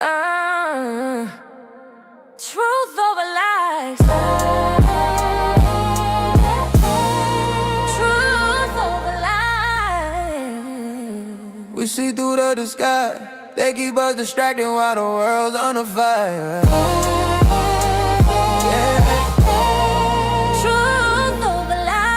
Truth over lies. Truth over lies. We see through the sky. They keep us distracted while the world's on a fire. Truth over lies.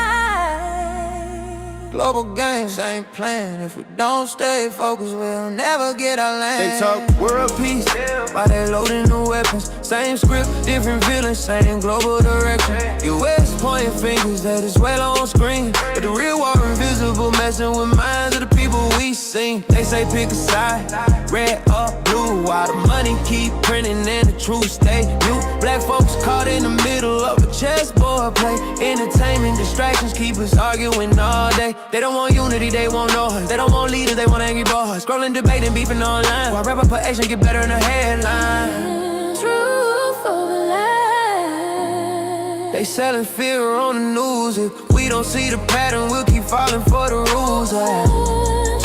Global game, same plan. If we don't stay focused, we'll never get our land. They talk world peace, while they loading new weapons. Same script, different villains, same global direction. US pointing fingers that is well on screen, but the real war invisible, messing with minds of the people we seen. They say pick a side, red or blue, while the money keep printing and the truth stay new. Black folks caught in the middle of a chessboard play. Entertainment distractions keep us arguing all day. They don't want unity, they want noise. They don't want leaders, they want angry boys. Scrolling, debating, beefing online, while reputation get better in the headline. Truth over lies. They selling fear on the news. If we don't see the pattern, we'll keep falling for the rules.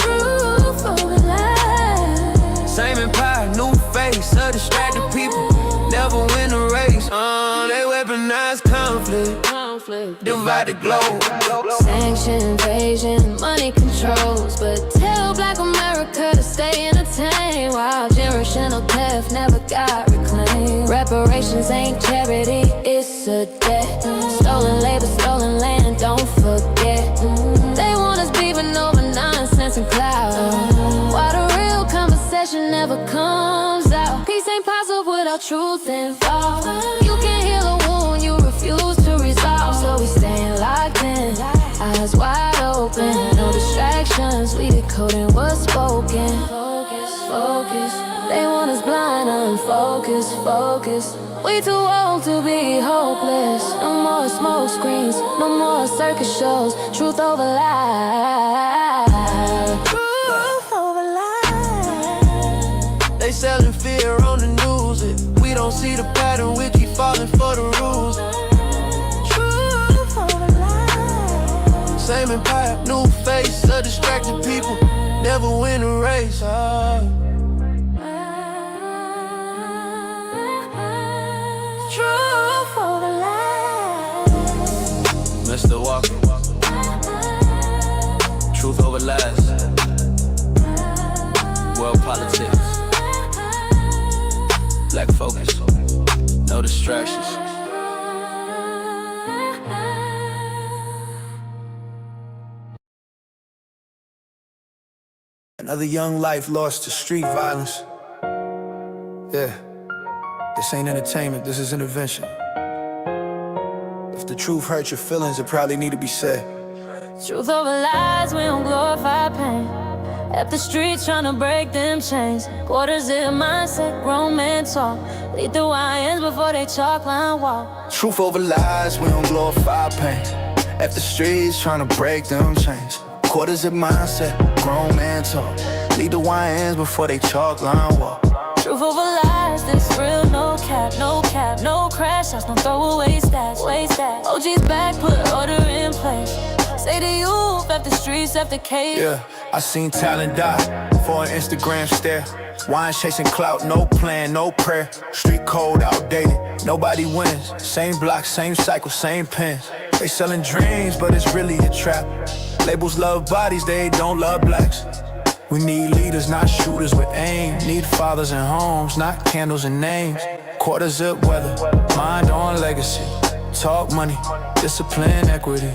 Truth over lies. Same empire, new face, a distracted people, never win the race. They weaponize conflict, divide the globe. Sanction, invasion, money controls, but tell Black America to stay entertained while generational theft never got reclaimed. Reparations ain't charity, it's a debt. Stolen labor, stolen land, don't forget. They want us beefing over nonsense and clout, while the real conversation never comes out. Peace ain't possible without truth involved. You can't heal a wound you refuse to resolve, so we staying locked in, eyes wide open, no distractions, we decoding what's spoken. Focus, they want us blind, unfocused, focus. We too old to be hopeless. No more smoke screens, no more circus shows. Truth over lies. Truth over lies. They selling fear on the news. If we don't see the pattern, we keep falling for the rules. Truth over lies. Same empire, new face, a distracted people, never win a race. Truth over lies. Mr. Walker, truth over lies. World politics, black focus, no distractions. Another young life lost to street violence. Yeah, this ain't entertainment, this is intervention. If the truth hurts your feelings, it probably need to be said. Truth over lies, we don't glorify pain. At the streets tryna break them chains. Quarter zip mindset, grown men talk. Lead the YNs before they chalk line walk. Truth over lies, we don't glorify pain. At the streets tryna break them chains. Quarters of mindset, grown man talk. Lead the YNs before they chalk line walk. Truth over lies, this real, no cap, no cap, no crash outs, no throwaway stats, waste that. OG's back, put order in place. Say to you, left the streets, left the cave. Yeah, I seen talent die for an Instagram stare. Wine chasing clout, no plan, no prayer. Street code outdated, nobody wins. Same block, same cycle, same pens. They selling dreams, but it's really a trap. Labels love bodies, they don't love blacks. We need leaders, not shooters with aim. Need fathers and homes, not candles and names. Quarter zip weather, mind on legacy. Talk money, discipline, equity.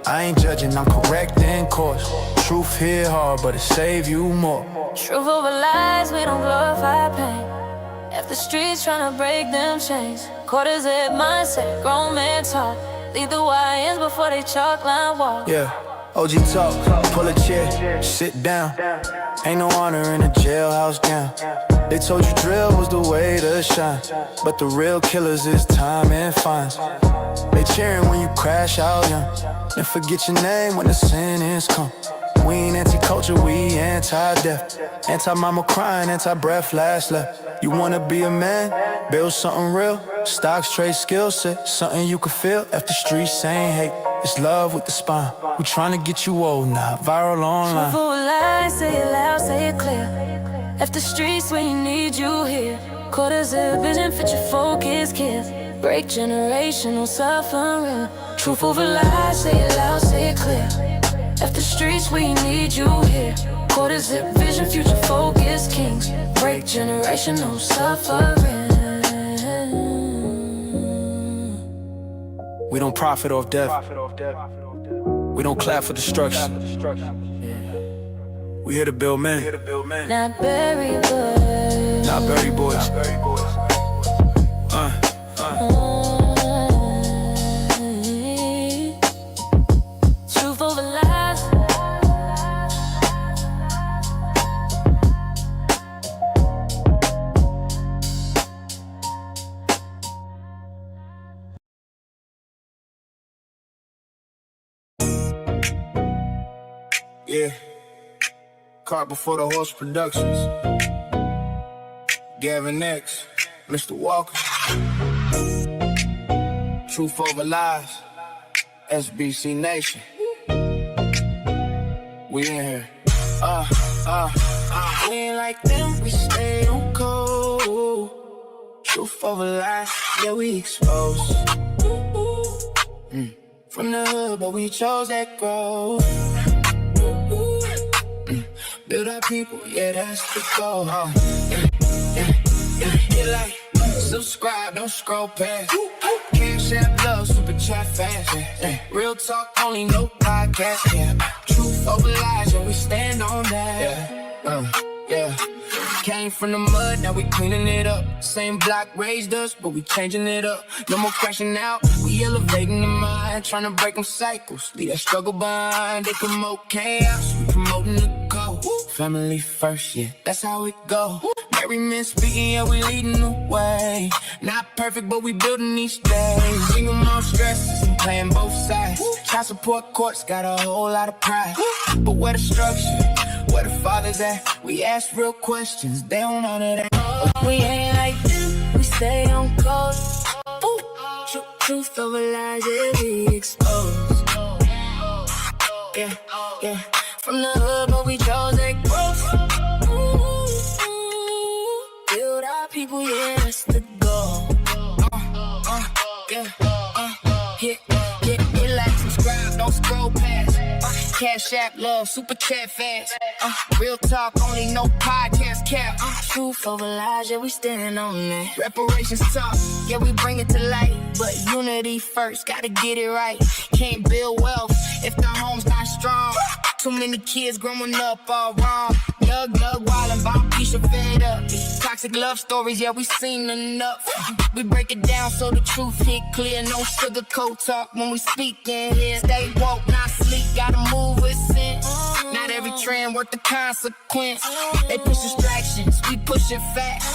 I ain't judging, I'm correcting course. Truth hit hard, but it save you more. Truth over lies, we don't glorify pain. If the streets tryna break them chains. Quarter zip mindset, grown man talk. Lead the YNs before they chalk line walk. Yeah, OG talk, pull a chair, sit down. Ain't no honor in a jailhouse gown. They told you drill was the way to shine, but the real killers is time and fines. They cheering when you crash out young, and forget your name when the sentence come. We ain't anti-culture, we anti-death. Anti-mama crying, anti-breath, last left. You wanna be a man, build something real. Stocks, trade, skill set, something you can feel. If the streets ain't hate, it's love with the spine. We tryna get you old now, viral online. Truth over lies, say it loud, say it clear. Left the streets, we need you here. Quarters of vision, fit your focus, kiss. Break generational suffering. Truth over lies, say it loud, say it clear. Left the streets, we need you here. Quarters of vision, future focus, kings. Break generational suffering. We don't profit off death. We don't clap for destruction. We here to build men. Not bury boys. Not bury boys. Truth over lies. Yeah. Cart before the horse productions. Gavin X Mr. Walker. Truth over lies. SBC Nation. We in here. We ain't like them, we stay on cold. Truth over lies, yeah, we exposed. From the hood, but we chose that growth. Build our people, yeah, that's the goal. Hit like, subscribe, don't scroll past. Cash App, love, super chat fast. Real talk, only no podcast. Truth over lies, yeah, we stand on that. Came from the mud, now we cleaning it up. Same block raised us, but we changing it up. No more crashing out, we elevating the mind. Trying to break them cycles, leave that struggle behind. They promote chaos, we promoting the go. Family first, yeah, that's how it go. Married men speaking, yeah, we leading the way. Not perfect, but we building each day. Single mom stresses and playing both sides. Child support courts got a whole lot of pride. But where the structure? Where the fathers at? We ask real questions, they don't honor that. We ain't like them, we stay on course. Truth over lies, yeah, we exposed. Yeah. From the hood, but we chose that growth. Build our people, yeah, that's the goal. Hit like, subscribe, don't scroll past. Cash App, love, super chat fast. Real talk, only no podcast cap. Truth over lies, yeah, we stand on that. Reparations talk, yeah, we bring it to light. But unity first, gotta get it right. Can't build wealth if the home's not strong. Too many kids growing up all wrong. Nug, wildin', bomb, Keisha fed up. Toxic love stories, yeah, we seen enough. We break it down so the truth hit clear. No sugarcoat talk when we speak in here. Stay woke, not sleep, gotta move with sense. Not every trend worth the consequence. They push distractions, we pushing facts.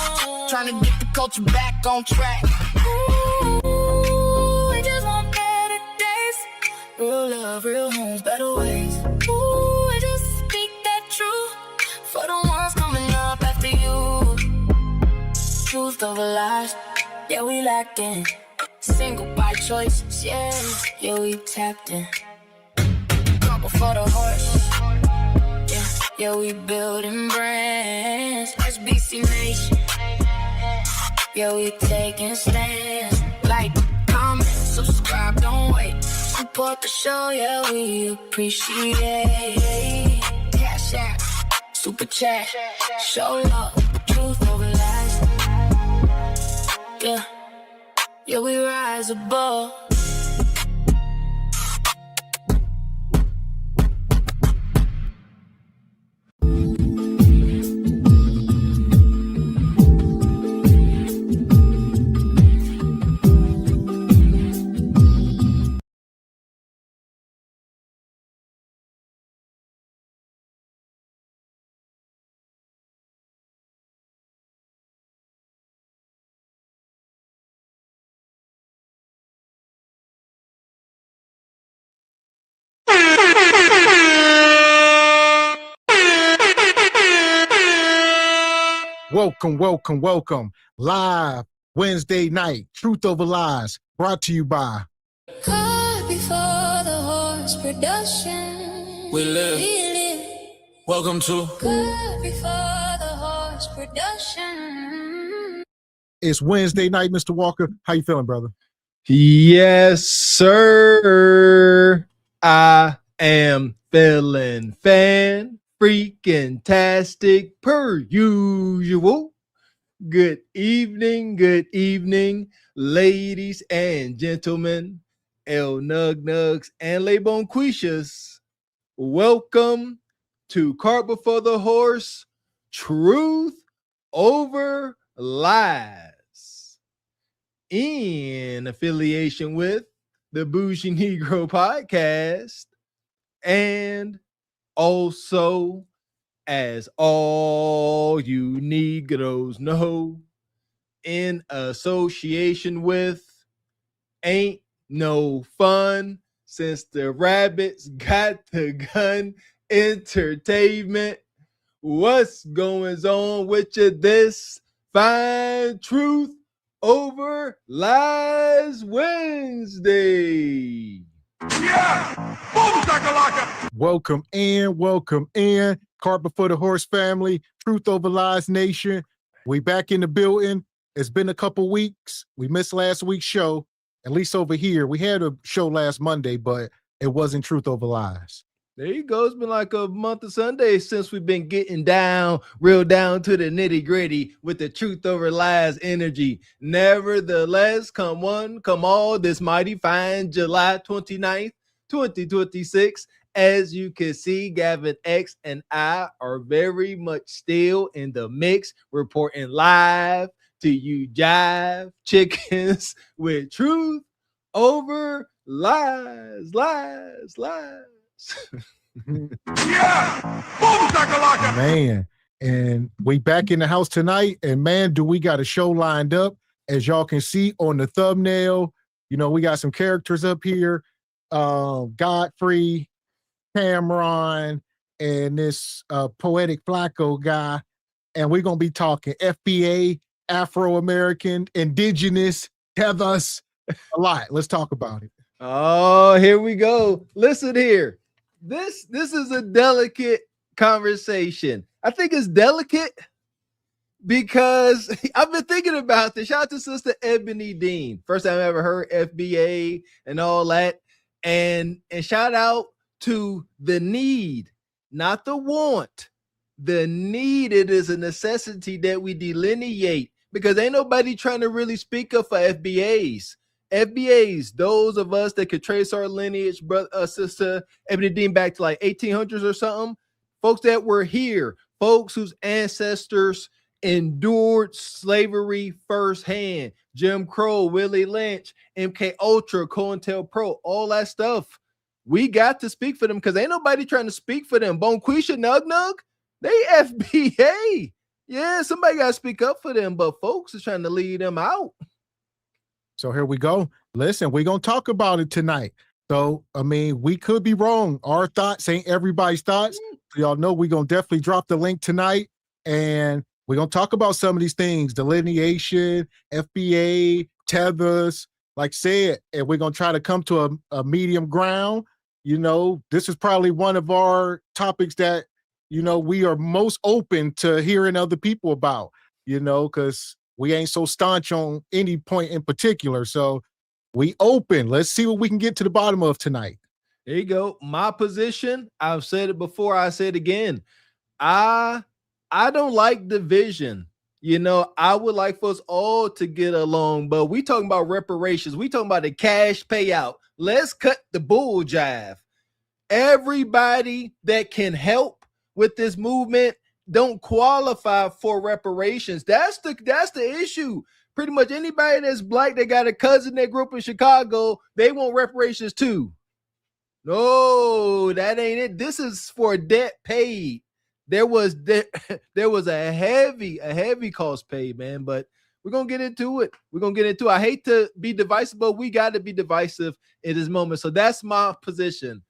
Trying to get the culture back on track. We just want better days. Real love, real homes, better ways. We just speak that truth for the ones coming up after you. Truth over lies, yeah, we locked in. Single by choices, yeah, we tapped in. Come before the horse, yeah, we building brands. SBC Nation, yeah, we taking stands. Like, comment, subscribe, don't wait. Support the show, yeah, we appreciate. Cash App, super chat, show love, truth over lies. Yeah, we rise above. Welcome. Live Wednesday night, Truth Over Lies, brought to you by Caught before the horse production. We live. Welcome to Caught before the horse production. It's Wednesday night, Mr. Walker. How you feeling, brother? Yes, sir. I am feeling fan freaking tastic per usual. Good evening, ladies and gentlemen, El Nug Nugs and Le Bonquishas. Welcome to Cart Before the Horse, Truth Over Lies, in affiliation with the Bougie Negro Podcast, and also, as all you Negroes know, in association with Ain't No Fun Since the Rabbits Got the Gun Entertainment. What's going on with you this fine Truth Over Lies Wednesday? Yeah! Boom, shakalaka! Welcome in. Cart Before the Horse family, Truth Over Lies Nation. We back in the building. It's been a couple weeks. We missed last week's show, at least over here. We had a show last Monday, but it wasn't Truth Over Lies. There you go. It's been like a month of Sundays since we've been getting down, real down to the nitty gritty with the Truth Over Lies energy. Nevertheless, come one, come all, this mighty fine July 29th, 2026. As you can see, Gavin X and I are very much still in the mix, reporting live to you jive chickens with Truth Over Lies. Yeah! Boom, shakalaka! Man, and we back in the house tonight, and man, do we got a show lined up. As y'all can see on the thumbnail, you know, we got some characters up here. Godfrey, Cameron, and this Poetic Flacco guy. And we're going to be talking FBA, Afro-American, Indigenous, Tethers, a lot. Let's talk about it. Oh, here we go. Listen here. This is a delicate conversation. I think it's delicate because I've been thinking about this. Shout out to Sister Ebony Dean. First time I ever heard FBA and all that. And shout out to the need, not the want. The need, it is a necessity that we delineate because ain't nobody trying to really speak up for FBAs. FBAs, those of us that could trace our lineage, brother, sister Ebony Dean, back to like 1800s or something, folks that were here, folks whose ancestors endured slavery firsthand, Jim Crow, Willie Lynch, MK Ultra, COINTELPRO, all that stuff. We got to speak for them because ain't nobody trying to speak for them. Bonquisha, Nug Nug, they FBA. Yeah, somebody got to speak up for them, but folks is trying to lead them out. So here we go. Listen, we're going to talk about it tonight. So, I mean, we could be wrong. Our thoughts ain't everybody's thoughts. Y'all know we're going to definitely drop the link tonight. And we're going to talk about some of these things, delineation, FBA, tethers, like said, and we're going to try to come to a medium ground. You know, this is probably one of our topics that, you know, we are most open to hearing other people about, you know, because we ain't so staunch on any point in particular. So we open. Let's see what we can get to the bottom of tonight. There you go. My position, I've said it before, I say it again. I don't like division. You know, I would like for us all to get along, but we talking about reparations. We talking about the cash payout. Let's cut the bull jive. Everybody that can help with this movement don't qualify for reparations. That's the issue. Pretty much anybody that's black that got a cousin that grew up in Chicago, they want reparations too. No, that ain't it. This is for debt paid. There was a heavy cost paid, man, but we're gonna get into it. I hate to be divisive, but we got to be divisive in this moment. So that's my position.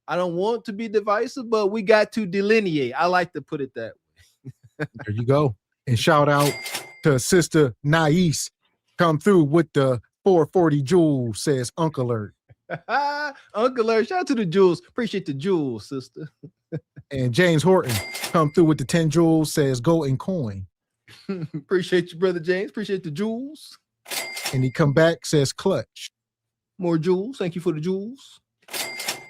I don't want to be divisive, but we got to delineate. I like to put it that way. There you go. And shout out to Sister Nais. Come through with the 440 jewels, says Uncle Alert. Uncle Alert, shout out to the jewels. Appreciate the jewels, sister. And James Horton come through with the 10 jewels, says go and coin. Appreciate you, brother James. Appreciate the jewels. And he come back, says clutch. More jewels. Thank you for the jewels.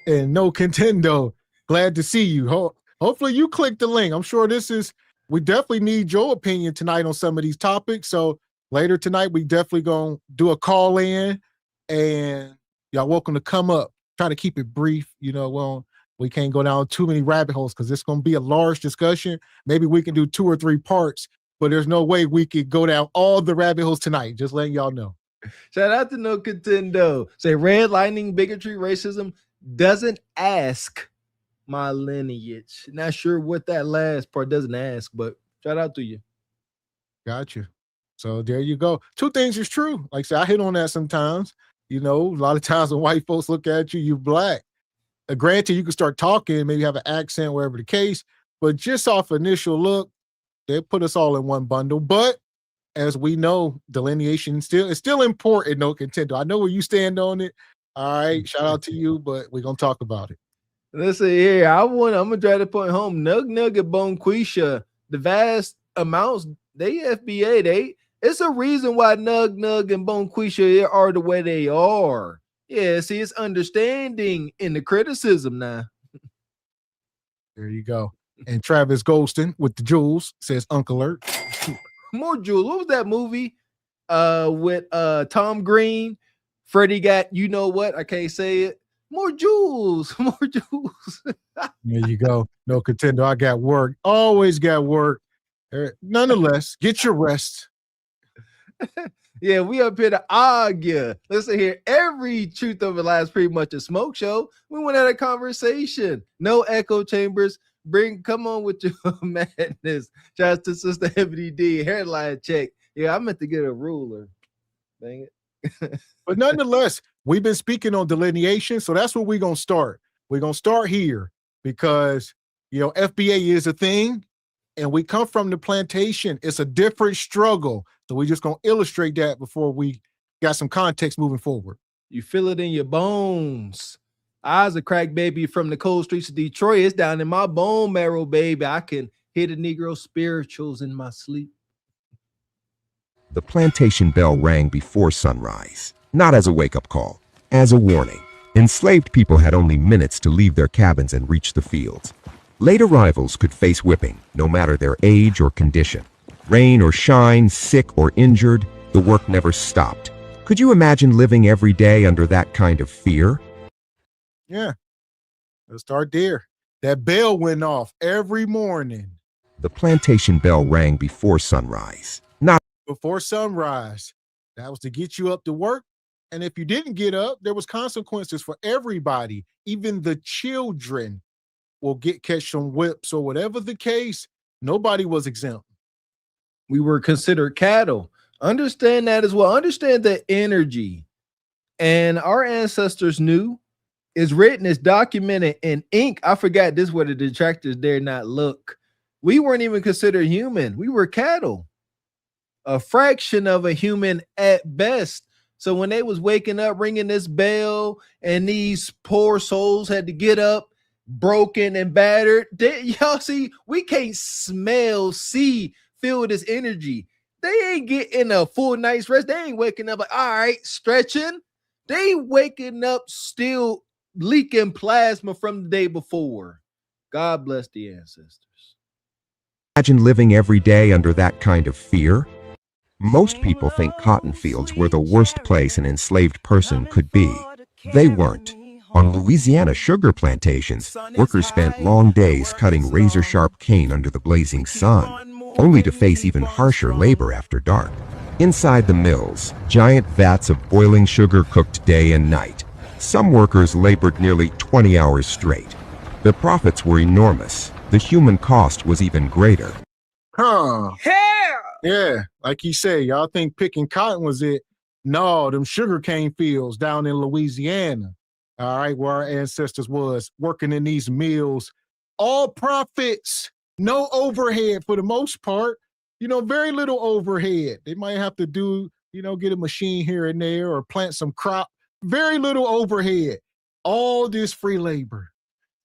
And no Contendo. Glad to see you. Hopefully you click the link. I'm sure we definitely need your opinion tonight on some of these topics. So later tonight, we definitely going to do a call in, and y'all welcome to come up. Try to keep it brief. We can't go down too many rabbit holes because it's going to be a large discussion. Maybe we can do 2 or 3 parts, but there's no way we could go down all the rabbit holes tonight. Just letting y'all know. Shout out to No Contendo. Say redlining, bigotry, racism doesn't ask my lineage. Not sure what that last part doesn't ask, but shout out to you. Gotcha. So there you go. 2 things is true. Like I said, I hit on that sometimes. A lot of times when white folks look at you, you black. Granted, you can start talking, maybe have an accent, wherever the case, but just off initial look, they put us all in one bundle. But as we know, delineation is still important, No Contendo. I know where you stand on it. All right, shout out to you, but we're gonna talk about it. Listen here, I'm gonna try to point home. Nug and Bonquisha, the vast amounts, they FBA, it's a reason why Nug and Bonquisha are the way they are. Yeah, see, it's understanding in the criticism now. There you go. And Travis Golston with the jewels says Uncle Alert. More jewels. What was that movie with Tom Green? Freddie got, you know what? I can't say it. More jewels. More jewels. There you go. No Contendo. I got work. Always got work. Nonetheless, get your rest. Yeah, we up here to argue. Listen here, every Truth Over Lies pretty much a smoke show. We want to have a conversation. No echo chambers. Come on with your madness. Shout out to Sister Ebony D. Hairline check. Yeah, I meant to get a ruler. Dang it. But nonetheless, we've been speaking on delineation, so that's where we're going to start. We're going to start here because, FBA is a thing, and we come from the plantation. It's a different struggle. So we're just going to illustrate that before we got some context moving forward. You feel it in your bones. I was a crack baby from the cold streets of Detroit. It's down in my bone marrow, baby. I can hear the Negro spirituals in my sleep. The plantation bell rang before sunrise, not as a wake-up call, as a warning. Enslaved people had only minutes to leave their cabins and reach the fields. Late arrivals could face whipping, no matter their age or condition. Rain or shine, sick or injured, the work never stopped. Could you imagine living every day under that kind of fear? Yeah, let's start there. That bell went off every morning. The plantation bell rang before sunrise, not before sunrise. That was to get you up to work. And if you didn't get up, there was consequences for everybody. Even the children will catch some whips or whatever the case. Nobody was exempt. We were considered cattle. Understand that as well. Understand the energy. And our ancestors knew. It's written, it's documented in ink. I forgot this where the detractors dare not look. We weren't even considered human. We were cattle. A fraction of a human at best. So when they was waking up, ringing this bell, and these poor souls had to get up, broken and battered. Y'all see, we can't smell, see, feel this energy. They ain't getting a full night's rest. They ain't waking up like, all right, stretching. They waking up still leaking plasma from the day before. God bless the ancestors. Imagine living every day under that kind of fear. Most people think cotton fields were the worst place an enslaved person could be. They weren't. On Louisiana sugar plantations, workers spent long days cutting razor-sharp cane under the blazing sun, only to face even harsher labor after dark. Inside the mills, giant vats of boiling sugar cooked day and night. Some workers labored nearly 20 hours straight. The profits were enormous. The human cost was even greater. Huh. Yeah, like he said, y'all think picking cotton was it? No, them sugarcane fields down in Louisiana. All right, where our ancestors was working in these mills. All profits, no overhead for the most part. Very little overhead. They might have to do, get a machine here and there or plant some crop. Very little overhead. All this free labor.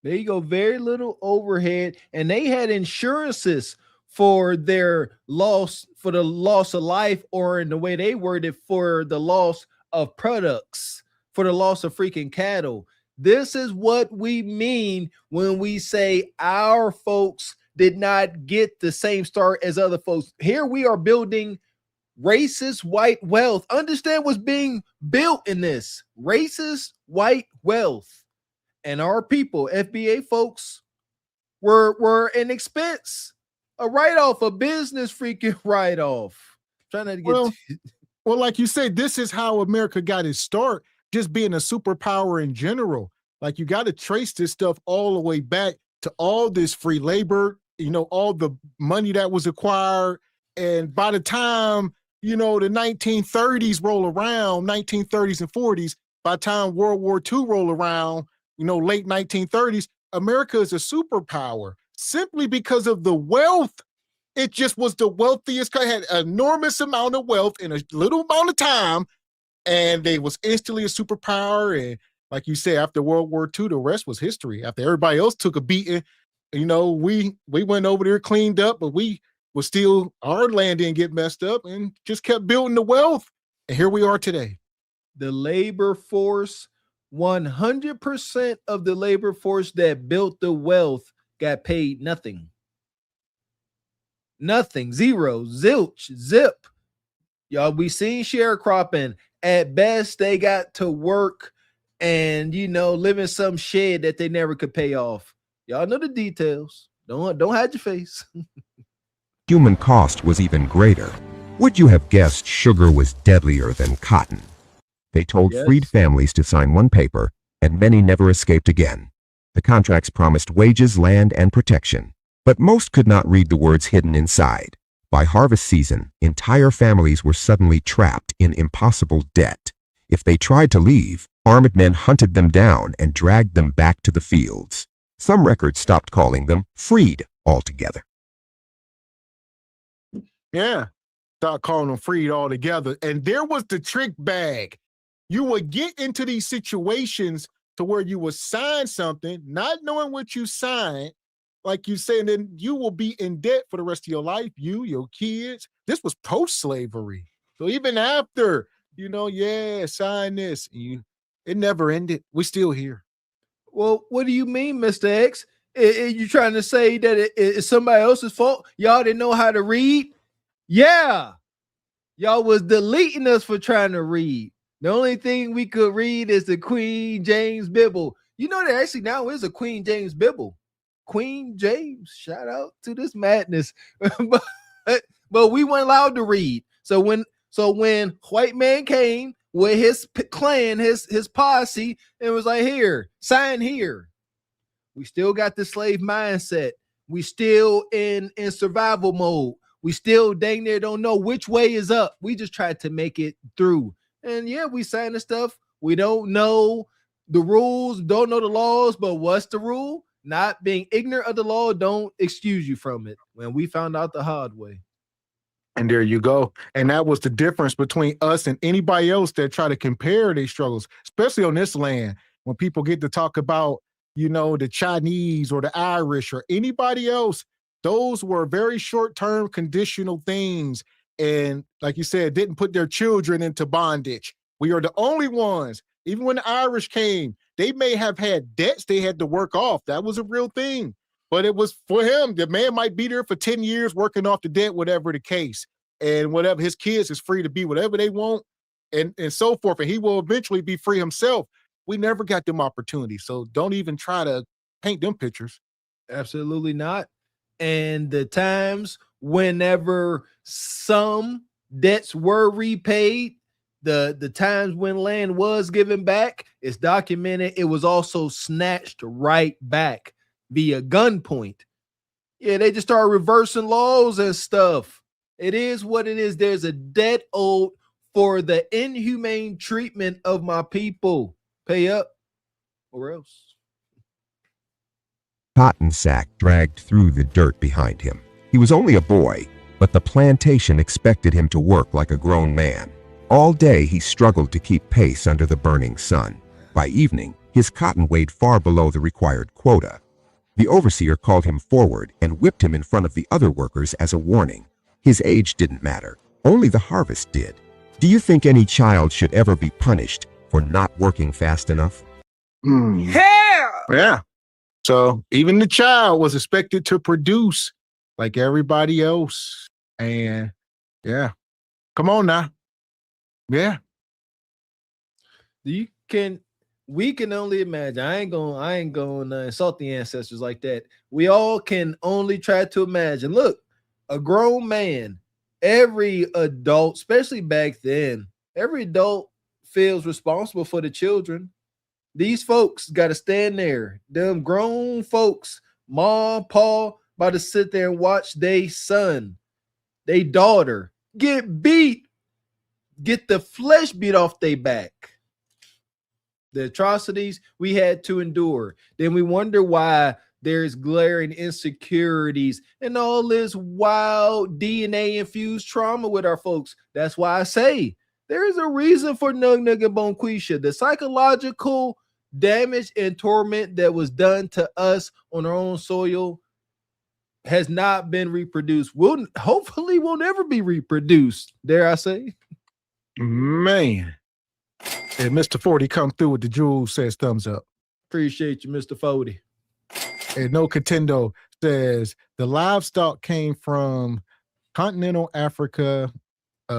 There you go. Very little overhead. And they had insurances for their loss, for the loss of life, or in the way they worded, for the loss of products, for the loss of freaking cattle. This is what we mean when we say our folks did not get the same start as other folks. Here we are building racist white wealth. Understand what's being built in this racist white wealth. And our people, FBA folks, were an expense, a write-off, a business freaking write-off. Trying not to get well, like you said, this is how America got its start, just being a superpower in general. Like, you got to trace this stuff all the way back to all this free labor, you know, all the money that was acquired. And by the time, you know, the 1930s roll around, 1930s and 40s, by the time World War II roll around, you know, late 1930s, America is a superpower simply because of the wealth. It just was the wealthiest, had an enormous amount of wealth in a little amount of time, and they was instantly a superpower. And like you said, after World War II, the rest was history. After everybody else took a beating, you know, we went over there, cleaned up, but we was still, our land didn't get messed up, and just kept building the wealth. And here we are today. The labor force, 100% of the labor force that built the wealth got paid nothing. Nothing, zero, zilch, zip. Y'all, we seen sharecropping. At best, they got to work and, you know, live in some shed that they never could pay off. Y'all know the details. Don't hide your face. Human cost was even greater. Would you have guessed sugar was deadlier than cotton? They told freed families to sign one paper, and many never escaped again. The contracts promised wages, land, and protection, but most could not read the words hidden inside. By harvest season, entire families were suddenly trapped in impossible debt. If they tried to leave, armed men hunted them down and dragged them back to the fields. Some records stopped calling them freed altogether. Yeah, start calling them freed altogether. And there was the trick bag. You would get into these situations to where you would sign something, not knowing what you signed, like you say, and then you will be in debt for the rest of your life, you, your kids. This was post-slavery. So even after, you know, sign this, it never ended. We're still here. Well, what do you mean, Mr. X? You trying to say that it's somebody else's fault? Y'all didn't know how to read? Yeah. Y'all was deleting us for trying to read. The only thing we could read is the Queen James Bible. You know, there actually now is a Queen James Bible. Queen James, shout out to this madness. but we weren't allowed to read. So when white man came with his clan, his posse, and was like, here, sign here. We still got the slave mindset. We still in survival mode. We still dang near don't know which way is up. We just tried to make it through. And yeah, we signed the stuff. We don't know the rules, don't know the laws, but what's the rule? Not being ignorant of the law don't excuse you from it. When we found out the hard way. And there you go. And that was the difference between us and anybody else that try to compare their struggles, especially on this land. When people get to talk about, you know, the Chinese or the Irish or anybody else, those were very short-term conditional things. And like you said, didn't put their children into bondage. We are the only ones. Even when the Irish came, they may have had debts they had to work off. That was a real thing. But it was for him. The man might be there for 10 years working off the debt, whatever the case. And whatever, his kids is free to be whatever they want and so forth. And he will eventually be free himself. We never got them opportunities. So don't even try to paint them pictures. Absolutely not. And the times whenever some debts were repaid, the times when land was given back, it's documented. It was also snatched right back via gunpoint. Yeah, they just started reversing laws and stuff. It is what it is. There's a debt owed for the inhumane treatment of my people. Pay up or else. Cotton Sack dragged through the dirt behind him. He was only a boy, but the plantation expected him to work like a grown man. All day he struggled to keep pace under the burning sun. By evening, his cotton weighed far below the required quota. The overseer called him forward and whipped him in front of the other workers as a warning. His age didn't matter. Only the harvest did. Do you think any child should ever be punished for not working fast enough? Yeah. So even the child was expected to produce like everybody else. And yeah, come on now. Yeah. We can only imagine. I ain't gonna insult the ancestors like that. We all can only try to imagine. Look, a grown man, every adult, especially back then, every adult feels responsible for the children. These folks got to stand there. Them grown folks, mom, pa, about to sit there and watch their son, their daughter get beat, get the flesh beat off their back. The atrocities we had to endure. Then we wonder why there's glaring insecurities and all this wild DNA-infused trauma with our folks. That's why I say there is a reason for Nug Nug and Bonquisha. The psychological damage and torment that was done to us on our own soil has not been reproduced. Hopefully will never be reproduced, dare I say. Man. And Mr. 40 come through with the jewels, says thumbs up. Appreciate you, Mr. 40. And No Contendo says the livestock came from continental Africa,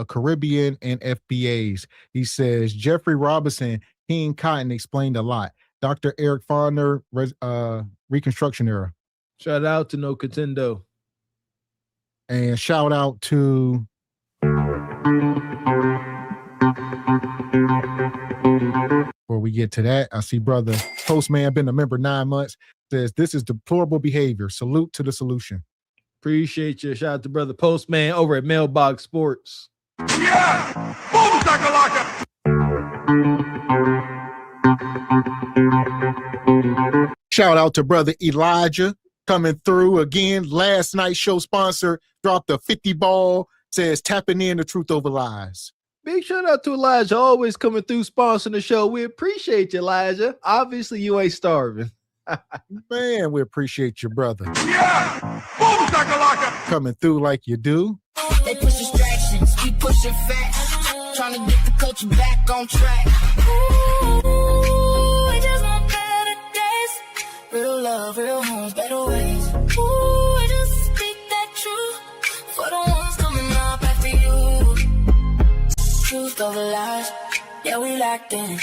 Caribbean, and FBAs. He says Jeffrey Robinson, King Cotton explained a lot. Dr. Eric Fauner, Reconstruction Era. Shout out to No Contendo. And shout out to before we get to that, I see brother Postman, been a member 9 months, says this is deplorable behavior. Salute to the solution. Appreciate you. Shout out to brother Postman over at Mailbox Sports. Yeah! Boom, shakalaka! Shout out to brother Elijah coming through again. Last night's show sponsor dropped a 50 ball, says tapping in the truth over lies. Big shout out to Elijah, always coming through sponsoring the show. We appreciate you, Elijah. Obviously, you ain't starving. Man, we appreciate you, brother. Yeah! Boom, shakalaka! Coming through like you do. They push distractions, keep pushing facts, trying to get the culture back on track. Ooh, I just want better days, real love, real homes, better ways. Ooh, I just speak that truth for the ones coming up after you. Truth over lies, yeah, we locked in.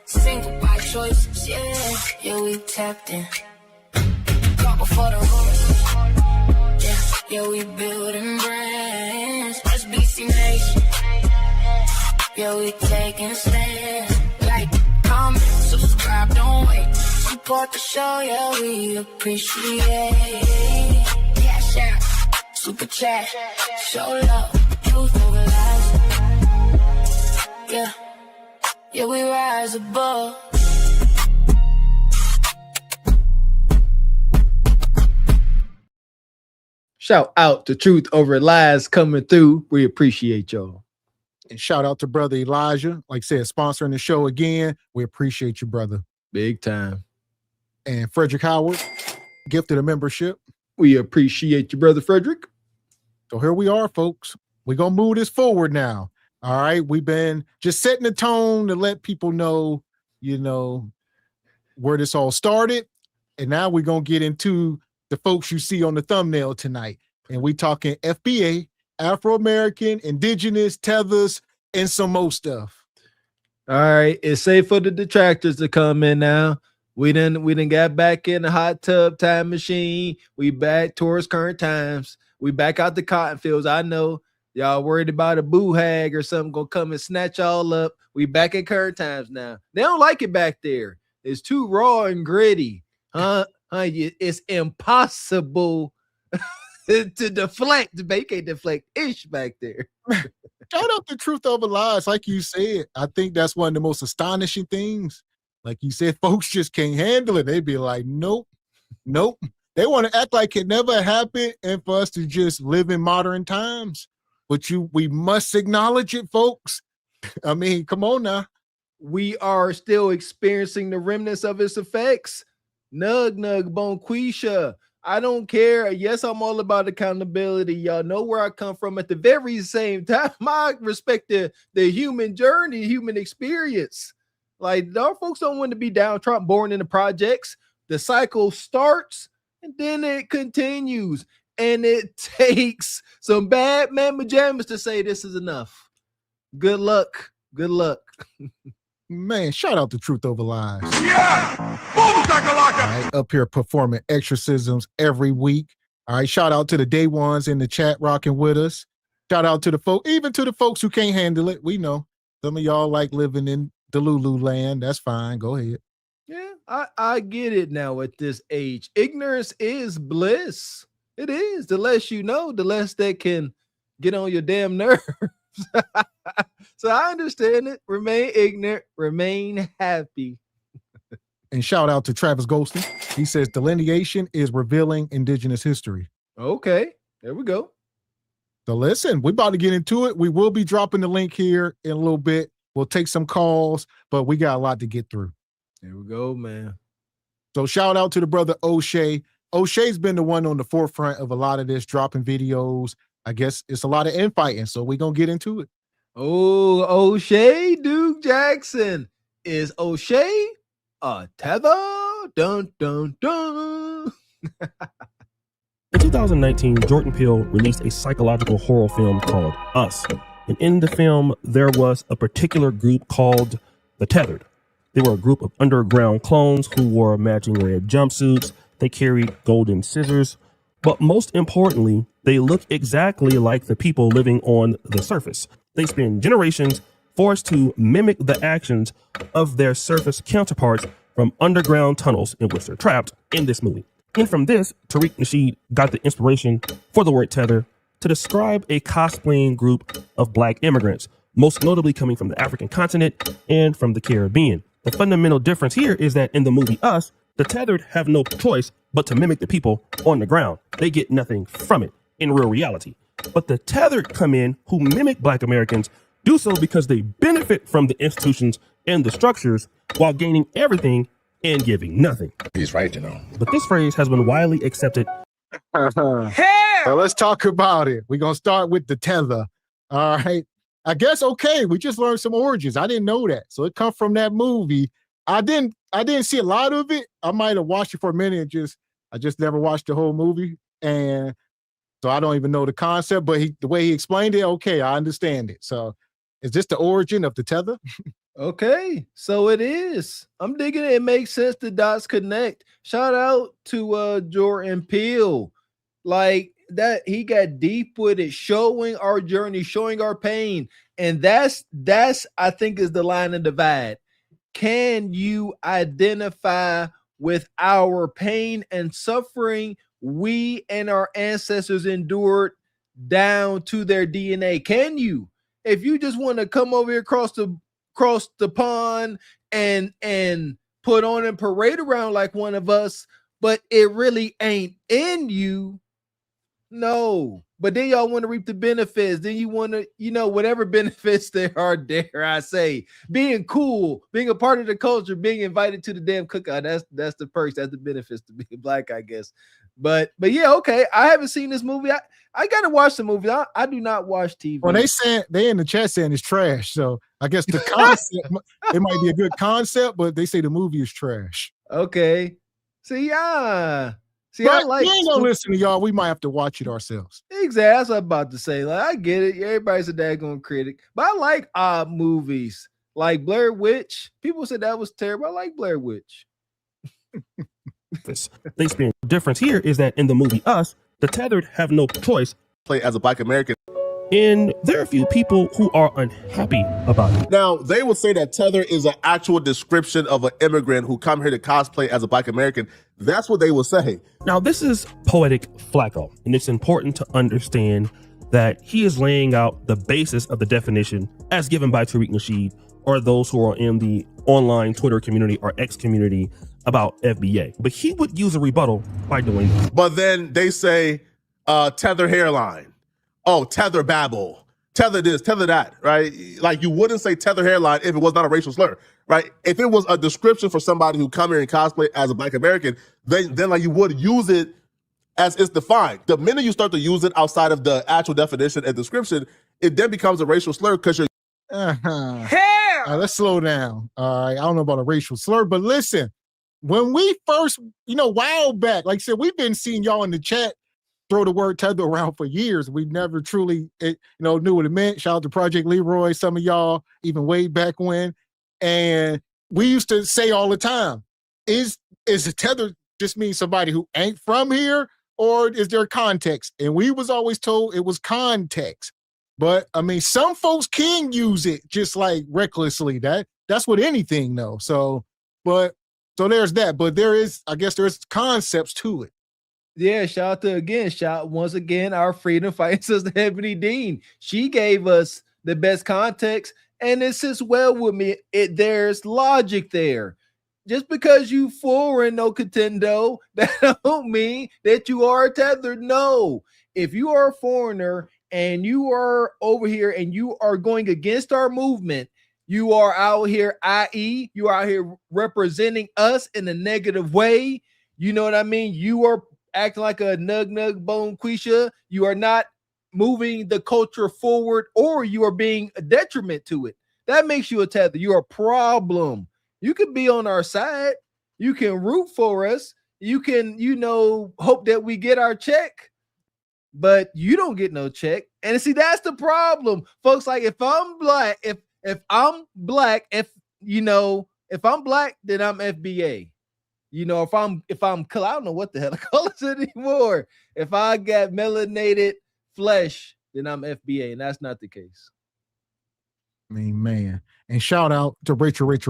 Single by choice, yeah, we tapped in. Caught before the horse, yeah, we building brands. SBC Nation, yeah, we taking stands. Like, comment, subscribe, don't wait. Support the show, yeah, we appreciate. Cash out, super chat, show love, truth over lies. Yeah, we rise above. Shout out to Truth Over Lies coming through. We appreciate y'all. And shout out to brother Elijah, like I said, sponsoring the show again. We appreciate you, brother. Big time. And Frederick Howard, gifted a membership. We appreciate you, brother Frederick. So here we are, folks. We're going to move this forward now. All right. We've been just setting the tone to let people know, where this all started. And now we're going to get into the folks you see on the thumbnail tonight. And we talking FBA, Afro-American, Indigenous, Tethers, and some more stuff. All right. It's safe for the detractors to come in now. We done got back in the hot tub time machine. We back towards current times. We back out the cotton fields. I know y'all worried about a boo hag or something gonna come and snatch y'all up. We back in current times now. They don't like it back there. It's too raw and gritty. It's impossible to deflect. They can't deflect ish back there. Shout out to Truth Over Lies. Like you said, I think that's one of the most astonishing things. Like you said, folks just can't handle it. They'd be like, nope. They want to act like it never happened and for us to just live in modern times. But we must acknowledge it, folks. I mean, come on now. We are still experiencing the remnants of its effects. Nug Bonquisha. I don't care. Yes, I'm all about accountability. Y'all know where I come from. At the very same time, I respect the human journey, human experience. Like, our folks don't want to be downtrodden, born in the projects. The cycle starts and then it continues. And it takes some bad mamma jammas to say this is enough. Good luck. Good luck. Man, shout out to Truth Over Lies. Yeah! Boom, shakalaka! All right, up here performing exorcisms every week. All right, shout out to the day ones in the chat rocking with us. Shout out to the folks, even to the folks who can't handle it. We know some of y'all like living in the Lulu land. That's fine. Go ahead. Yeah, I get it now at this age. Ignorance is bliss. It is. The less you know, the less that can get on your damn nerves. So I understand it. Remain ignorant, remain happy. And shout out to Travis Golston. He says delineation is revealing indigenous history. Okay, there we go. So listen, we're about to get into it. We will be dropping the link here in a little bit. We'll take some calls, but we got a lot to get through. There we go, man. So shout out to the brother O'Shea. O'Shea's been the one on the forefront of a lot of this, dropping videos. I guess it's a lot of infighting, so we're going to get into it. Oh, O'Shea Duke Jackson. Is O'Shea a tether? Dun, dun, dun. In 2019, Jordan Peele released a psychological horror film called Us. And in the film, there was a particular group called the Tethered. They were a group of underground clones who wore matching red jumpsuits. They carried golden scissors. But most importantly, they look exactly like the people living on the surface. They spend generations forced to mimic the actions of their surface counterparts from underground tunnels in which they're trapped in this movie. And from this, Tariq Nasheed got the inspiration for the word tether to describe a cosplaying group of Black immigrants, most notably coming from the African continent and from the Caribbean. The fundamental difference here is that in the movie Us, the tethered have no choice but to mimic the people on the ground. They get nothing from it in real reality. But the tethered come in who mimic Black Americans, do so because they benefit from the institutions and the structures while gaining everything and giving nothing. He's right, you know. But this phrase has been widely accepted. So let's talk about it. We're going to start with the tether. All right. I guess, okay, we just learned some origins. I didn't know that. So it comes from that movie. I didn't see a lot of it. I might have watched it for a minute. I just never watched the whole movie. And so I don't even know the concept, but the way he explained it, okay, I understand it. So is this the origin of the tether? Okay, so it is. I'm digging it. It makes sense. The dots connect. Shout out to Jordan Peele. Like that, he got deep with it, showing our journey, showing our pain. And that's I think is the line of divide. Can you identify with our pain and suffering we and our ancestors endured down to their DNA? Can you? If you just want to come over here across the pond and put on and parade around like one of us, but it really ain't in you, no. But then y'all want to reap the benefits. Then you want to, whatever benefits there are, dare I say, being cool, being a part of the culture, being invited to the damn cookout. That's the perks. That's the benefits to being Black, I guess. But yeah, okay. I haven't seen this movie. I gotta watch the movie. I do not watch TV. Well, they in the chat saying it's trash. So I guess the concept it might be a good concept, but they say the movie is trash. Okay. See, I like. We ain't gonna listen to y'all. We might have to watch it ourselves. Exactly. That's what I'm about to say. Like, I get it. Everybody's a daggone critic, but I like odd movies like Blair Witch. People said that was terrible. I like Blair Witch. They spend. Difference here is that in the movie Us, the tethered have no choice. Play as a Black American. And there are a few people who are unhappy about it. Now, they will say that tether is an actual description of an immigrant who come here to cosplay as a Black American. That's what they will say. Now, this is Poetic Flacco, and it's important to understand that he is laying out the basis of the definition as given by Tariq Nasheed or those who are in the online Twitter community or X community about FBA. But he would use a rebuttal by doing this. But then they say tether hairline. Oh, tether babble, tether this, tether that, right? Like you wouldn't say tether hairline if it was not a racial slur, right? If it was a description for somebody who come here and cosplay as a Black American, then like you would use it as it's defined. The minute you start to use it outside of the actual definition and description, it then becomes a racial slur because you're let's slow down. All right. I don't know about a racial slur, but listen, when we first, while back, like I said, we've been seeing y'all in the chat throw the word tether around for years. We never truly, knew what it meant. Shout out to Project Leroy, some of y'all, even way back when. And we used to say all the time, is a tether just mean somebody who ain't from here, or is there context? And we was always told it was context. But I mean, some folks can use it just like recklessly. That's with anything though. So there's that. But there's concepts to it. Yeah, shout once again our freedom fighting sister Ebony Dean. She gave us the best context, and it sits well with me. There's logic there. Just because you foreign, no contendo, that don't mean that you are tethered. No, if you are a foreigner and you are over here and you are going against our movement, you are out here, i.e., you are out here representing us in a negative way. You know what I mean? You are acting like a nug bone quisha. You are not moving the culture forward, or you are being a detriment to it. That makes you a tether. You're a problem. You can be on our side. You can root for us. You can, hope that we get our check, but you don't get no check. And see, that's the problem, folks. Like, if I'm black, if I'm black, if I'm black, then I'm FBA. If I'm color, I don't know what the hell I call it anymore. If I got melanated flesh, then I'm FBA, and that's not the case. I mean, man. And shout out to Rachel with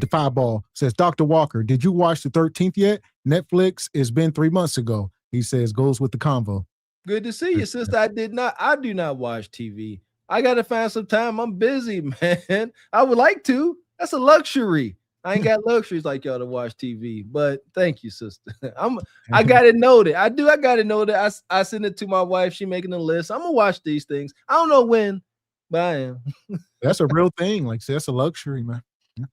the 5-ball. Says, Dr. Walker, did you watch the 13th yet? Netflix, it's been 3 months ago. He says, goes with the convo. Good to see you, sister. I do not watch TV. I got to find some time. I'm busy, man. I would like to. That's a luxury. I ain't got luxuries like y'all to watch TV, but thank you, sister. I got it noted. I got it noted. I send it to my wife. She making a list. I'm going to watch these things. I don't know when, but I am. That's a real thing. Like, that's a luxury, man. Yeah.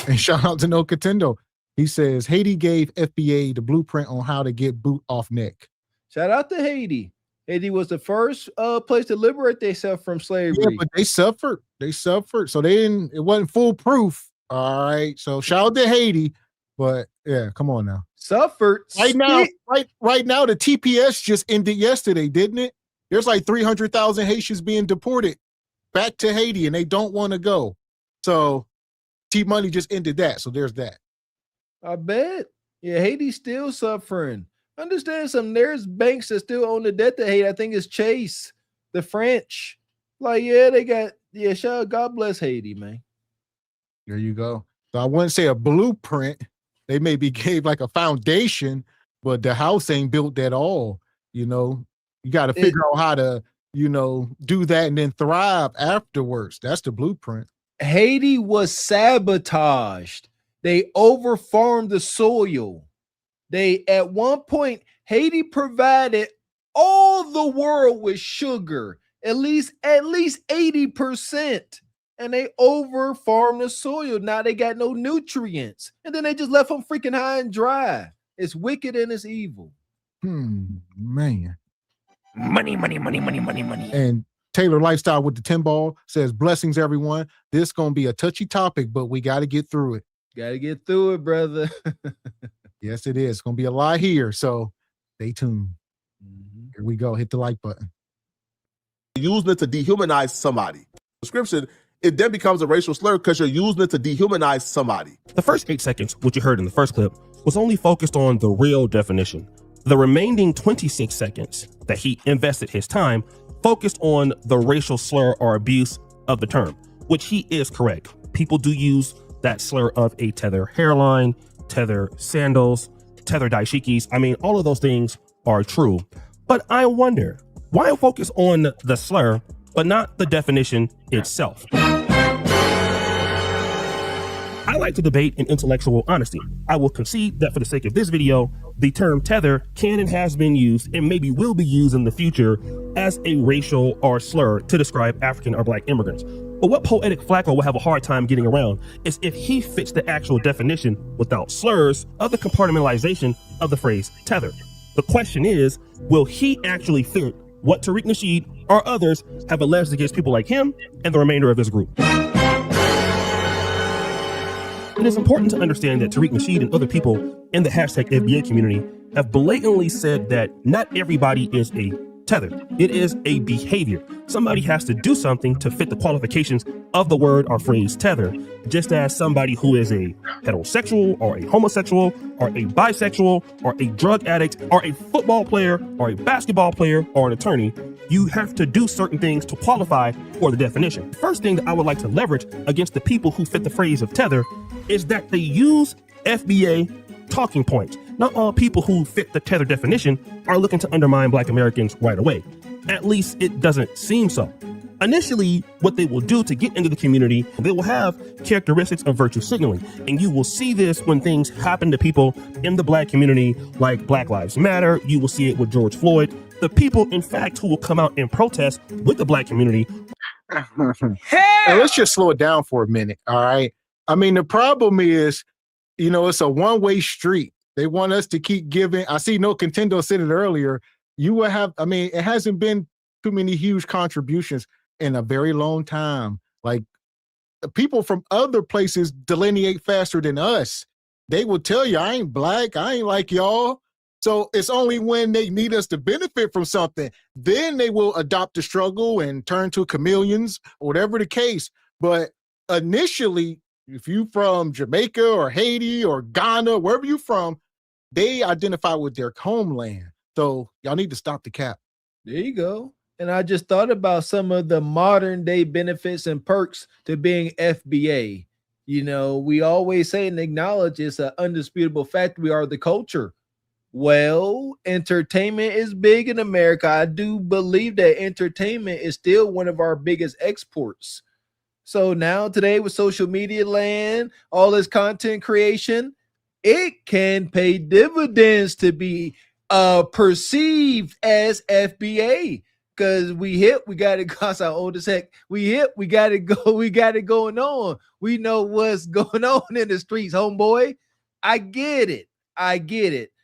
And shout out to No Contendo. He says, Haiti gave FBA the blueprint on how to get boot off neck. Shout out to Haiti. Haiti was the first place to liberate themselves from slavery. Yeah, but they suffered. So it wasn't foolproof. All right. So shout out to Haiti. But yeah, come on now. Suffered. Right now, the TPS just ended yesterday, didn't it? There's like 300,000 Haitians being deported back to Haiti, and they don't want to go. So T-Money just ended that. So there's that. I bet. Yeah, Haiti's still suffering. Understand something. There's banks that still own the debt to Haiti. I think it's Chase, the French. Like, shout out, God bless Haiti, man. There you go. So I wouldn't say a blueprint. They maybe gave like a foundation, but the house ain't built at all. You got to figure out how to, do that and then thrive afterwards. That's the blueprint. Haiti was sabotaged. They overfarmed the soil. At one point, Haiti provided all the world with sugar, at least 80%. And they overfarmed the soil. Now they got no nutrients. And then they just left them freaking high and dry. It's wicked and it's evil. Man. Money. And Taylor Lifestyle with the 10-ball says, blessings, everyone. This going to be a touchy topic, but we got to get through it. Got to get through it, brother. Yes, it is. It's going to be a lot here. So stay tuned. Here we go. Hit the like button. Using it to dehumanize somebody. Description, it then becomes a racial slur because you're using it to dehumanize somebody. The first 8 seconds, which you heard in the first clip, was only focused on the real definition. The remaining 26 seconds that he invested his time focused on the racial slur or abuse of the term, which he is correct. People do use that slur of a tether hairline, tether sandals, tether dashikis. I mean, all of those things are true. But I wonder, why focus on the slur, but not the definition itself? I like to debate in intellectual honesty. I will concede that for the sake of this video, the term tether can and has been used and maybe will be used in the future as a racial or slur to describe African or Black immigrants. But what Poetic Flacco will have a hard time getting around is if he fits the actual definition without slurs of the compartmentalization of the phrase tether. The question is, will he actually fit what Tariq Nasheed or others have alleged against people like him and the remainder of this group? It is important to understand that Tariq Nasheed and other people in the hashtag FBA community have blatantly said that not everybody is a tether. It is a behavior. Somebody has to do something to fit the qualifications of the word or phrase tether, just as somebody who is a heterosexual or a homosexual or a bisexual or a drug addict or a football player or a basketball player or an attorney, you have to do certain things to qualify for the definition. First thing that I would like to leverage against the people who fit the phrase of tether is that they use FBA talking points. Not all people who fit the tether definition are looking to undermine Black Americans right away. At least it doesn't seem so. Initially, what they will do to get into the community, they will have characteristics of virtue signaling. And you will see this when things happen to people in the Black community, like Black Lives Matter. You will see it with George Floyd. The people, in fact, who will come out and protest with the Black community. Hey, let's just slow it down for a minute, all right? I mean, the problem is, you know, it's a one-way street. They want us to keep giving. I see No Contendo said it earlier. You will have, I mean, it hasn't been too many huge contributions in a very long time. Like, people from other places delineate faster than us. They will tell you, I ain't Black, I ain't like y'all. So it's only when they need us to benefit from something, then they will adopt the struggle and turn to chameleons, whatever the case. But initially, if you from Jamaica or Haiti or Ghana, wherever you from, they identify with their homeland. So y'all need to stop the cap. There you go. And I just thought about some of the modern day benefits and perks to being FBA. You know, we always say and acknowledge it's an undisputable fact we are the culture. Well, entertainment is big in America. I do believe that entertainment is still one of our biggest exports. So now today with social media land, all this content creation, it can pay dividends to be perceived as FBA. Because we got it, cost our oldest heck. We got it going on. We know what's going on in the streets, homeboy. I get it.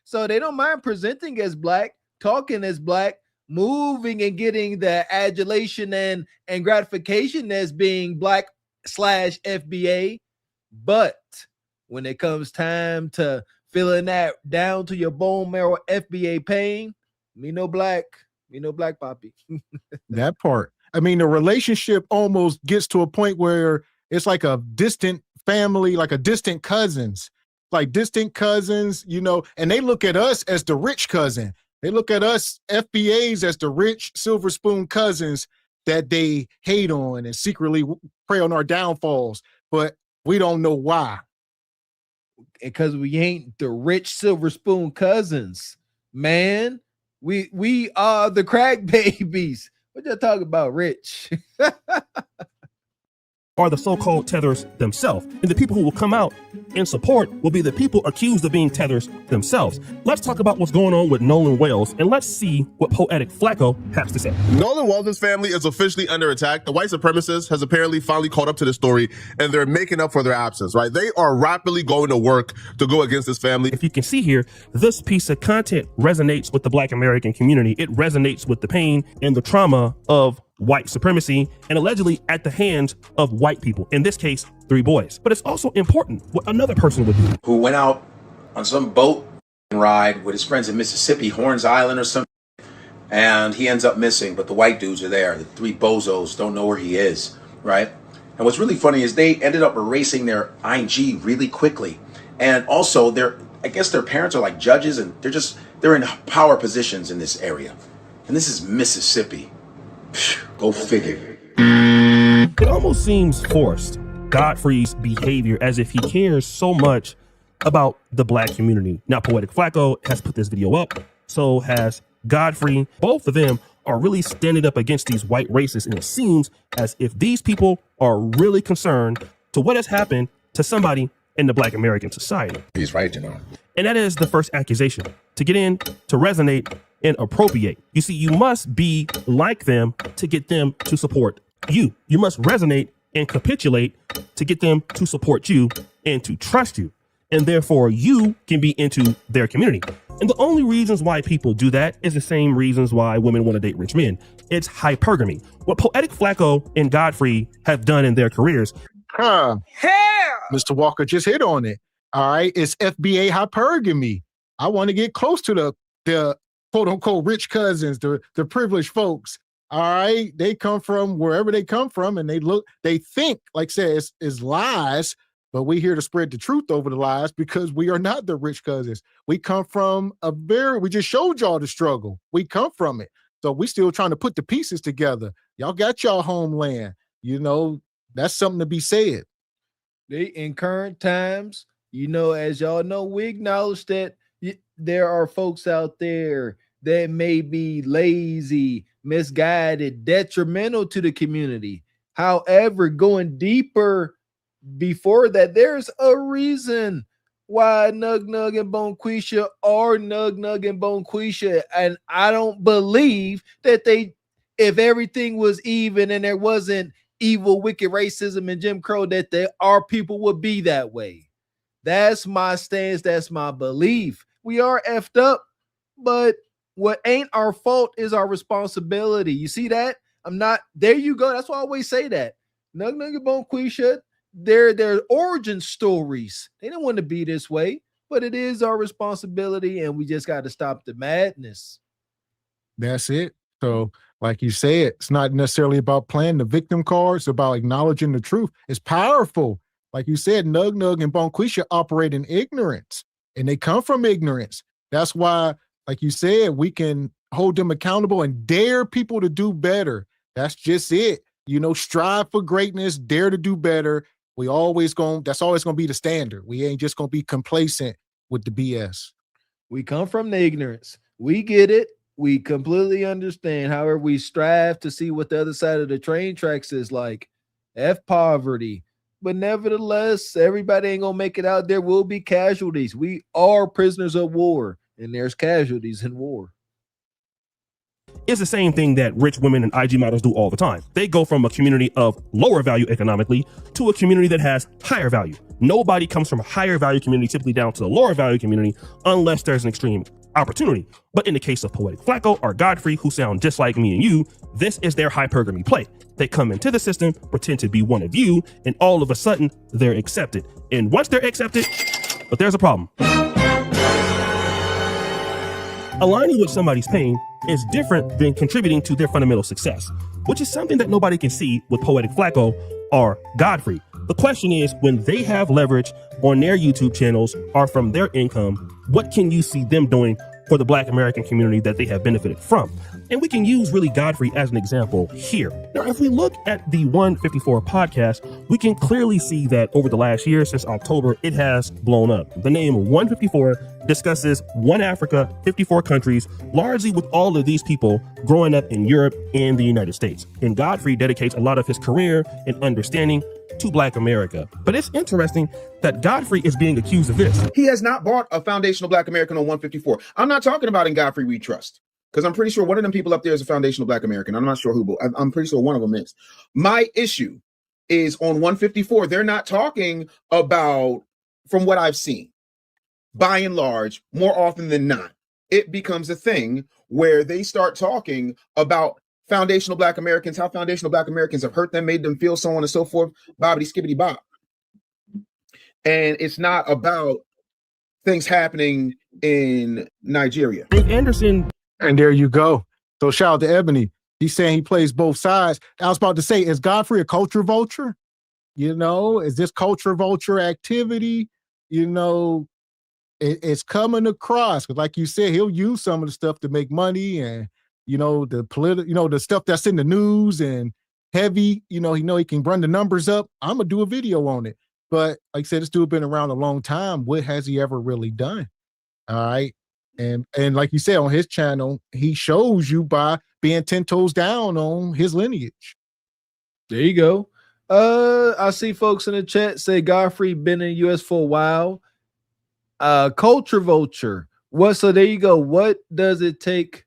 So they don't mind presenting as Black, talking as Black, moving and getting the adulation and gratification as being Black / FBA. But when it comes time to feeling that down to your bone marrow FBA pain, me no Black poppy. That part. I mean, the relationship almost gets to a point where it's like a distant family, like a distant cousins. Like distant cousins, you know, and they look at us as the rich cousin. They look at us FBAs as the rich silver spoon cousins that they hate on and secretly prey on our downfalls, but we don't know why. Because we ain't the rich silver spoon cousins, man. We are the crack babies. What y'all talking about, rich? Are the so-called tethers themselves. And the people who will come out in support will be the people accused of being tethers themselves. Let's talk about what's going on with Nolan Wells, and let's see what Poetic Flacco has to say. Nolan Wells' family is officially under attack. The white supremacist has apparently finally caught up to the story, and they're making up for their absence, right? They are rapidly going to work to go against this family. If you can see here, this piece of content resonates with the Black American community. It resonates with the pain and the trauma of white supremacy, and allegedly at the hands of white people, in this case 3 boys. But it's also important what another person would do, who went out on some boat ride with his friends in Mississippi, Horns Island or something, and he ends up missing, but the white dudes are there. The 3 bozos don't know where he is, right? And what's really funny is they ended up erasing their ING really quickly. And also I guess their parents are like judges, and they're in power positions in this area. And this is Mississippi. Go figure. It almost seems forced, Godfrey's behavior, as if he cares so much about the Black community. Now, Poetic Flacco has put this video up, so has Godfrey. Both of them are really standing up against these white racists, and it seems as if these people are really concerned to what has happened to somebody in the Black American society. He's right, you know. And that is the first accusation, to get in, to resonate, and appropriate. You see, you must be like them to get them to support you. You must resonate and capitulate to get them to support you and to trust you. And therefore you can be into their community. And the only reasons why people do that is the same reasons why women want to date rich men. It's hypergamy. What Poetic Flacco and Godfrey have done in their careers. Mr. Walker just hit on it. All right. It's FBA hypergamy. I want to get close to the quote unquote rich cousins, the privileged folks. All right. They come from wherever they come from, and they think, like I said, it's lies, but we here to spread the truth over the lies because we are not the rich cousins. We come from we just showed y'all the struggle. We come from it. So we still trying to put the pieces together. Y'all got y'all homeland. You know, that's something to be said. In current times, you know, as y'all know, we acknowledge that there are folks out there that may be lazy, misguided, detrimental to the community. However, going deeper before that, there's a reason why Nug Nug and Bonquisha are Nug Nug and Bonquisha. And I don't believe that if everything was even and there wasn't evil, wicked racism and Jim Crow, that our people would be that way. That's my stance. That's my belief. We are effed up, but what ain't our fault is our responsibility. You see that? There you go. That's why I always say that. Nug Nug and Bonquisha, their origin stories. They don't want to be this way, but it is our responsibility, and we just got to stop the madness. That's it. So, like you said, it's not necessarily about playing the victim card. It's about acknowledging the truth. It's powerful. Like you said, Nug Nug and Bonquisha operate in ignorance, and they come from ignorance. That's why, like you said, we can hold them accountable and dare people to do better. That's just it. You know, strive for greatness, dare to do better. That's always going to be the standard. We ain't just going to be complacent with the BS. We come from the ignorance. We get it. We completely understand. However, we strive to see what the other side of the train tracks is like. F poverty. But nevertheless, everybody ain't going to make it out. There will be casualties. We are prisoners of war, and there's casualties in war. It's the same thing that rich women and IG models do all the time. They go from a community of lower value economically to a community that has higher value. Nobody comes from a higher value community typically down to the lower value community unless there's an extreme opportunity. But in the case of Poetic Flacco or Godfrey, who sound just like me and you, this is their hypergamy play. They come into the system, pretend to be one of you, and all of a sudden they're accepted. And once they're accepted, but there's a problem. Aligning with somebody's pain is different than contributing to their fundamental success, which is something that nobody can see with Poetic Flacco or Godfrey. The question is, when they have leverage on their YouTube channels or from their income, what can you see them doing for the Black American community that they have benefited from? And we can use really Godfrey as an example here. Now, if we look at the 154 podcast, we can clearly see that over the last year, since October, it has blown up. The name 154 discusses one Africa, 54 countries, largely with all of these people growing up in Europe and the United States. And Godfrey dedicates a lot of his career and understanding to Black America. But it's interesting that Godfrey is being accused of this. He has not bought a foundational Black American on 154. I'm not talking about in Godfrey We Trust, because I'm pretty sure one of them people up there is a foundational Black American. I'm not sure who, but I'm pretty sure one of them is. My issue is on 154. They're not talking about, from what I've seen, by and large, more often than not, it becomes a thing where they start talking about foundational Black Americans, how foundational Black Americans have hurt them, made them feel, so on and so forth, bobbity skibbity bop. And it's not about things happening in Nigeria. Anderson. And there you go. So shout out to Ebony. He's saying he plays both sides. I was about to say, is Godfrey a culture vulture? You know, is this culture vulture activity? You know, it's coming across. Because like you said, he'll use some of the stuff to make money and, you know, the political, you know, the stuff that's in the news and heavy, you know he can run the numbers up. I'm going to do a video on it. But like I said, this dude been around a long time. What has he ever really done? All right. And like you said, on his channel, he shows you by being 10 toes down on his lineage. There you go. I see folks in the chat say Godfrey been in the U.S. for a while. Culture vulture. So there you go. What does it take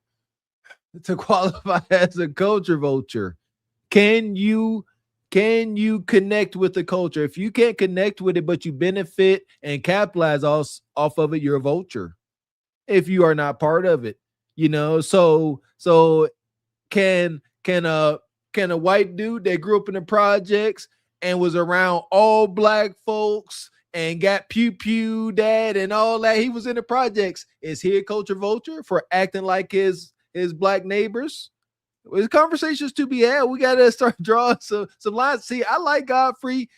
to qualify as a culture vulture? Can you can you connect with the culture? If you can't connect with it, but you benefit and capitalize off of it, you're a vulture. If you are not part of it, so can a white dude that grew up in the projects and was around all black folks and got pew dad and all that, he was in the projects, is he a culture vulture for acting like his black neighbors? There's conversations to be had. We got to start drawing some lines. See, I like Godfrey,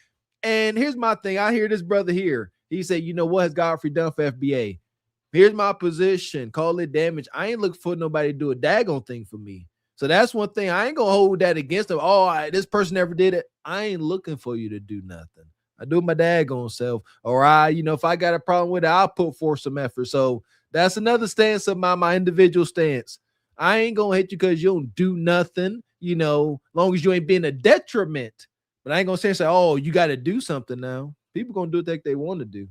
and here's my thing. I hear this brother here. He said, what has Godfrey done for FBA? Here's my position. Call it damage. I ain't looking for nobody to do a daggone thing for me. So that's one thing. I ain't going to hold that against them. Oh, this person never did it. I ain't looking for you to do nothing. I do it my daggone self. Or if I got a problem with it, I'll put forth some effort. So that's another stance of my individual stance. I ain't going to hit you because you don't do nothing, long as you ain't being a detriment. But I ain't going to say, oh, you got to do something now. People going to do what they want to do.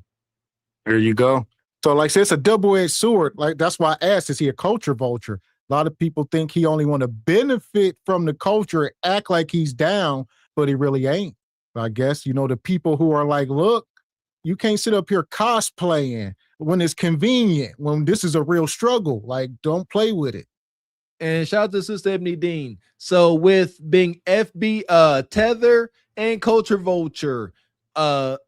There you go. So like I said, it's a double-edged sword. Like that's why I asked, is he a culture vulture? A lot of people think he only want to benefit from the culture, act like he's down, but he really ain't. I guess, the people who are like, look, you can't sit up here cosplaying when it's convenient, when this is a real struggle. Like, don't play with it. And shout out to Sister Ebony Dean. So with being Tether and culture vulture, a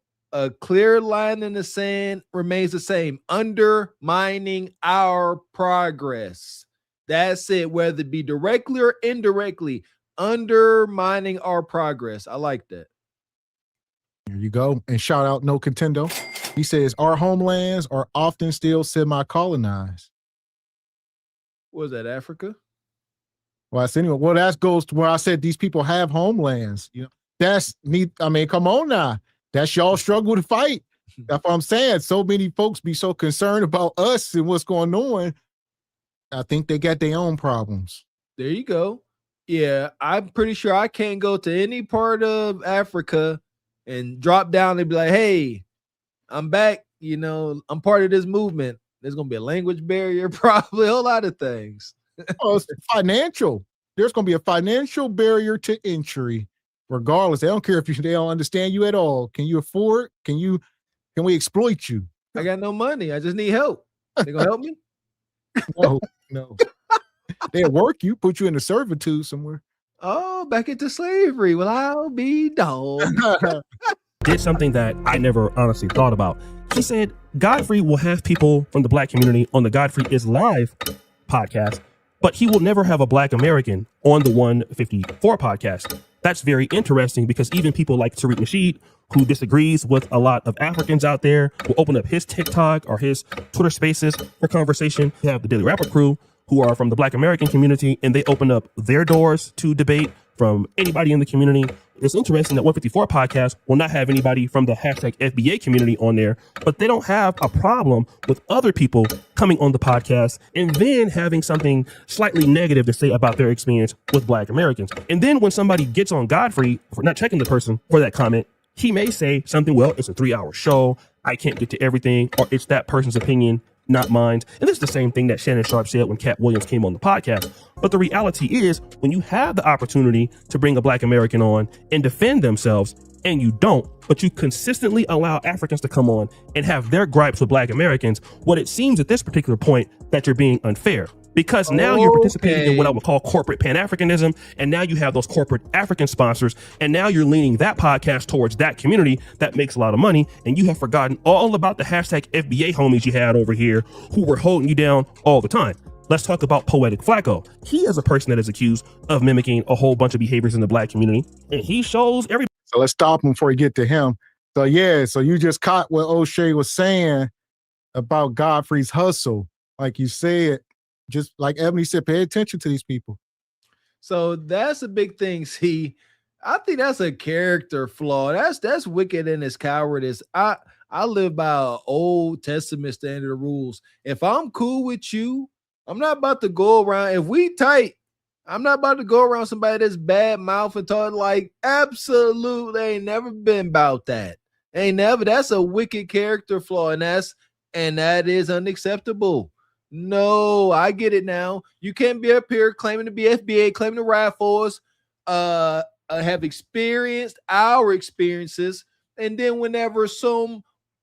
clear line in the sand remains the same. Undermining our progress. That's it. Whether it be directly or indirectly, undermining our progress. I like that. There you go. And shout out No Contendo. He says our homelands are often still semi-colonized. Was that Africa? Well, anyway, that goes to where I said these people have homelands. That's neat. I mean, come on now. That's y'all struggle to fight. That's what I'm saying. So many folks be so concerned about us and what's going on. I think they got their own problems. There you go. Yeah, I'm pretty sure I can't go to any part of Africa and drop down and be like, hey, I'm back. I'm part of this movement. There's going to be a language barrier, probably a whole lot of things. Oh, it's financial. There's going to be a financial barrier to entry, regardless. They don't care if they don't understand you at all. Can you afford? Can we exploit you? I got no money. I just need help. They going to help me? No. They'll work you, put you into servitude somewhere. Oh, back into slavery. Well, I'll be dog. Did something that I never honestly thought about. He said Godfrey will have people from the black community on the Godfrey is Live podcast, but he will never have a black American on the 154 podcast. That's very interesting because even people like Tariq Nasheed, who disagrees with a lot of Africans out there, will open up his TikTok or his Twitter spaces for conversation. We have the Daily Rapper crew who are from the black American community, and they open up their doors to debate from anybody in the community. It's interesting that 154 podcast will not have anybody from the hashtag FBA community on there, but they don't have a problem with other people coming on the podcast and then having something slightly negative to say about their experience with black Americans. And then when somebody gets on Godfrey for not checking the person for that comment, he may say something, well, it's a 3-hour show. I can't get to everything, or it's that person's opinion, not mine. And this is the same thing that Shannon Sharp said when Cat Williams came on the podcast. But the reality is, when you have the opportunity to bring a black American on and defend themselves, and you don't, but you consistently allow Africans to come on and have their gripes with black Americans, what it seems at this particular point that you're being unfair. Because now you're participating in what I would call corporate Pan-Africanism, and now you have those corporate African sponsors, and now you're leaning that podcast towards that community that makes a lot of money, and you have forgotten all about the hashtag FBA homies you had over here who were holding you down all the time. Let's talk about Poetic Flacco. He is a person that is accused of mimicking a whole bunch of behaviors in the black community, and he shows everybody. So let's stop him before we get to him. So yeah, so you just caught what O'Shea was saying about Godfrey's hustle. Like you said, just like Ebony said, pay attention to these people. So that's a big thing. See, I think that's a character flaw. That's wicked in his cowardice. I live by an Old Testament standard of rules. If I'm cool with you, I'm not about to go around. If we tight, I'm not about to go around somebody that's bad mouth and talk like absolutely ain't never been about that. Ain't never. That's a wicked character flaw, and that is unacceptable. No, I get it now. You can't be up here claiming to be FBA, claiming to ride for us, have experienced our experiences, and then whenever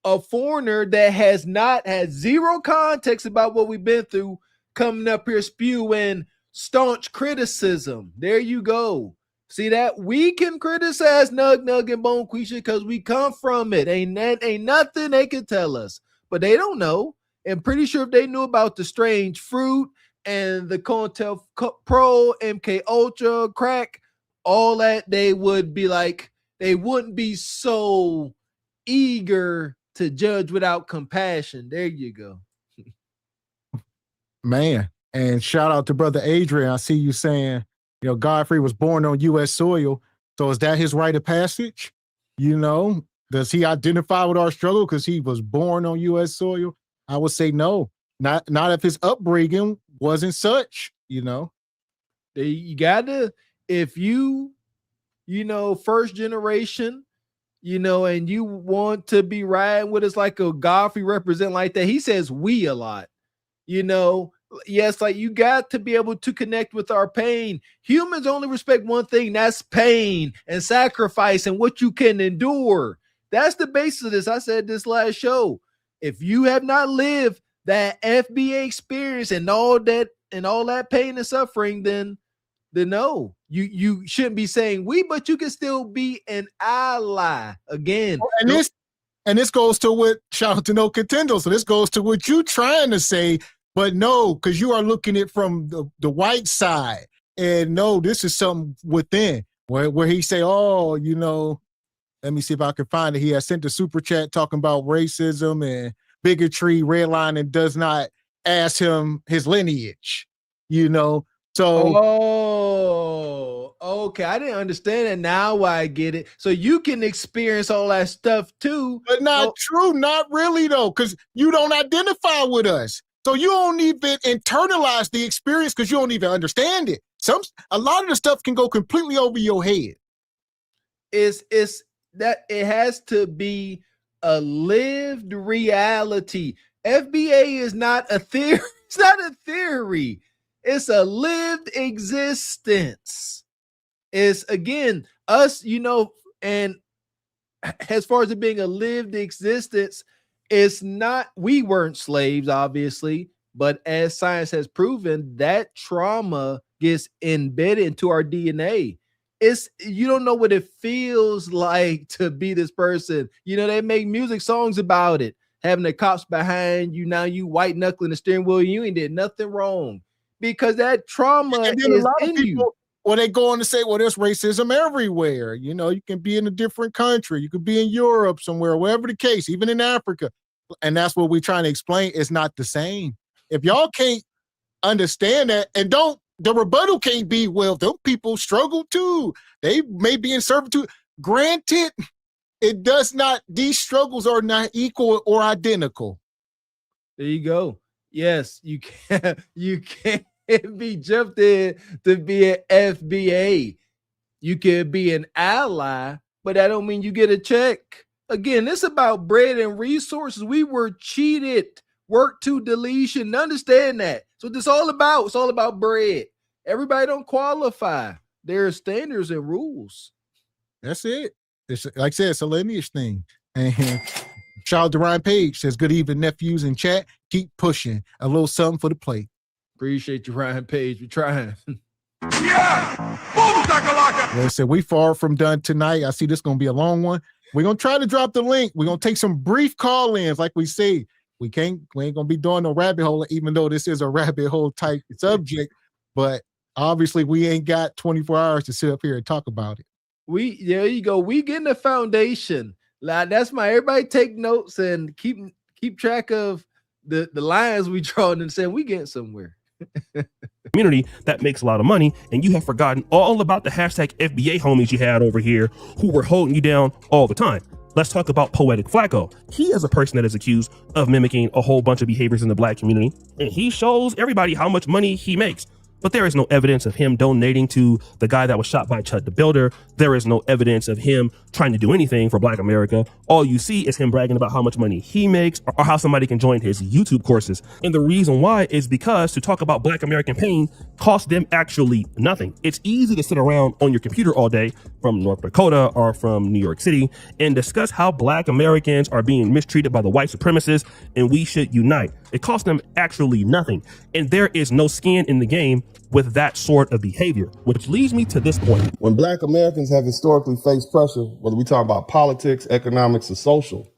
a foreigner that has not had zero context about what we've been through coming up here spewing staunch criticism, there you go. See that? We can criticize Nug Nug and Bone Quisha because we come from it. Ain't nothing they can tell us, but they don't know. And pretty sure if they knew about the strange fruit and the Contel Pro, MK Ultra, crack, all that, they would be like, they wouldn't be so eager to judge without compassion. There you go. Man, and shout out to brother Adrian. I see you saying, Godfrey was born on U.S. soil. So is that his rite of passage? Does he identify with our struggle because he was born on U.S. soil? I would say no. Not if his upbringing wasn't such, You gotta, if you, first generation, and you want to be riding with us like a Godfrey represent like that. He says we a lot, Yes, like you got to be able to connect with our pain. Humans only respect one thing, that's pain and sacrifice and what you can endure. That's the basis of this. I said this last show. If you have not lived that FBA experience and all that pain and suffering, then no, you shouldn't be saying we, but you can still be an ally again. And this goes to what, shout out to No Contendo. So this goes to what you trying to say, but no, because you are looking at it from the white side. And no, this is something within where he say, oh, let me see if I can find it. He has sent a super chat talking about racism and bigotry, redlining does not ask him his lineage, So, oh, okay. I didn't understand it. Now I get it. So you can experience all that stuff too. But not true. Not really though, because you don't identify with us. So you don't even internalize the experience because you don't even understand it. A lot of the stuff can go completely over your head. It's that it has to be a lived reality. FBA is not a theory. It's not a theory. It's a lived existence. It's again us, and as far as it being a lived existence, it's not, we weren't slaves, obviously, but as science has proven, that trauma gets embedded into our DNA. You don't know what it feels like to be this person. They make music songs about it, having the cops behind you. Now you white knuckling the steering wheel. You ain't did nothing wrong because that trauma is in you. Well, they go on to say, well, there's racism everywhere. You can be in a different country. You could be in Europe somewhere, wherever the case, even in Africa. And that's what we're trying to explain. It's not the same. If y'all can't understand that, and the rebuttal can't be, well, them people struggle too. They may be in servitude. Granted, it does not, these struggles are not equal or identical. There you go. Yes, you can't be jumped in to be an FBA. You can be an ally, but that don't mean you get a check. Again, it's about bread and resources. We were cheated. Work to deletion. Understand that. So this all about. It's all about bread. Everybody don't qualify. There are standards and rules. That's it. It's like I said, it's a lineage thing. And shout out to Ryan Page, says, good evening, nephews in chat. Keep pushing. A little something for the plate. Appreciate you, Ryan Page. We're trying. Yeah! Listen, we far from done tonight. I see this going to be a long one. We're going to try to drop the link. We're going to take some brief call-ins. Like we say, we ain't going to be doing no rabbit hole, even though this is a rabbit hole type subject. But obviously, we ain't got 24 hours to sit up here and talk about it. There you go. We getting a foundation. Like, that's everybody take notes and keep track of the lines we draw and saying we getting somewhere. Community that makes a lot of money, and you have forgotten all about the hashtag FBA homies you had over here who were holding you down all the time. Let's talk about Poetic Flacco. He is a person that is accused of mimicking a whole bunch of behaviors in the black community, and he shows everybody how much money he makes. but there is no evidence of him donating to the guy that was shot by Chud the Builder. There is no evidence of him trying to do anything for Black America. All you see is him bragging about how much money he makes or how somebody can join his YouTube courses. And the reason why is because to talk about Black American pain costs them actually nothing. It's easy to sit around on your computer all day from North Dakota or from New York City and discuss how Black Americans are being mistreated by the white supremacists and we should unite. It costs them actually nothing. And there is no skin in the game with that sort of behavior, which leads me to this point. When Black Americans have historically faced pressure, whether we talk about politics, economics, or social,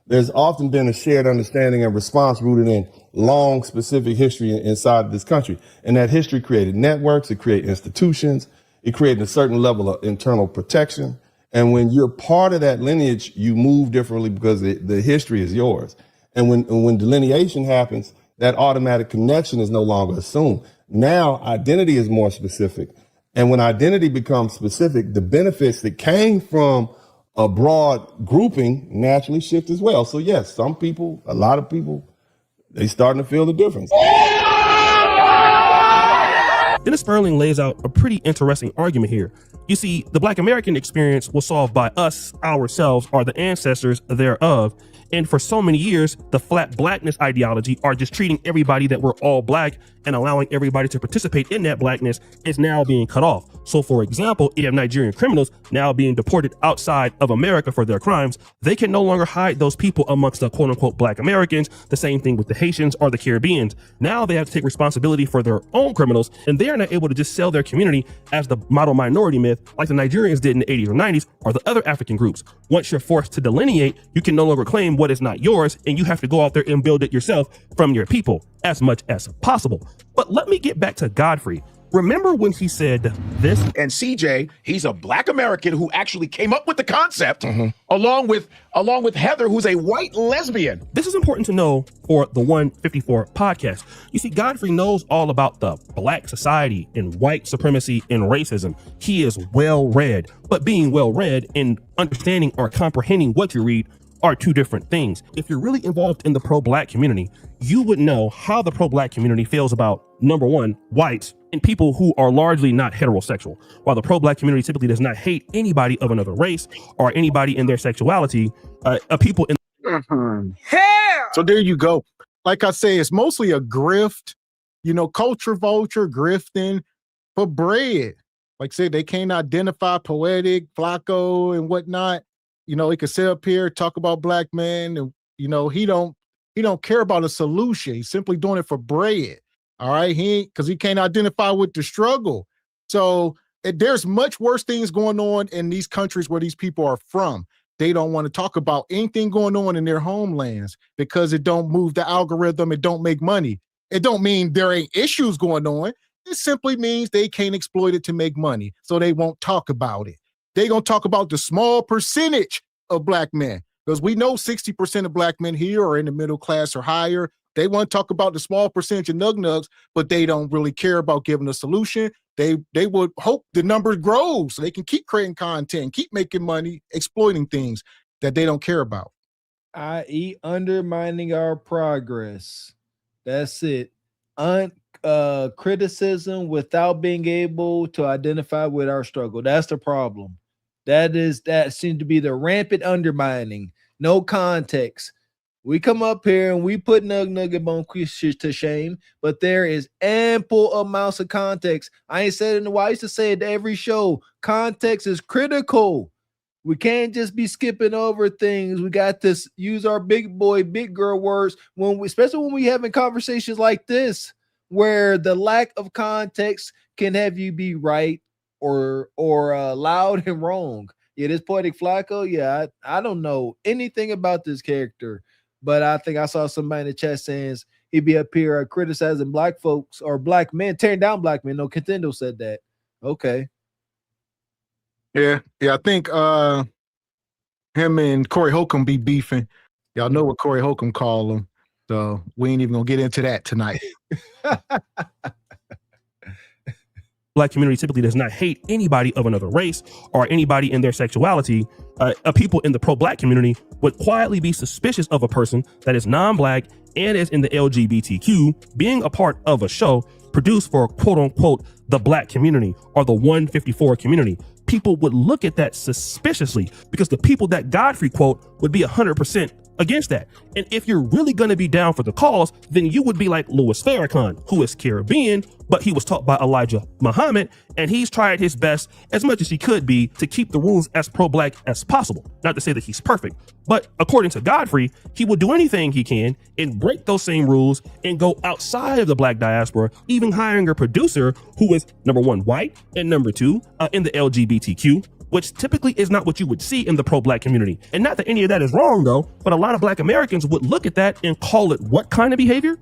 there's often been a shared understanding and response rooted in long, specific history inside this country. And that history created networks, it created institutions, it created a certain level of internal protection. And when you're part of that lineage, you move differently because the history is yours. And when delineation happens, that automatic connection is no longer assumed. Now, identity is more specific. And when identity becomes specific, the benefits that came from a broad grouping naturally shift as well. So yes, some people, a lot of people, they starting to feel the difference. Dennis Sperling lays out a pretty interesting argument here. You see, the Black American experience was solved by us, ourselves, or the ancestors thereof. And for so many years, the flat blackness ideology, or just treating everybody that we're all Black and allowing everybody to participate in that blackness, is now being cut off. So for example, you have Nigerian criminals now being deported outside of America for their crimes. They can no longer hide those people amongst the quote unquote Black Americans. The same thing with the Haitians or the Caribbeans. Now they have to take responsibility for their own criminals, and they are not able to just sell their community as the model minority myth like the Nigerians did in the 80s or 90s or the other African groups. Once you're forced to delineate, you can no longer claim what is not yours, and you have to go out there and build it yourself from your people as much as possible. But let me get back to Godfrey. Remember when he said this? And CJ, he's a Black American who actually came up with the concept, along with Heather, who's a white lesbian. This is important to know for the 154 podcast. You see, Godfrey knows all about the Black society and white supremacy and racism. He is well read, but being well read and understanding or comprehending what you read are two different things. If you're really involved in the pro-Black community, you would know how the pro-Black community feels about, number one, whites and people who are largely not heterosexual. While the pro-Black community typically does not hate anybody of another race or anybody in their sexuality, people in So there you go. Like I say, it's mostly a grift, culture vulture, grifting for bread. Like I said, they can't identify Poetic, Flacco, and whatnot. He could sit up here, talk about Black men, and he don't care about a solution. He's simply doing it for bread. All right, because he can't identify with the struggle. So there's much worse things going on in these countries where these people are from. They don't want to talk about anything going on in their homelands because it don't move the algorithm. It don't make money. It don't mean there ain't issues going on. It simply means they can't exploit it to make money. So they won't talk about it. They gonna talk about the small percentage of Black men, because we know 60% of Black men here are in the middle class or higher. They want to talk about the small percentage of nug-nugs, but they don't really care about giving a solution. They would hope the number grows so they can keep creating content, keep making money, exploiting things that they don't care about. i.e. undermining our progress. That's it. Criticism without being able to identify with our struggle. That's the problem. That seems to be the rampant undermining. No context. We come up here and we put Nug and Bone to shame, but there is ample amounts of context. I ain't said it in a while. I used to say it to every show. Context is critical. We can't just be skipping over things. We got to use our big boy, big girl words especially when we having conversations like this, where the lack of context can have you be right or loud and wrong. Yeah, this Poetic Flacco, yeah, I don't know anything about this character, but I think I saw somebody in the chat saying he'd be up here criticizing Black folks or Black men, tearing down Black men. No, Contendo said that. Okay. Yeah, I think him and Corey Holcomb be beefing. Y'all know what Corey Holcomb called him, so we ain't even gonna get into that tonight. Black community typically does not hate anybody of another race or anybody in their sexuality. People in the pro-Black community would quietly be suspicious of a person that is non-Black and as in the LGBTQ, being a part of a show produced for quote unquote the black community or the 154 community, people would look at that suspiciously because the people that Godfrey quote would be 100% against that. And if you're really going to be down for the cause, then you would be like Louis Farrakhan, who is Caribbean, but he was taught by Elijah Muhammad, and he's tried his best as much as he could be to keep the rules as pro-black as possible. Not to say that he's perfect, but according to Godfrey, he will do anything he can and break those same rules and go outside of the black diaspora, even hiring a producer who is number one, white, and number two, in the LGBTQ, which typically is not what you would see in the pro-black community. And not that any of that is wrong though, but a lot of black Americans would look at that and call it what kind of behavior?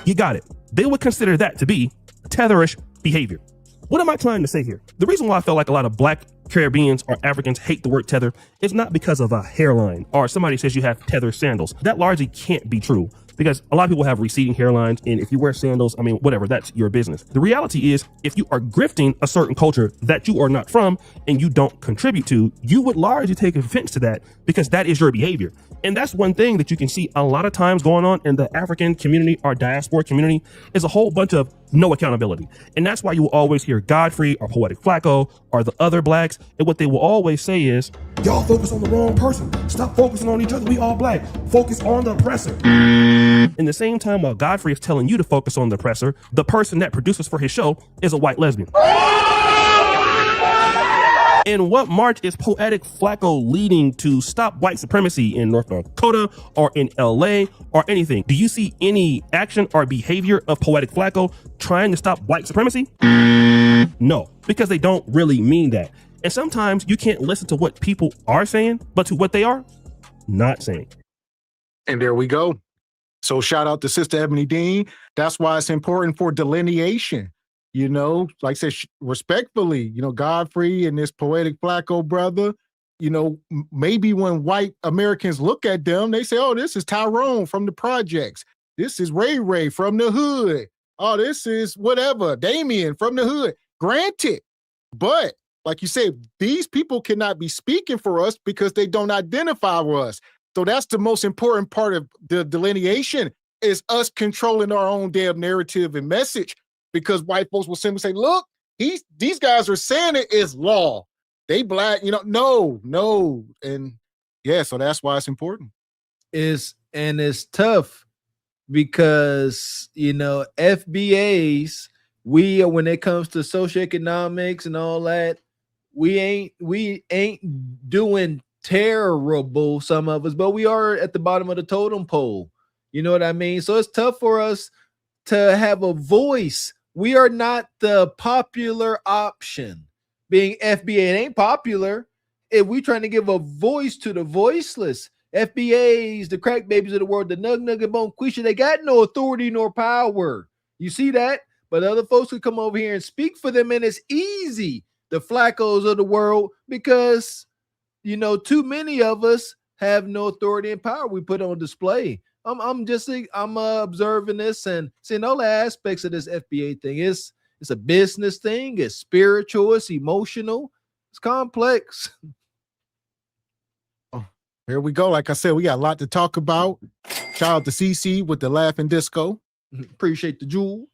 You got it. They would consider that to be tetherish behavior. What am I trying to say here? The reason why I feel like a lot of black Caribbeans or Africans hate the word tether is not because of a hairline or somebody says you have tether sandals. That largely can't be true, because a lot of people have receding hairlines, and if you wear sandals, I mean, whatever, that's your business. The reality is, if you are grifting a certain culture that you are not from and you don't contribute to, you would largely take offense to that because that is your behavior. And that's one thing that you can see a lot of times going on in the African community or diaspora community is a whole bunch of no accountability. And that's why you will always hear Godfrey or Poetic Flacco or the other blacks. And what they will always say is, y'all focus on the wrong person. Stop focusing on each other. We all black. Focus on the oppressor. In the same time, while Godfrey is telling you to focus on the oppressor, the person that produces for his show is a white lesbian. In what march is Poetic Flacco leading to stop white supremacy in North Dakota or in LA or anything? Do you see any action or behavior of Poetic Flacco trying to stop white supremacy? No, because they don't really mean that. And sometimes you can't listen to what people are saying, but to what they are not saying. And there we go. So shout out to Sister Ebony Dean. That's why it's important for delineation. You know, like I said, respectfully, you know, Godfrey and this Poetic Flacco brother, you know, maybe when white Americans look at them, they say, oh, this is Tyrone from the projects. This is Ray Ray from the hood. Oh, this is whatever, Damien from the hood. Granted, but like you said, these people cannot be speaking for us because they don't identify with us. So that's the most important part of the delineation, is us controlling our own damn narrative and message. Because white folks will simply say, look, these guys are saying it is law. They black, you know, no. And yeah, so that's why it's important. It's tough because, you know, FBAs, when it comes to socioeconomics and all that, we ain't doing terrible, some of us, but we are at the bottom of the totem pole. You know what I mean? So it's tough for us to have a voice. We are not the popular option. Being FBA, it ain't popular. If we trying to give a voice to the voiceless, FBAs, the crack babies of the world, the nug nug and bone quisha, they got no authority nor power. You see that? But other folks could come over here and speak for them, and it's easy. The Flaccos of the world, because, you know, too many of us have no authority and power we put on display. I'm observing this and seeing all the aspects of this FBA thing. It's a business thing. It's spiritual. It's emotional. It's complex. Oh, here we go. Like I said, we got a lot to talk about. Shout out to CC with the Laughing Disco. Appreciate the jewels.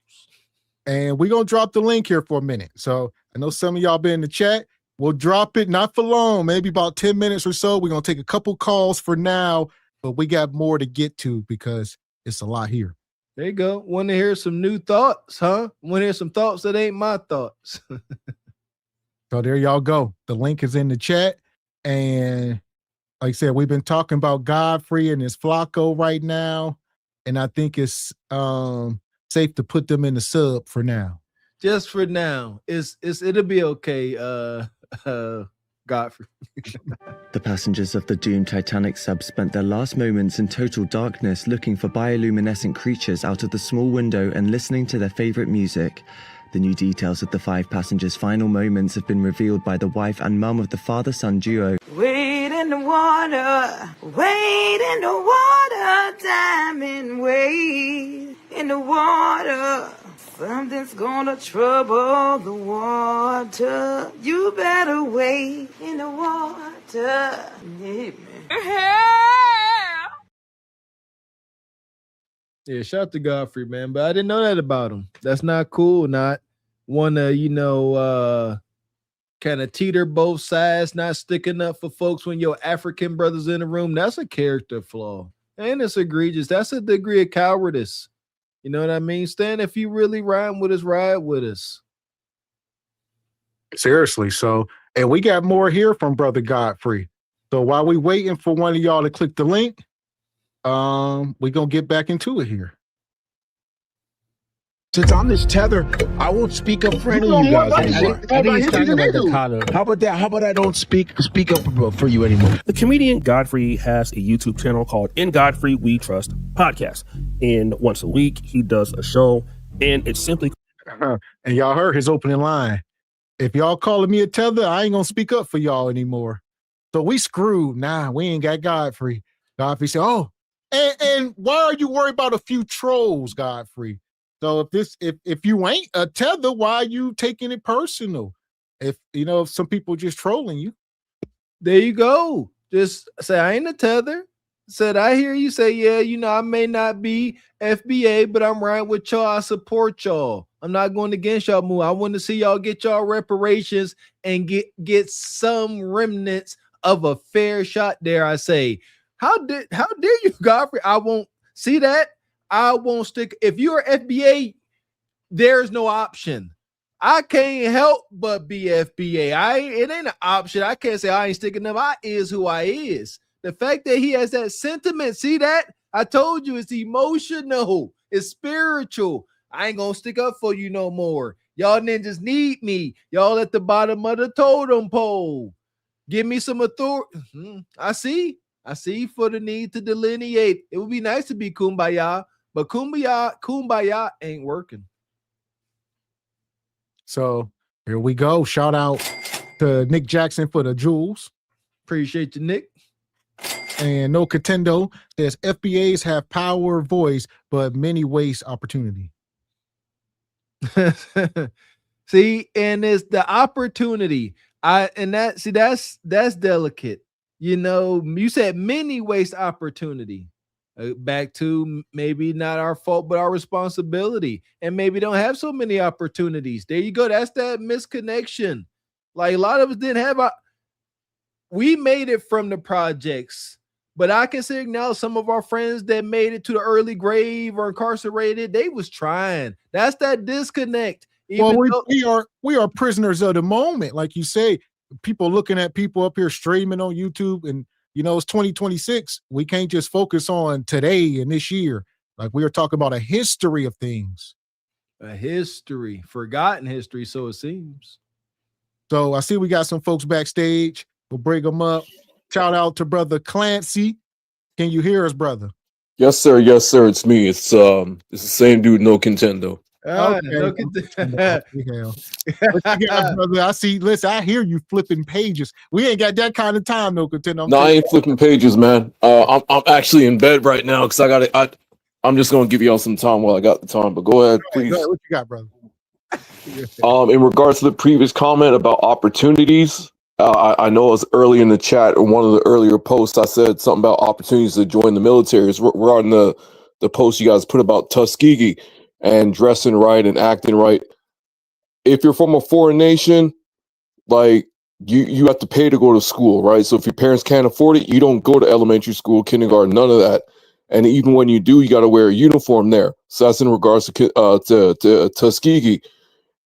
And we're going to drop the link here for a minute. So I know some of y'all been in the chat. We'll drop it, not for long, maybe about 10 minutes or so. We're going to take a couple calls for now. But we got more to get to because it's a lot here. There you go. Want to hear some new thoughts, huh? Want to hear some thoughts that ain't my thoughts. So there y'all go. The link is in the chat. And like I said, we've been talking about Godfrey and his Flacco right now. And I think it's safe to put them in the sub for now. Just for now. It'll be okay. Godfrey. The passengers of the doomed Titanic sub spent their last moments in total darkness looking for bioluminescent creatures out of the small window and listening to their favorite music. The new details of the 5 passengers' final moments have been revealed by the wife and mum of the father-son duo. Wade in the water, diamond, wade in the water. Something's gonna trouble the water. You better wade in the water. Yeah, man. Yeah, shout out to Godfrey, man. But I didn't know that about him. That's not cool. Not want to, kind of teeter both sides, not sticking up for folks when your African brothers in the room. That's a character flaw. And it's egregious. That's a degree of cowardice. You know what I mean? Stan, if you really ride with us, ride with us. Seriously. So, and we got more here from Brother Godfrey. So while we waiting for one of y'all to click the link, we're gonna get back into it here. Since I'm this tether, I won't speak up for any of you guys anymore. I think he's talking about the Tata. How about that? How about I don't speak up for you anymore? The comedian Godfrey has a YouTube channel called In Godfrey We Trust Podcast. And once a week, he does a show, and it's simply... And y'all heard his opening line. If y'all calling me a tether, I ain't gonna speak up for y'all anymore. So we screwed. Nah, we ain't got Godfrey. Godfrey said, oh, and why are you worried about a few trolls, Godfrey? So if you ain't a tether, why are you taking it personal? If some people just trolling you. There you go. Just say I ain't a tether. Said I hear you say, yeah, I may not be FBA, but I'm right with y'all. I support y'all. I'm not going against y'all move. I want to see y'all get y'all reparations and get some remnants of a fair shot. Dare I say? How dare you, Godfrey? I won't see that. I won't stick. If you're FBA, there's no option. I can't help but be FBA. It ain't an option. I can't say I ain't sticking up. I is who I is. The fact that he has that sentiment, see that? I told you it's emotional. It's spiritual. I ain't gonna stick up for you no more. Y'all ninjas need me. Y'all at the bottom of the totem pole. Give me some authority. I see for the need to delineate. It would be nice to be kumbaya. But kumbaya ain't working. So here we go. Shout out to Nick Jackson for the jewels. Appreciate you, Nick. And No Contendo says FBAs have power, voice, but many waste opportunity. See, and it's the opportunity. That's delicate. You said many waste opportunity. Back to maybe not our fault, but our responsibility, and maybe don't have so many opportunities. There you go. That's that misconnection. Like a lot of us didn't have we made it from the projects, but I can say now some of our friends that made it to the early grave or incarcerated, they was trying. That's that disconnect. We are prisoners of the moment, like you say. People looking at people up here streaming on YouTube, and it's 2026. We can't just focus on today and this year. Like we are talking about a history of things. A history, forgotten history, so it seems. So I see we got some folks backstage. We'll bring them up. Shout out to Brother Clancy. Can you hear us, brother? Yes, sir. Yes, sir. It's me. It's the same dude, No Contendo. Okay. What you got, brother? I see. Listen, I hear you flipping pages. We ain't got that kind of time, No Contendo. No, I ain't flipping pages, man. I'm actually in bed right now because I'm just gonna give y'all some time while I got the time. But go ahead, please. Go ahead. What you got, brother? In regards to the previous comment about opportunities, I know it was early in the chat or one of the earlier posts. I said something about opportunities to join the military. It's regarding the post you guys put about Tuskegee and dressing right and acting right. If you're from a foreign nation, like you have to pay to go to school, right? So if your parents can't afford it, you don't go to elementary school, kindergarten, none of that. And even when you do, you got to wear a uniform there. So that's in regards to Tuskegee.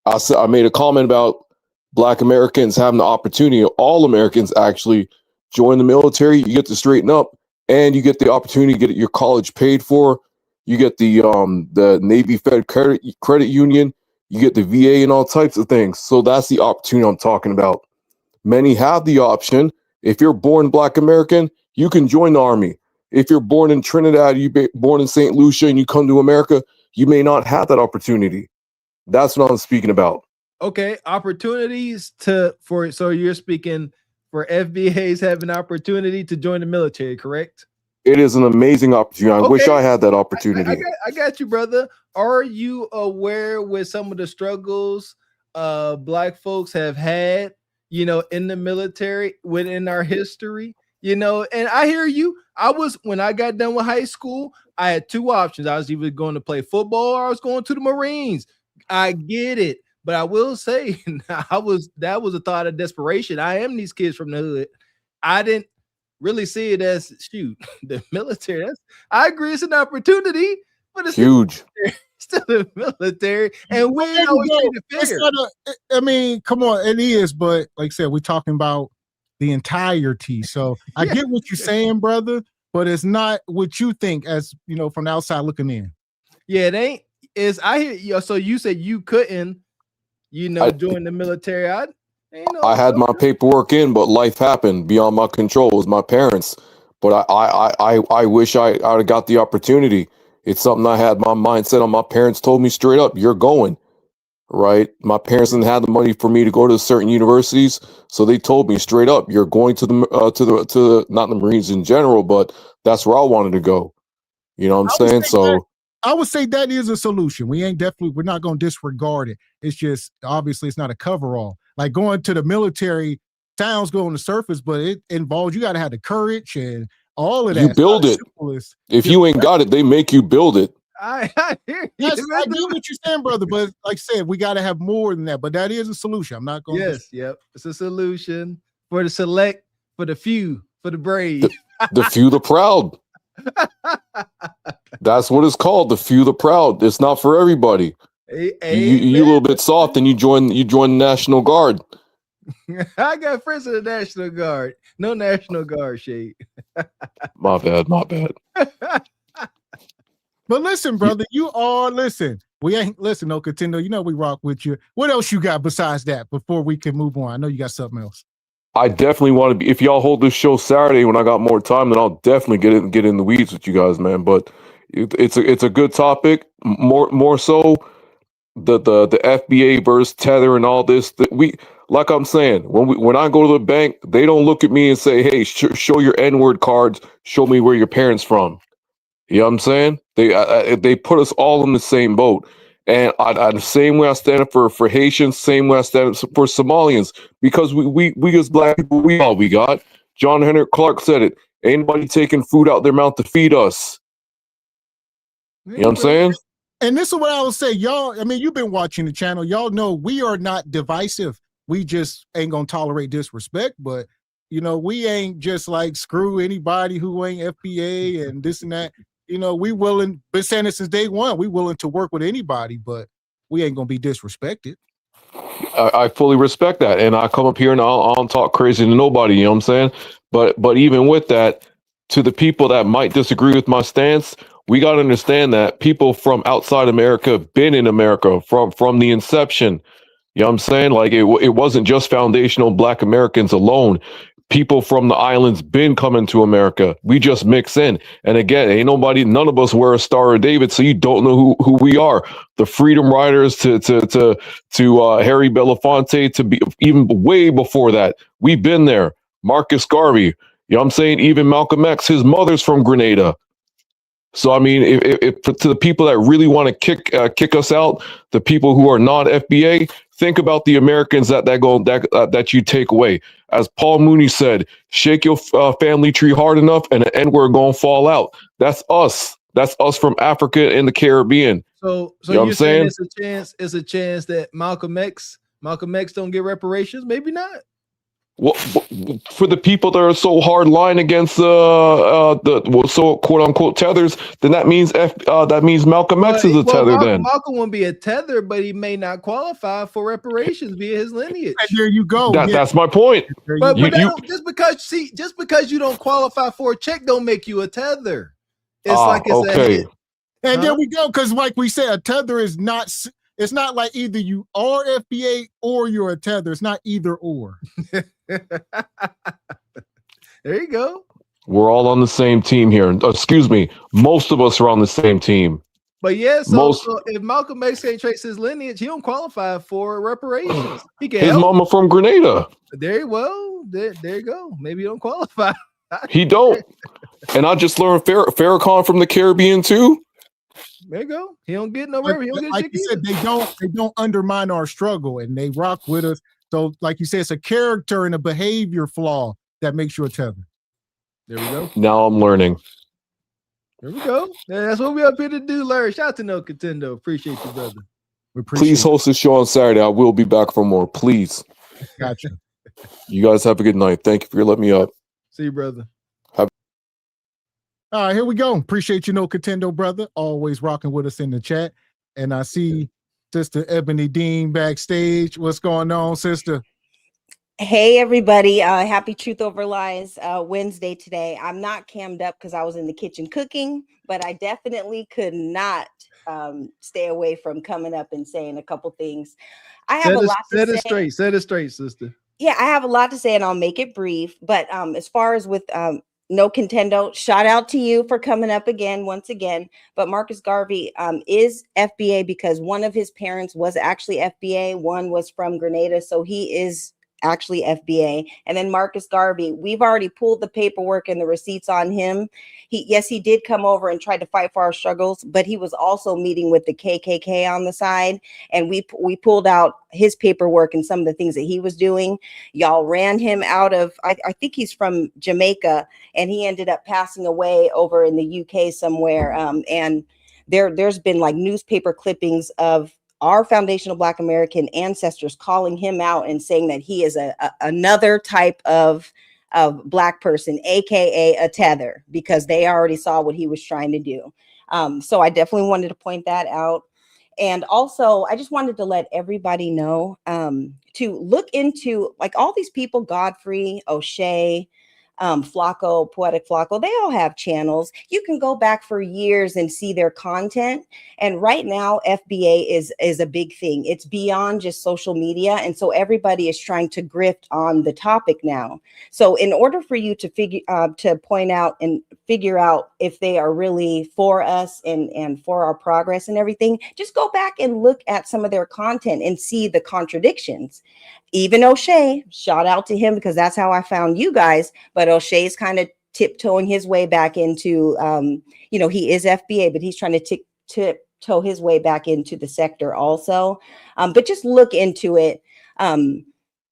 I made a comment about Black Americans having the opportunity, all Americans actually join the military. You get to straighten up, and you get the opportunity to get your college paid for. You get the Navy Fed credit union. You get the VA and all types of things. So that's the opportunity I'm talking about. Many have the option. If you're born Black American, you can join the Army. If you're born in Trinidad, born in St. Lucia, and you come to America, you may not have that opportunity. That's what I'm speaking about. Okay, opportunities so you're speaking for FBAs having opportunity to join the military, correct? It is an amazing opportunity. I wish I had that opportunity. I got you, brother. Are you aware with some of the struggles Black folks have had, in the military within our history? You know, and I hear you. When I got done with high school, I had two options. I was either going to play football or I was going to the Marines. I get it. But I will say that was a thought of desperation. I am these kids from the hood. I didn't really see it as the military. I agree, it's an opportunity, but it's huge. Still the military, and we always it's not I mean, come on, it is, but like I said, we're talking about the entirety. So I get what you're saying, brother, but it's not what you think, as you know, from the outside looking in. Yeah, it ain't. I hear you. So you said you couldn't, join the military. I had my paperwork in, but life happened beyond my control. It was my parents, but I wish I'd have got the opportunity. It's something I had my mindset on. My parents told me straight up, "You're going." Right? My parents didn't have the money for me to go to certain universities, so they told me straight up, "You're going to the not the Marines in general, but that's where I wanted to go." You know what I'm saying? So I would say that is a solution. We're not going to disregard it. It's just obviously it's not a coverall. Like going to the military sounds good on the surface, but it involves you got to have the courage and all of that. You build it. If you ain't got it, they make you build it. I hear you. Yes, I get what you're saying, brother. But like I said, we got to have more than that. But that is a solution. I'm not going. Yep. It's a solution for the select, for the few, for the brave, the few, the proud. That's what it's called. The few, the proud. It's not for everybody. You a little bit soft, and you join the National Guard. I got friends in the National Guard. No National Guard shade. My bad. But listen, brother, we ain't listen, no contender. You know we rock with you. What else you got besides that before we can move on? I know you got something else. I definitely want to be. If y'all hold this show Saturday when I got more time, then I'll definitely get in the weeds with you guys, man. But it's a good topic. More so the FBA versus Tether and all this. Like I'm saying, when I go to the bank, they don't look at me and say, "Hey, show your N-word cards. Show me where your parents from." You know what I'm saying? They put us all in the same boat. And the same way I stand up for Haitians, same way I stand up for Somalians, because we as black people, we all we got. John Henrik Clark said it. Ain't nobody taking food out their mouth to feed us. You know what I'm saying? And this is what I will say, y'all. I mean, you've been watching the channel. Y'all know we are not divisive. We just ain't gonna tolerate disrespect. But we ain't just like screw anybody who ain't FBA and this and that. We willing, been saying it since day one. We willing to work with anybody, but we ain't gonna be disrespected. I fully respect that, and I come up here and I don't talk crazy to nobody. You know what I'm saying? But even with that, to the people that might disagree with my stance, we got to understand that people from outside America have been in America from the inception. You know what I'm saying? Like it wasn't just foundational Black Americans alone. People from the islands been coming to America. We just mix in. And again, none of us wear a Star of David, so you don't know who we are. The Freedom Riders to Harry Belafonte, to be even way before that. We've been there. Marcus Garvey. You know what I'm saying? Even Malcolm X, his mother's from Grenada. So I mean, if to the people that really want to kick us out, the people who are non-FBA, think about the Americans that you take away. As Paul Mooney said, shake your family tree hard enough, and the N-word gonna fall out. That's us. That's us from Africa and the Caribbean. So you know you're saying it's a chance that Malcolm X don't get reparations? Maybe not. Well, for the people that are so hard line against the so quote unquote tethers, then that means Malcolm X is a tether. Then Malcolm won't be a tether, but he may not qualify for reparations via his lineage. And there you go. That's my point. But just because you don't qualify for a check, don't make you a tether. It's okay. And there we go. Because like we said, a tether is not. It's not like either you are FBA or you're a tether. It's not either or. There you go. We're all on the same team here. Excuse me. Most of us are on the same team. But yeah, so if Malcolm X can't trace his lineage, he don't qualify for reparations. He can. His mama from Grenada. There you go. Maybe he don't qualify. He don't. And I just learned Farrakhan from the Caribbean too. There you go. He don't get no reparations. Like you said, they don't undermine our struggle, and they rock with us. So, like you said, it's a character and a behavior flaw that makes you a tether. There we go. Now I'm learning. There we go. That's what we up here to do, Larry. Shout out to No Contendo. Appreciate you, brother. Please host the show on Saturday. I will be back for more. Please. Gotcha. You guys have a good night. Thank you for letting me up. See you, brother. All right, here we go. Appreciate you, No Contendo, brother. Always rocking with us in the chat. And I see Sister Ebony Dean backstage. What's going on, sister? Hey everybody, happy Truth Over Lies Wednesday today. I'm not cammed up because I was in the kitchen cooking, but I definitely could not stay away from coming up and saying a couple things. I have a lot to say. Set it straight, sister. Yeah, I have a lot to say and I'll make it brief. But as far as with No Contendo, shout out to you for coming up once again. But Marcus Garvey is FBA because one of his parents was actually FBA. One was from Grenada. So he is actually FBA. And then Marcus Garvey, we've already pulled the paperwork and the receipts on him. He did come over and try to fight for our struggles, but he was also meeting with the KKK on the side. And we pulled out his paperwork and some of the things that he was doing. Y'all ran him out of, I think he's from Jamaica, and he ended up passing away over in the UK somewhere. And there's been like newspaper clippings of our foundational Black American ancestors calling him out and saying that he is another type of Black person, aka a tether, because they already saw what he was trying to do. So I definitely wanted to point that out. And also, I just wanted to let everybody know to look into like all these people, Godfrey, O'Shea, Flacco, Poetic Flacco, they all have channels. You can go back for years and see their content. And right now, FBA is a big thing. It's beyond just social media. And so everybody is trying to grift on the topic now. So in order for you to point out and figure out if they are really for us and for our progress and everything, just go back and look at some of their content and see the contradictions. Even O'Shea, shout out to him because that's how I found you guys. But O'Shea's kind of tiptoeing his way back into, he is FBA, but he's trying to tiptoe his way back into the sector also. But just look into it.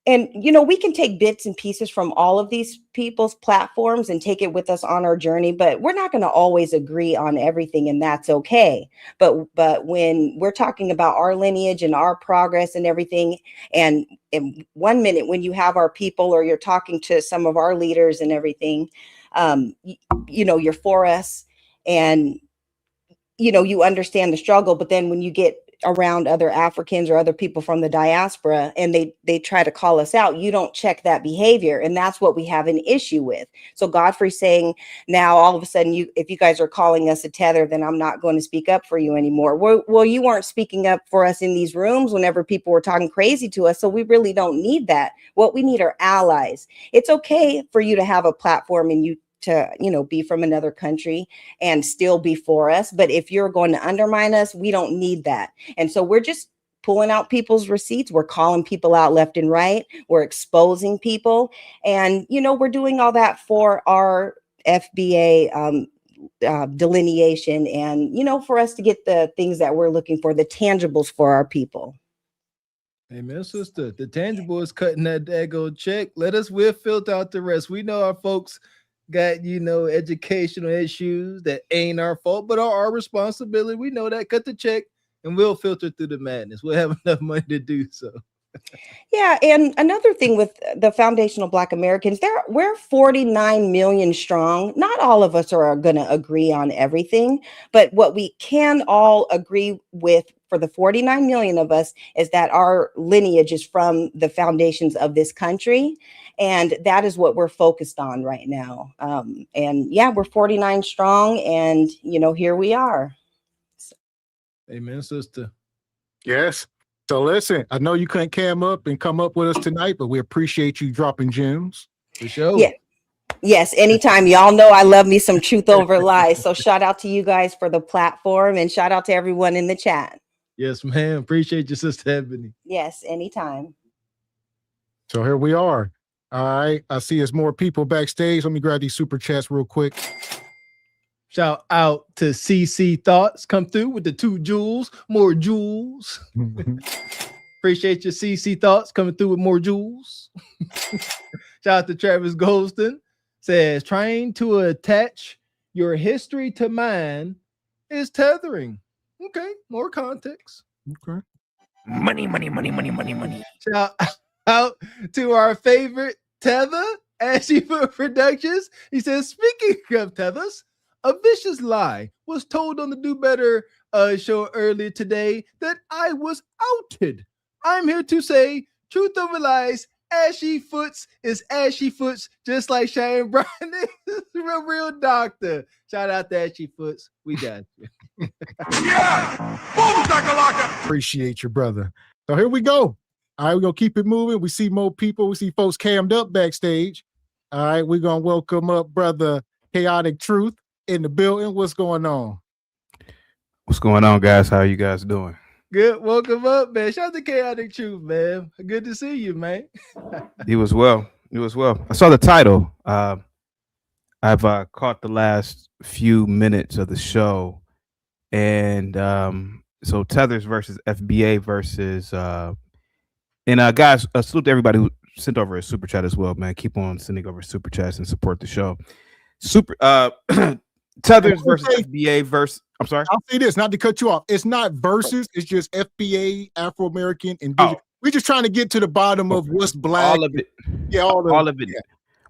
And, we can take bits and pieces from all of these people's platforms and take it with us on our journey, but we're not going to always agree on everything, and that's okay. But when we're talking about our lineage and our progress and everything, and in 1 minute when you have our people or you're talking to some of our leaders and everything, you're for us and, you understand the struggle. But then when you get around other Africans or other people from the diaspora and they try to call us out, you don't check that behavior. And that's what we have an issue with. So Godfrey saying now all of a sudden, if you guys are calling us a tether, then I'm not going to speak up for you anymore. Well, you weren't speaking up for us in these rooms whenever people were talking crazy to us. So we really don't need that. What we need are allies. It's okay for you to have a platform and you to, be from another country and still be for us. But if you're going to undermine us, we don't need that. And so we're just pulling out people's receipts. We're calling people out left and right. We're exposing people. And, we're doing all that for our FBA delineation and, for us to get the things that we're looking for, the tangibles for our people. Amen, sister. The tangible is cutting that daggone check. Let us filter out the rest. We know our folks got, educational issues that ain't our fault, but are our responsibility. We know that. Cut the check and we'll filter through the madness. We'll have enough money to do so. Yeah. And another thing with the foundational Black Americans, we're 49 million strong. Not all of us are going to agree on everything, but what we can all agree with for the 49 million of us is that our lineage is from the foundations of this country. And that is what we're focused on right now. And yeah, we're 49 strong and, here we are. Amen, sister. Yes. So listen, I know you couldn't cam up and come up with us tonight, but we appreciate you dropping gems. For sure. Yeah. Yes, anytime. Y'all know I love me some Truth Over Lies. So shout out to you guys for the platform and shout out to everyone in the chat. Yes, ma'am. Appreciate you, Sister Ebony. Yes, anytime. So here we are. All right. I see there's more people backstage. Let me grab these super chats real quick. Shout out to CC Thoughts. Come through with the 2 jewels, more jewels. Appreciate your CC Thoughts coming through with more jewels. Shout out to Travis Goldston. says trying to attach your history to mine is tethering. Okay, more context. Okay. Money, money, money, money, money, money. Shout out to our favorite Tether, Ashy for Productions. He says, speaking of tethers, a vicious lie was told on the Do Better show earlier today that I was outed. I'm here to say, truth over lies, Ashy Foots is Ashy Foots, just like Shane Bryan is a real doctor. Shout out to Ashy Foots. We got you. Appreciate you, brother. So here we go. All right, we're gonna keep it moving. We see more people. We see folks cammed up backstage. All right, we're gonna welcome up brother Chaotic Truth in the building. What's going on? What's going on, guys? How are you guys doing? Good. Welcome up, man. Shout out to Chaotic Truth, man. Good to see you, man. You as well. You as well. I saw the title. I've caught the last few minutes of the show, and so Tethers versus FBA versus and guys, salute to everybody who sent over a super chat as well, man. Keep on sending over super chats and support the show. Tethers versus FBA versus. I'm sorry. I'll say this, not to cut you off. It's not versus. It's just FBA, Afro American, Indigenous. We're just trying to get to the bottom of what's black. All of it. Yeah, all of it. Yeah.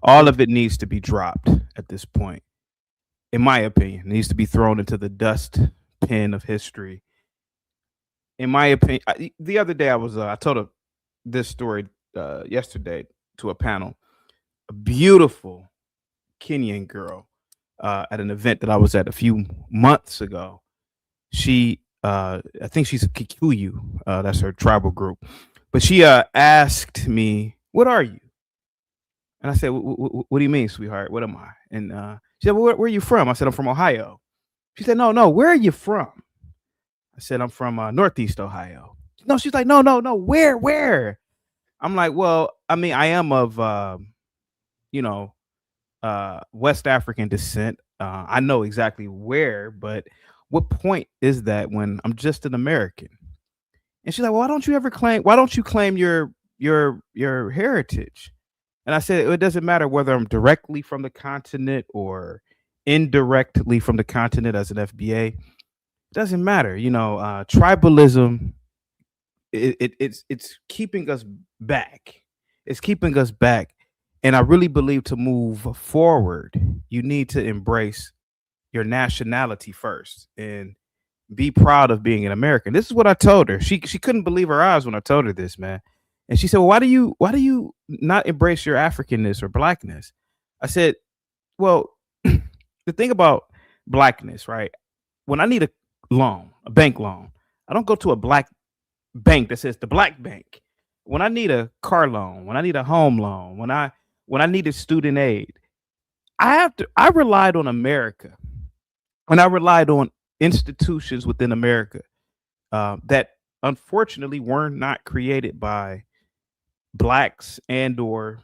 All of it needs to be dropped at this point. In my opinion, it needs to be thrown into the dust bin of history. In my opinion, the other day I told this story yesterday to a panel. A beautiful Kenyan girl at an event that I was at a few months ago. She, I think she's a Kikuyu. That's her tribal group. But she asked me, "What are you?" And I said, "What do you mean, sweetheart? What am I?" And she said, "Well, where are you from?" I said, "I'm from Ohio." She said, "No, where are you from?" I said, "I'm from Northeast Ohio." No, she's like, "No, where?" I'm like, "Well, I mean, I am of, West African descent. I know exactly where, but what point is that when I'm just an American?" And she's like, "Well, why don't you claim your heritage?" And I said, "It doesn't matter whether I'm directly from the continent or indirectly from the continent as an FBA. It doesn't matter. Tribalism, it's keeping us back. It's keeping us back. And I really believe to move forward, you need to embrace your nationality first and be proud of being an American." This is what I told her. She couldn't believe her eyes when I told her this, man. And she said, "Well, why do you not embrace your Africanness or blackness?" I said, "Well, the thing about blackness, right? When I need a bank loan, I don't go to a black bank that says the black bank. When I need a car loan, when I need a home loan, when I needed student aid, I relied on America, and I relied on institutions within America that unfortunately were not created by blacks and or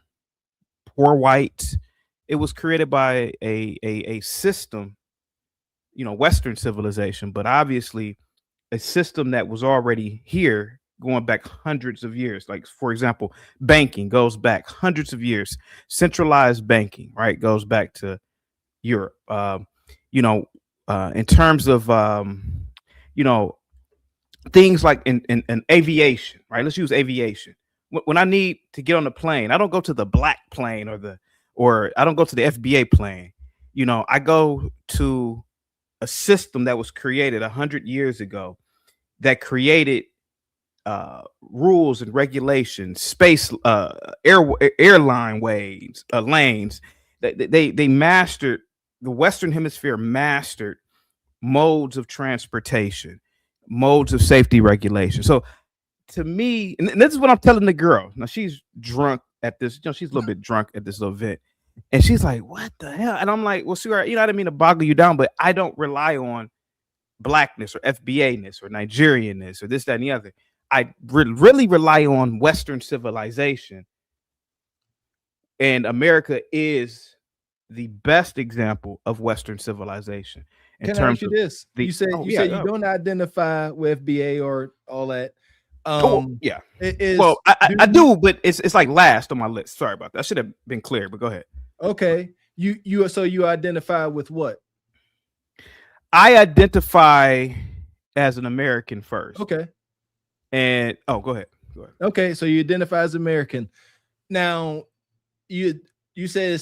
poor whites. It was created by a system, Western civilization, but obviously a system that was already here going back hundreds of years. Like, for example, banking goes back hundreds of years. Centralized banking, right, goes back to Europe. In terms of things like in aviation, right? Let's use aviation. When I need to get on the plane, I don't go to the black plane or I don't go to the FBA plane. I go to a system that was created 100 years ago that created rules and regulations, space, airline ways, lanes. They mastered, the Western Hemisphere mastered modes of transportation, modes of safety regulation. So to me, and this is what I'm telling the girl. Now she's drunk at this, she's a little bit drunk at this little event. And she's like, "What the hell?" And I'm like, "Well, sweetheart, I didn't mean to boggle you down, but I don't rely on blackness or FBA-ness or Nigerianness or this, that, and the other. I really rely on Western civilization. And America is the best example of Western civilization." Can I ask you this? You said you don't identify with FBA or all that. Yeah. I do, but it's like last on my list. Sorry about that. I should have been clear, but go ahead. Okay. You identify with what? I identify as an American first. Okay. And go ahead. Okay, so you identify as American. Now, you said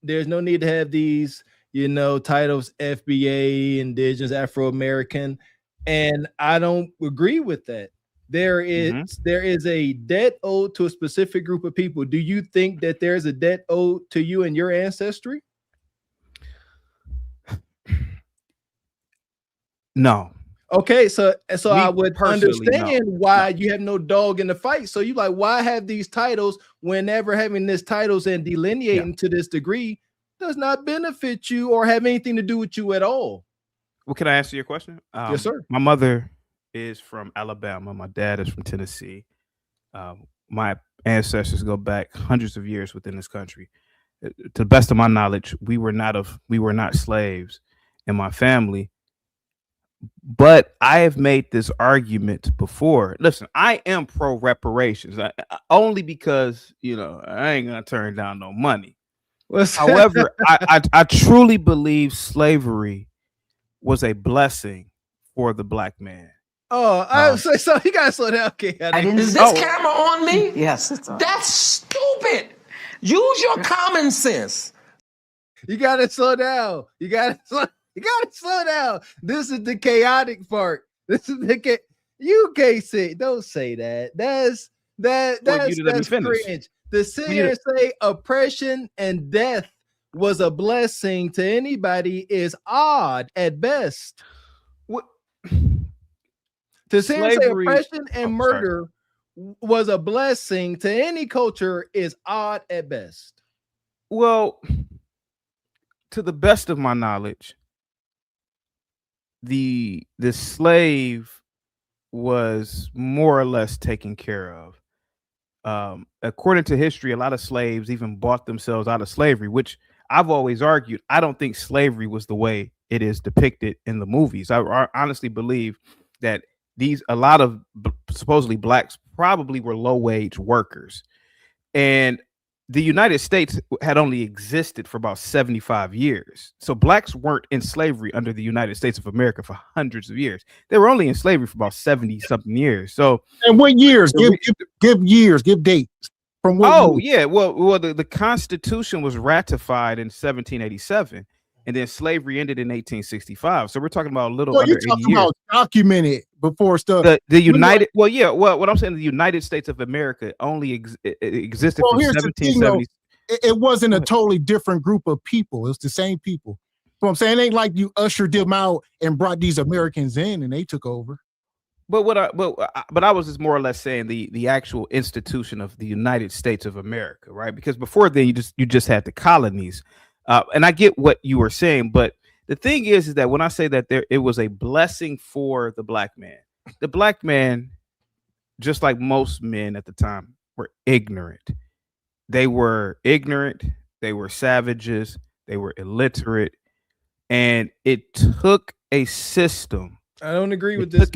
there's no need to have these, titles, FBA, Indigenous, Afro-American, and I don't agree with that. There is a debt owed to a specific group of people. Do you think that there's a debt owed to you and your ancestry? No. Okay, so I would personally, understand why you have no dog in the fight. So you like, why have these titles whenever having these titles and delineating to this degree does not benefit you or have anything to do with you at all? Well, can I answer your question? Yes, sir. My mother is from Alabama. My dad is from Tennessee. My ancestors go back hundreds of years within this country. To the best of my knowledge, we were not slaves in my family. But I have made this argument before. Listen, I am pro reparations, only because I ain't gonna turn down no money. However, I truly believe slavery was a blessing for the black man. So you gotta slow down. Okay, Is this camera on me? Yes, it's on. That's stupid. Use your common sense. You gotta slow down. You gotta slow down. This is the chaotic part. You can't say. Don't say that. That's cringe. To sit here and say oppression and death was a blessing to anybody is odd at best. To sit here and say oppression and murder was a blessing to any culture is odd at best. Well, to the best of my knowledge, the slave was more or less taken care of. According to history, a lot of slaves even bought themselves out of slavery, which I've always argued. I don't think slavery was the way it is depicted in the movies. I honestly believe that a lot of supposedly blacks probably were low-wage workers, and the United States had only existed for about 75 years. So blacks weren't in slavery under the United States of America for hundreds of years. They were only in slavery for about 70 something years. So, and what years? Give years, give dates. From what year? Yeah. Well, the Constitution was ratified in 1787, and then slavery ended in 1865. So we're talking about a little under 80 years. About documented before stuff. The United, what I'm saying, the United States of America only existed from 1770. It wasn't a totally different group of people. It was the same people. So I'm saying it ain't like you ushered them out and brought these Americans in and they took over. But I was just more or less saying the actual institution of the United States of America, right? Because before then you just had the colonies. And I get what you were saying, but the thing is that when I say that it was a blessing for the black man, just like most men at the time, were ignorant. They were ignorant. They were savages. They were illiterate. And it took a system. I don't agree with this.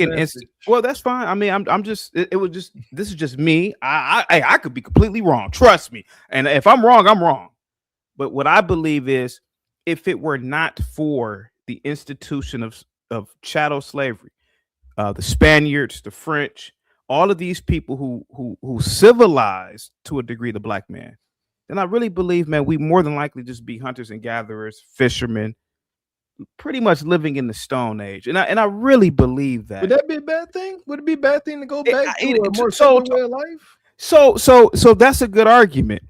Well, that's fine. I mean, this is just me. I could be completely wrong. Trust me. And if I'm wrong, I'm wrong. But what I believe is, if it were not for the institution of chattel slavery, the Spaniards, the French, all of these people who civilized to a degree the black man, then I really believe, man, we more than likely just be hunters and gatherers, fishermen, pretty much living in the Stone Age. And I really believe that. Would that be a bad thing? Would it be a bad thing to go back to a more simple way of life? So that's a good argument.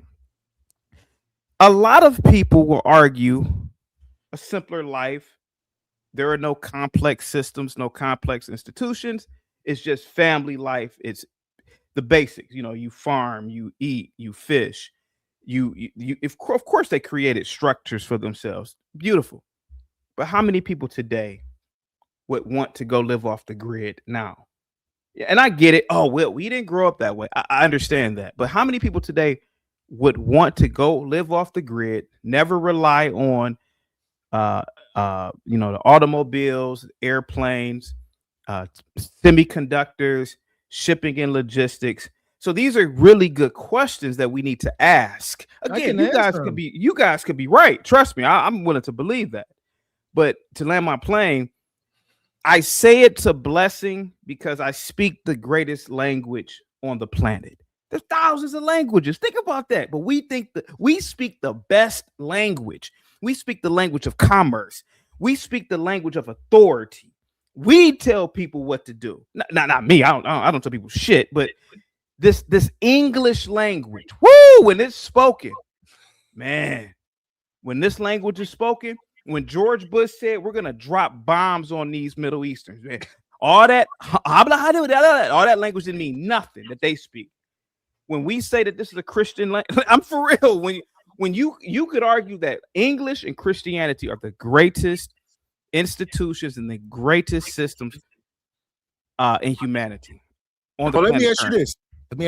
A lot of people will argue a simpler life. There are no complex systems, no complex institutions. It's just family life. It's the basics. You farm, you eat, you fish. Of course, they created structures for themselves. Beautiful. But how many people today would want to go live off the grid now? Yeah, and I get it. Oh, well, we didn't grow up that way. I understand that. But how many people today would want to go live off the grid, never rely on the automobiles, airplanes, semiconductors, shipping and logistics, So these are really good questions that we need to ask. Again, you guys could be right. Trust me, I'm willing to believe that. But to land my plane, I say it's a blessing because I speak the greatest language on the planet. There's thousands of languages. Think about that. But we think that we speak the best language. We speak the language of commerce. We speak the language of authority. We tell people what to do. Not me. I don't tell people shit. But this English language, woo, when it's spoken, man, when this language is spoken, when George Bush said we're gonna drop bombs on these Middle Easterns, man, all that language didn't mean nothing that they speak. When we say that this is a Christian language, I'm for real. When you could argue that English and Christianity are the greatest institutions and the greatest systems in humanity. Let me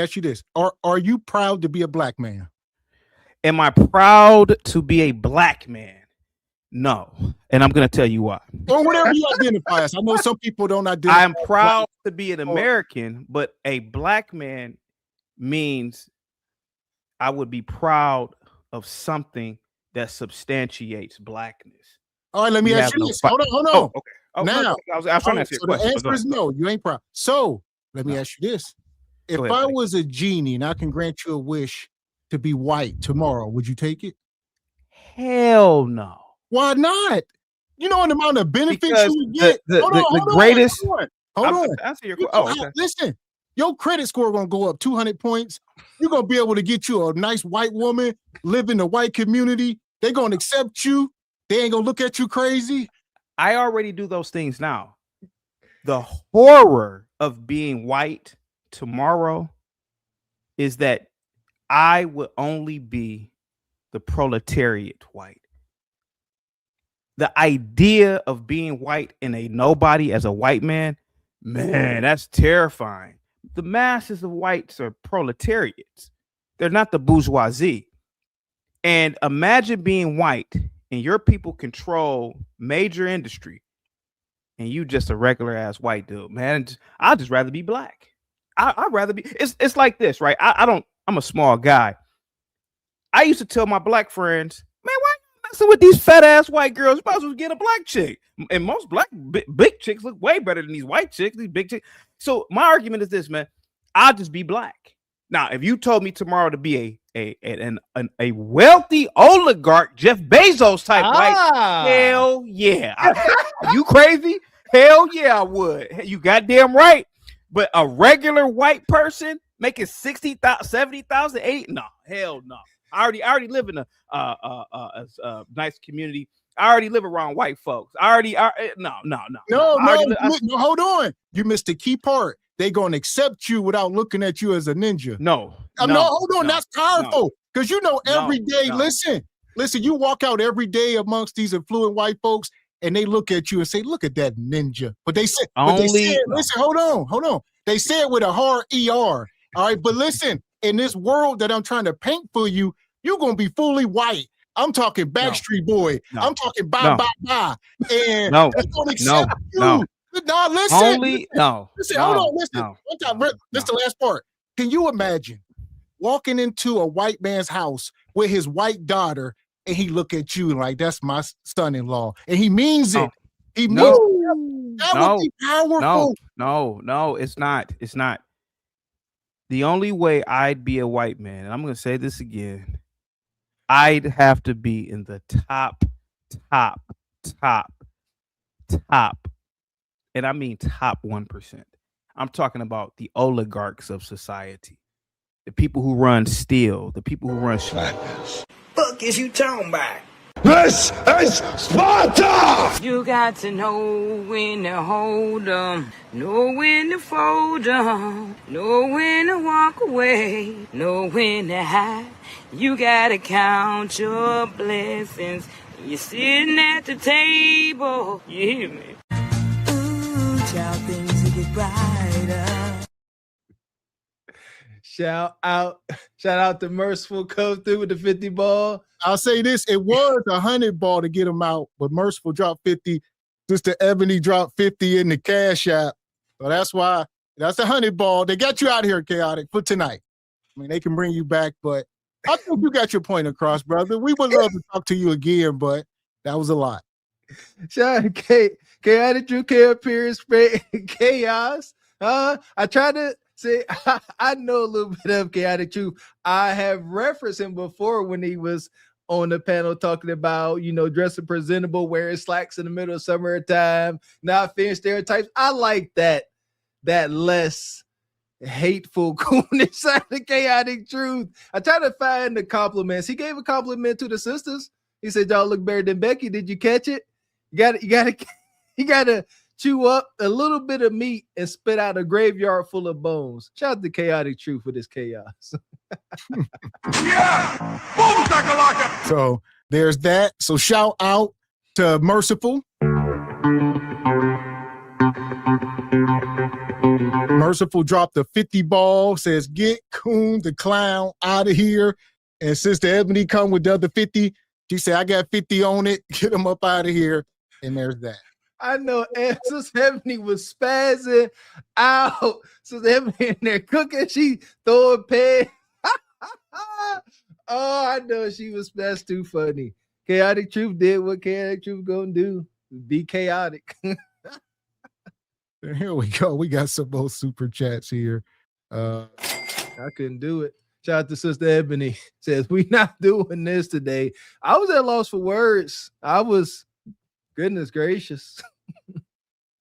ask you this. Are you proud to be a black man? Am I proud to be a black man? No. And I'm going to tell you why. Or whatever you identify as. I know some people don't identify. I'm proud to be an American, but a black man means I would be proud of something that substantiates blackness. All right, let me ask you this. Hold on. Oh, okay. Oh, now, I was trying to answer your question. The answer is no, you ain't proud. So let me ask you this. If I was a genie and I can grant you a wish to be white tomorrow, would you take it? Hell no. Why not? You know the amount of benefits you would get. Hold on. Answer your question. Okay. Listen, your credit score gonna go up 200 points. You're gonna be able to get you a nice white woman, live in the white community. They're gonna accept you. They ain't gonna look at you crazy. I already do those things now. The horror of being white tomorrow is that I would only be the proletariat white. The idea of being white and a nobody as a white man, that's terrifying. The masses of whites are proletariats. They're not the bourgeoisie. And imagine being white and your people control major industry and you just a regular ass white dude, man. I'd just rather be black. I'd rather be, it's like this, right? I'm a small guy. I used to tell my black friends, man, why you messing with these fat ass white girls? You might as well get a black chick. And most black big chicks look way better than these white chicks, these big chicks. So my argument is this, man, I'll just be black. Now, if you told me tomorrow to be a wealthy oligarch, Jeff Bezos type white, hell yeah. Are you crazy? Hell yeah, I would. You goddamn right. But a regular white person making 60,000, 70,000, 80, no, hell no. I already live in a nice community. I already live around white folks. No. Hold on. You missed the key part. They gonna accept you without looking at you as a ninja. No, hold on. That's powerful because every day. Listen. You walk out every day amongst these affluent white folks, and they look at you and say, "Look at that ninja." But they said, listen, hold on. They say it with a hard ER. All right, but listen, in this world that I'm trying to paint for you, you're gonna be fully white. I'm talking Backstreet Boy. I'm talking bye. And they're gonna accept you. No, listen. Listen, hold on. Listen. One time, this is the last part. Can you imagine walking into a white man's house with his white daughter and he look at you like, that's my son-in-law, and he means it. He means it. That would be powerful. No, it's not. It's not. The only way I'd be a white man, and I'm going to say this again, I'd have to be in the top, and I mean top 1%. I'm talking about the oligarchs of society, the people who run steel, the people who run Fuck is you talking about? This is Sparta! You got to know when to hold 'em, know when to fold 'em, know when to walk away, know when to hide. You gotta count your blessings. You're sitting at the table. You hear me? Ooh, child, things will get brighter. Shout out to Merciful come through with the 50 ball. I'll say this, it was a 100 ball to get him out, but Merciful dropped 50. Sister Ebony dropped 50 in the cash app. So that's why that's a 100 ball. They got you out here, Chaotic, for tonight. I mean, they can bring you back, but I think you got your point across, brother. We would love to talk to you again, but that was a lot. Shout out to Chaotic Drew, K appears chaos. I tried to say I know a little bit of Chaotic Drew. I have referenced him before when he was on the panel talking about, dressing presentable, wearing slacks in the middle of summertime, not fitting stereotypes. I like that less hateful coolness side of Chaotic Truth. I tried to find the compliments. He gave a compliment to the sisters. He said, y'all look better than Becky. Did you catch it? You gotta chew up a little bit of meat and spit out a graveyard full of bones. Shout out to Chaotic Truth for this chaos. Yeah! Boom, shakalaka! So there's that. So shout out to Merciful. Merciful dropped a 50 ball, says, get Coon the Clown out of here. And Sister Ebony come with the other 50. She said, I got 50 on it. Get him up out of here. And there's that. I know Sister Ebony was spazzing out. Sister Ebony in there cooking. She throwing pans. Oh, I know she was. That's too funny. Chaotic Truth did what Chaotic Truth gonna do. Be chaotic. Here we go. We got some more super chats here. I couldn't do it. Shout out to Sister Ebony. Says, we not doing this today. I was at a loss for words. I was, goodness gracious.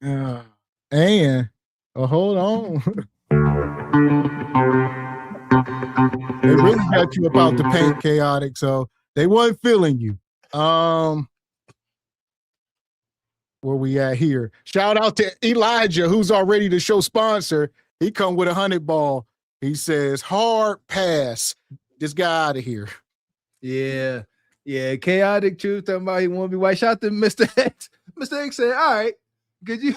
And hold on. They really got you about the paint, Chaotic, so they wasn't feeling you. Where we at here? Shout out to Elijah, who's already the show sponsor. He come with 100 ball. He says, hard pass. This guy out of here. Yeah. Chaotic Truth talking about he want to be white. Shout out to Mr. X. Mr. X said, all right, would you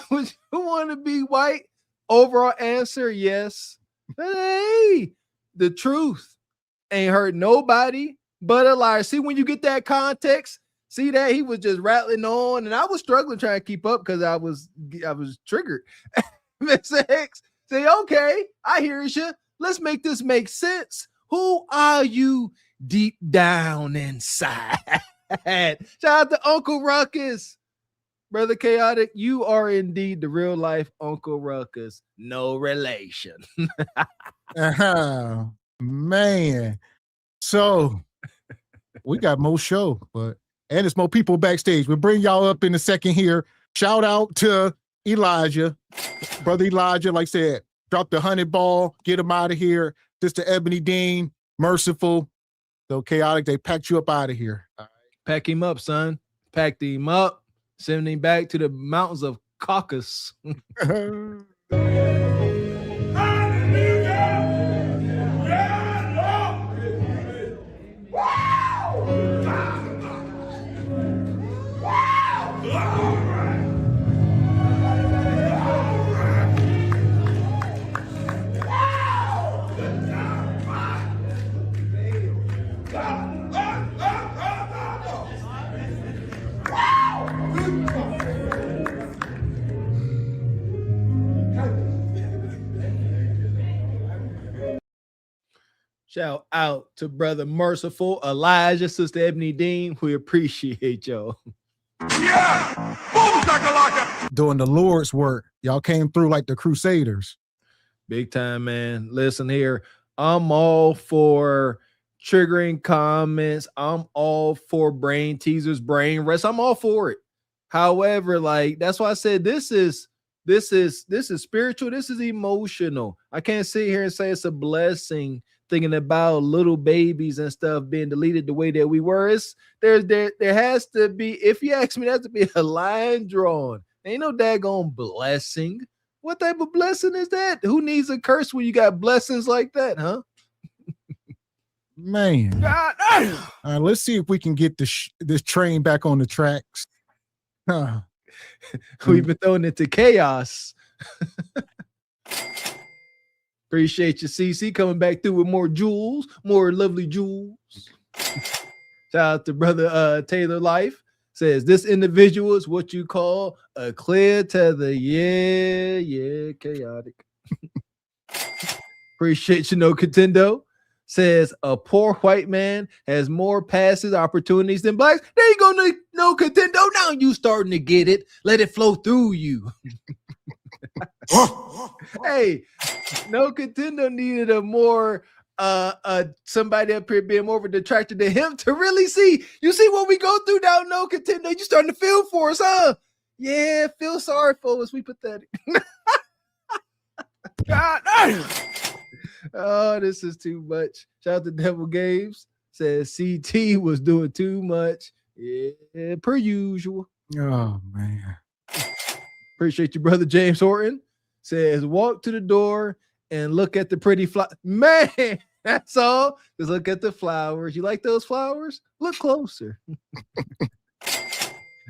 want to be white? Overall answer, yes. Hey, the truth ain't hurt nobody but a liar. See, when you get that context, see that he was just rattling on, and I was struggling trying to keep up because I was triggered. Mr. X say, okay, I hear you. Let's make this make sense. Who are you deep down inside? Shout out to Uncle Ruckus. Brother Chaotic, you are indeed the real life Uncle Ruckus. No relation. Man. So we got more show, and it's more people backstage. We'll bring y'all up in a second here. Shout out to Elijah. Brother Elijah, like I said, drop the 100 ball, get him out of here. Sister Ebony Dean, Merciful. So Chaotic, they packed you up out of here. Pack him up, son. Packed him up. Send him back to the mountains of Caucasus. Shout out to Brother Merciful, Elijah, Sister Ebony Dean. We appreciate y'all. Yeah! Boom, shakalaka! Doing the Lord's work. Y'all came through like the Crusaders. Big time, man. Listen here. I'm all for triggering comments. I'm all for brain teasers, brain rest. I'm all for it. However, that's why I said this is spiritual. This is emotional. I can't sit here and say it's a blessing thinking about little babies and stuff being deleted the way that we were. There has to be, if you ask me, there has to be a line drawn. Ain't no daggone blessing. What type of blessing is that? Who needs a curse when you got blessings like that, huh? Man. All right, let's see if we can get this train back on the tracks. We've been thrown into chaos. Appreciate you, CC, coming back through with more jewels, more lovely jewels. Shout out to Brother Taylor Life. Says, this individual is what you call a clear tether. Yeah, chaotic. Appreciate you, No Contendo. says a poor white man has more passes opportunities than blacks. There you go, no contendo. Now you starting to get it. Let it flow through you. Hey, no contendo needed a more somebody up here being more of a detractor than him to really see. You see what we go through now, no contendo. You starting to feel for us, huh? Yeah, feel sorry for us. We pathetic. God, oh, this is too much. Shout out to Devil Games. Says CT was doing too much. Yeah, per usual. Oh man. Appreciate you, brother James Horton. Says walk to the door and look at the pretty flower. Man, that's all. Just look at the flowers. You like those flowers? Look closer.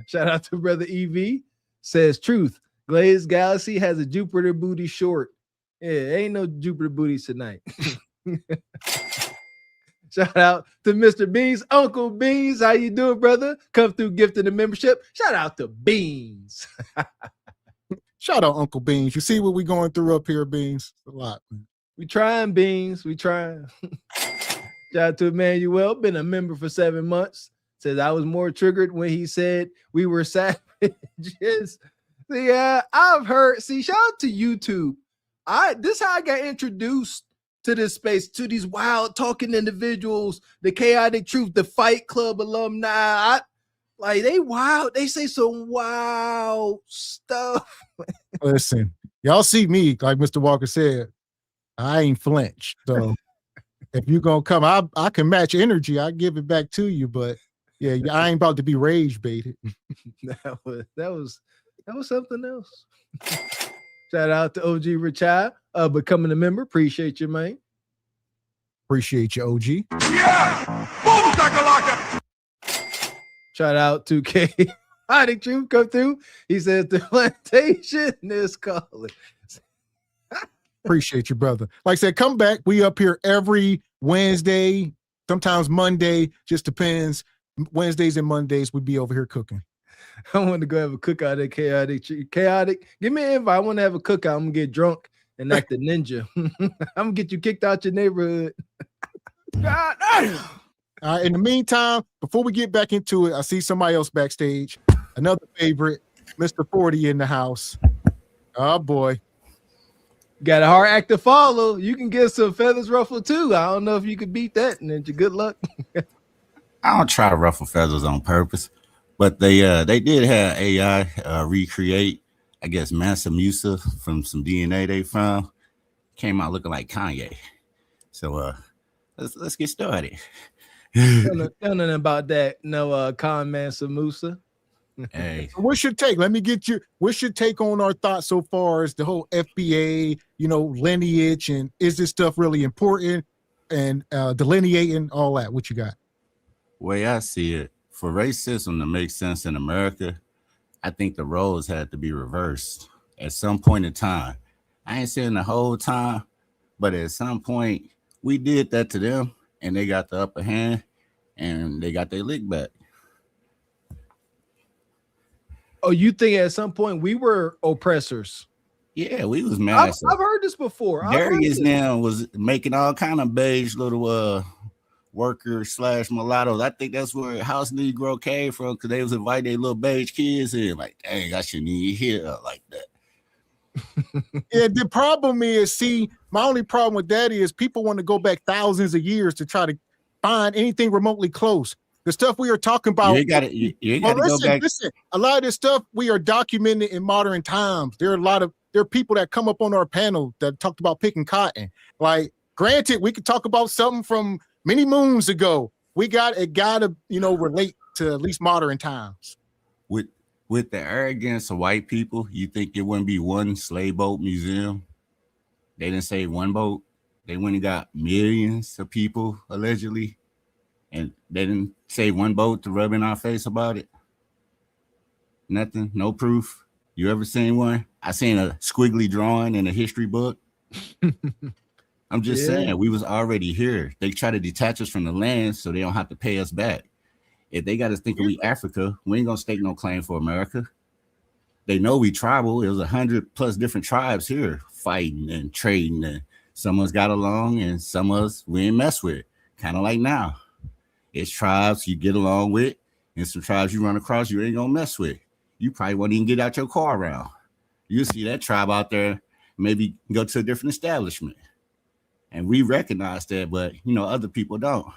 Shout out to brother EV. Says truth. Glazed Galaxy has a Jupiter booty short. Yeah, ain't no Jupiter booties tonight. Shout out to Mr. Beans, Uncle Beans. How you doing, brother? Come through gifting the membership. Shout out to Beans. Shout out Uncle Beans. You see what we going through up here, Beans? A lot. We trying, Beans. We trying. Shout out to Emmanuel. Been a member for 7 months. Says I was more triggered when he said we were savages. Yeah, I've heard. See, shout out to YouTube. This is how I got introduced to this space, to these wild talking individuals, the Chaotic Truth, the Fight Club alumni. Like they wild, they say some wild stuff. Listen, y'all see me, like Mr. Walker said, I ain't flinched. So if you gonna come, I can match energy. I give it back to you, but yeah, I ain't about to be rage baited. that was something else. Shout out to OG Richard becoming a member. Appreciate you, man. Appreciate you, OG. Yeah! Boom, shakalaka! Shout out to K. Hiding Truth come through. He says the plantation is calling. Appreciate you, brother. Like I said, come back. We up here every Wednesday, sometimes Monday, just depends. Wednesdays and Mondays, we be over here cooking. I want to go have a cookout at Chaotic. Give me an invite. I want to have a cookout. I'm gonna get drunk and act a ninja. I'm gonna get you kicked out your neighborhood. God, in the meantime, before we get back into it, I see somebody else backstage. Another favorite, Mr. 40 in the house. Oh boy. Got a hard act to follow. You can get some feathers ruffled too. I don't know if you could beat that, and then good luck. I don't try to ruffle feathers on purpose. But they did have AI recreate, I guess, Mansa Musa from some DNA they found. Came out looking like Kanye. So let's get started. Don't know nothing about that. No con Mansa Musa. Hey. What's your take? Let me get you. What's your take on our thoughts so far as the whole FBA, lineage, and is this stuff really important, and delineating all that? What you got? Way I see it, for racism to make sense in America, I think the roles had to be reversed at some point in time. I ain't saying the whole time, but at some point we did that to them and they got the upper hand and they got their lick back. Oh, you think at some point we were oppressors? Yeah, we was massive. I've heard this before. Darius now was making all kind of beige little workers / mulattoes. I think that's where House Negro came from, because they was inviting their little beige kids in. Like, dang, I shouldn't even hear like that. Yeah, the problem is, my only problem with that is people want to go back thousands of years to try to find anything remotely close. The stuff we are talking about. You got to go back. Listen, a lot of this stuff we are documenting in modern times. There are people that come up on our panel that talked about picking cotton. Like, granted, we could talk about something from many moons ago. It gotta relate to at least modern times. With the arrogance of white people, you think it wouldn't be one slave boat museum? They didn't say one boat. They went and got millions of people allegedly, and they didn't say one boat to rub in our face about it. Nothing, no proof. You ever seen one? I seen a squiggly drawing in a history book. I'm just saying, we was already here. They try to detach us from the land so they don't have to pay us back. If they got us thinking we Africa, we ain't gonna stake no claim for America. They know we tribal. It was 100+ different tribes here fighting and trading and Some of us got along and some of us we ain't mess with. Kind of like now. It's tribes you get along with and some tribes you run across you ain't gonna mess with. You probably won't even get out your car around. You see that tribe out there, maybe go to a different establishment. And we recognize that, but other people don't.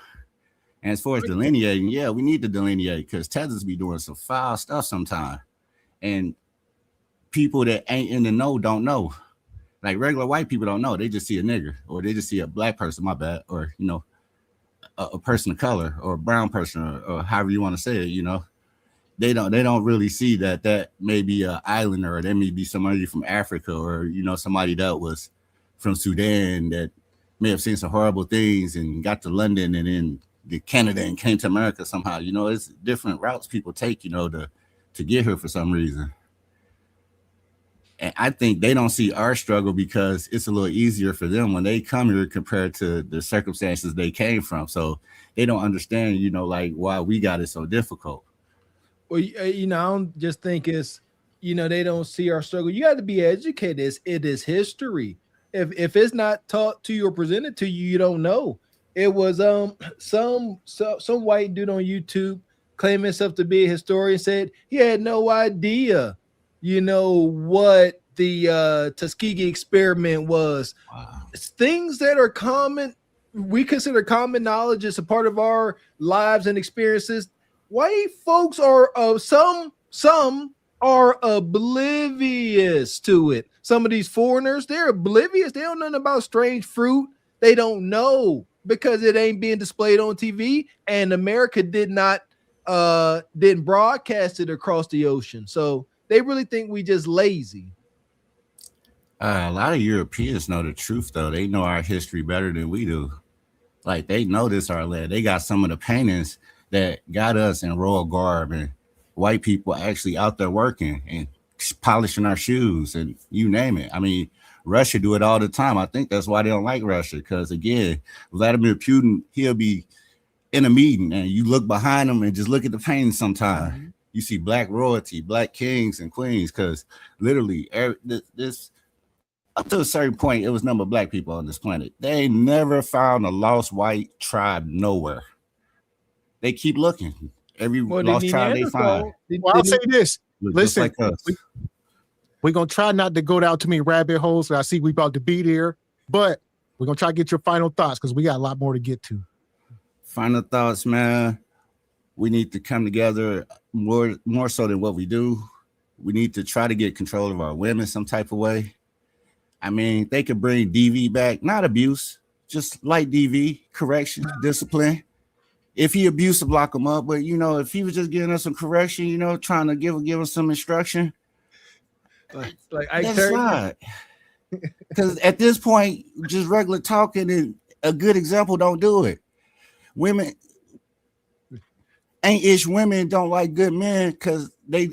And as far as delineating, yeah, we need to delineate because Tethers be doing some foul stuff sometimes. And people that ain't in the know don't know. Like regular white people don't know. They just see a nigger or they just see a black person, my bad, or a person of color or a brown person or however you want to say it, They don't really see that may be an islander or they may be somebody from Africa or somebody that was from Sudan that may have seen some horrible things and got to London and then to Canada and came to America somehow. It's different routes people take, to get here for some reason. And I think they don't see our struggle because it's a little easier for them when they come here compared to the circumstances they came from. So they don't understand, like why we got it so difficult. Well, I don't just think it's, they don't see our struggle. You got to be educated. It is history. If it's not taught to you or presented to you, you don't know. It was some white dude on YouTube claiming himself to be a historian said he had no idea, what the Tuskegee experiment was. Wow. Things that are common, we consider common knowledge as a part of our lives and experiences. White folks are some are oblivious to it. Some of these foreigners, they're oblivious. They don't know nothing about strange fruit. They don't know because it ain't being displayed on TV, and America didn't broadcast it across the ocean. So they really think we just lazy. A lot of Europeans know the truth, though. They know our history better than we do. Like, they know this our land. They got some of the paintings that got us in royal garb and white people actually out there working and polishing our shoes and you name it. I mean, Russia do it all the time. I think that's why they don't like Russia, because again, Vladimir Putin, he'll be in a meeting and you look behind him and just look at the painting sometime. Mm-hmm. You see black royalty, black kings and queens, because literally this up to a certain point, it was number of black people on this planet. They never found a lost white tribe nowhere. They keep looking. Every lost tribe they find. Well, I'll say this. Listen, like we're going to try not to go down too many rabbit holes. I see we about to be there, but we're going to try to get your final thoughts because we got a lot more to get to. Final thoughts, man. We need to come together more so than what we do. We need to try to get control of our women some type of way. I mean, they could bring DV back, not abuse, just light DV, correction, discipline. If he abusive, lock him up. But, if he was just giving us some correction, trying to give us some instruction, that's fine. Because at this point, just regular talking and a good example don't do it. Women women don't like good men because they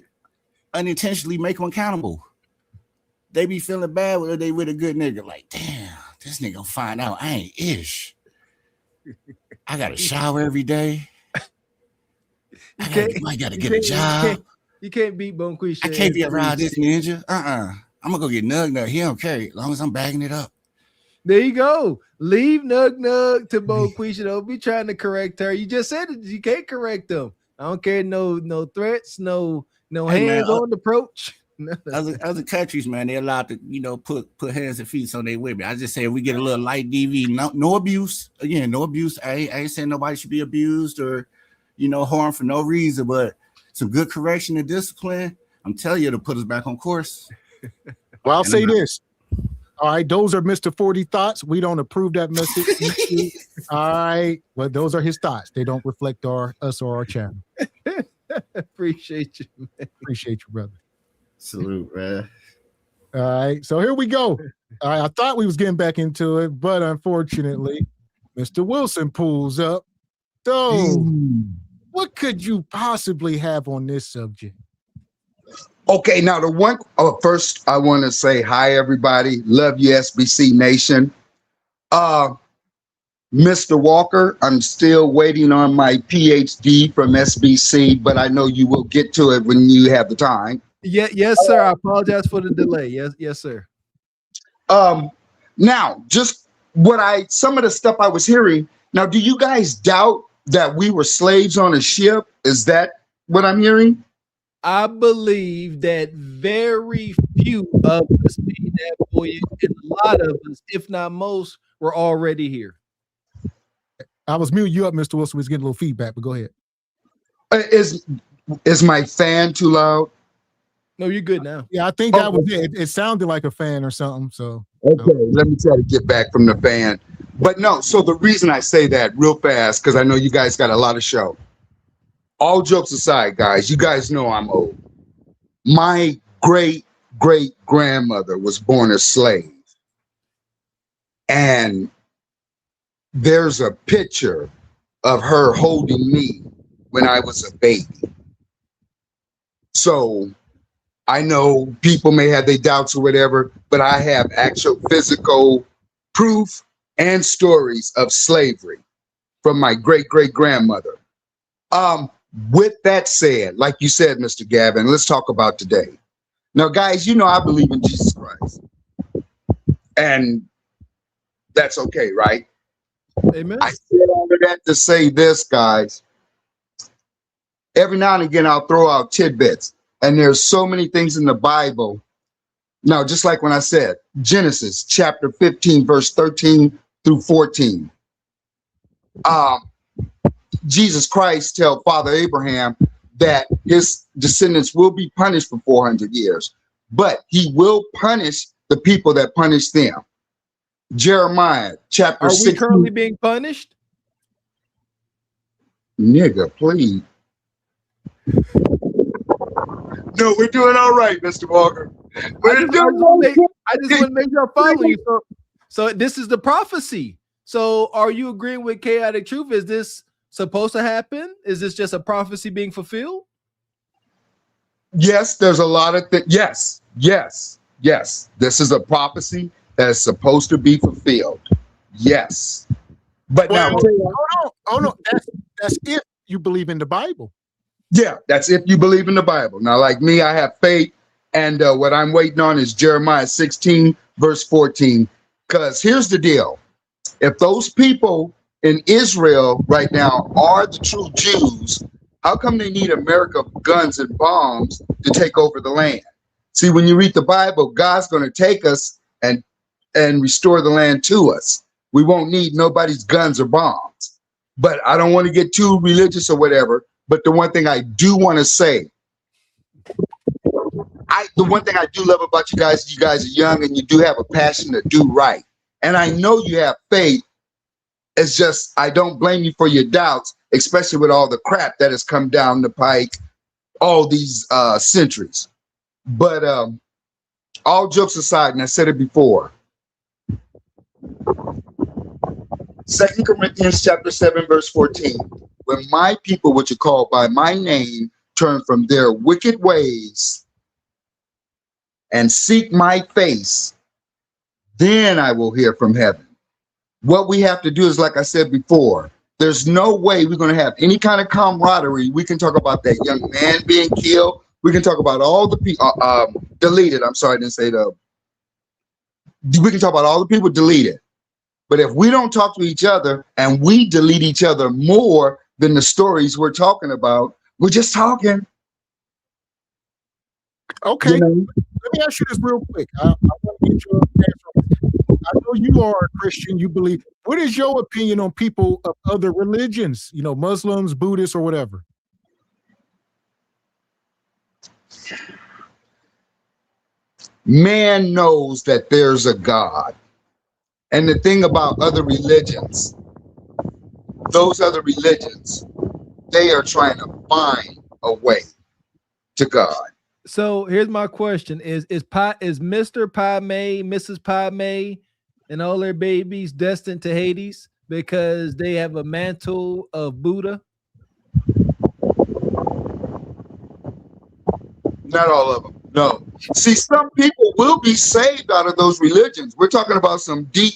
unintentionally make them accountable. They be feeling bad when they with a good nigga. Like, damn, this nigga find out I ain't ish. I got to shower every day. I got to get a job. You can't beat Bonquisha. I can't be around this ninja. I'm going to go get Nug. He don't care as long as I'm bagging it up. There you go. Leave Nug to Bonquisha. Don't be trying to correct her. You just said it. You can't correct them. I don't care. No threats. No hands-on approach. Other countries, man, they're allowed to, put hands and feet on their women. I just say we get a little light DV, no abuse. Again, no abuse. I ain't saying nobody should be abused or, harmed for no reason, but some good correction and discipline. I'm telling you, to put us back on course. Well, I'll say this. All right, those are Mr. 40 thoughts. We don't approve that message. All right, well, those are his thoughts. They don't reflect us or our channel. Appreciate you, man. Appreciate you, brother. Salute, man. All right, so here we go. All right, I thought we was getting back into it, but unfortunately, Mr. Wilson pulls up. So, what could you possibly have on this subject? Okay, now the one first I want to say hi, everybody. Love you, SBC Nation. Mr. Walker, I'm still waiting on my PhD from SBC, but I know you will get to it when you have the time. Yes, sir. I apologize for the delay. Yes, sir. Now, just some of the stuff I was hearing. Now, do you guys doubt that we were slaves on a ship? Is that what I'm hearing? I believe that very few of us made that voyage, and a lot of us, if not most, were already here. I was muting you up, Mr. Wilson. We was getting a little feedback, but go ahead. Is my fan too loud? No, you're good now. Yeah, I think that was it. It sounded like a fan or something. So okay, let me try to get back from the fan. But no, so the reason I say that real fast, because I know you guys got a lot of show. All jokes aside, guys, you guys know I'm old. My great-great-grandmother was born a slave. And there's a picture of her holding me when I was a baby. So I know people may have their doubts or whatever, but I have actual physical proof and stories of slavery from my great-great-grandmother. With that said, like you said, Mr. Gavin, let's talk about today. Now, guys, you know I believe in Jesus Christ. And that's okay, right? Amen. I said all of that to say this, guys. Every now and again, I'll throw out tidbits. And there's so many things in the Bible. Now, just like when I said, Genesis chapter 15, verse 13 through 14. Jesus Christ tell Father Abraham that his descendants will be punished for 400 years, but he will punish the people that punish them. Jeremiah chapter 16. Are we currently being punished? Nigga, please. No, we're doing all right, Mr. Walker. I just want to make sure I follow you. So this is the prophecy. So are you agreeing with Chaotic Truth? Is this supposed to happen? Is this just a prophecy being fulfilled? Yes, there's a lot of things. Yes. This is a prophecy that is supposed to be fulfilled. Yes. But now, oh no, that's if you believe in the Bible. Yeah, that's if you believe in the Bible. Now, like me, I have faith, and what I'm waiting on is Jeremiah 16, verse 14. Because here's the deal. If those people in Israel right now are the true Jews, how come they need America guns and bombs to take over the land? See, when you read the Bible, God's going to take us and restore the land to us. We won't need nobody's guns or bombs. But I don't want to get too religious or whatever. But the one thing I do want to say, the one thing I do love about you guys are young and you do have a passion to do right. And I know you have faith. It's just, I don't blame you for your doubts, especially with all the crap that has come down the pike all these centuries. But all jokes aside, and I said it before, 2 Corinthians chapter 7, verse 14, when my people, which are called by my name, turn from their wicked ways and seek my face, then I will hear from heaven. What we have to do is, like I said before, there's no way we're going to have any kind of camaraderie. We can talk about that young man being killed. We can talk about all the people deleted. I'm sorry, I didn't say the. We can talk about all the people deleted. But if we don't talk to each other and we delete each other more than the stories we're talking about, we're just talking. Okay, let me ask you this real quick. I want to get your answer. I know you are a Christian. You believe. What is your opinion on people of other religions? You know, Muslims, Buddhists, or whatever. Man knows that there's a God. And the thing about other religions, those other religions, they are trying to find a way to God. So here's my question: Is Mr. Pai Mei, Mrs. Pai Mei, and all their babies destined to Hades because they have a mantle of Buddha? Not all of them. No. See, some people will be saved out of those religions. We're talking about some deep.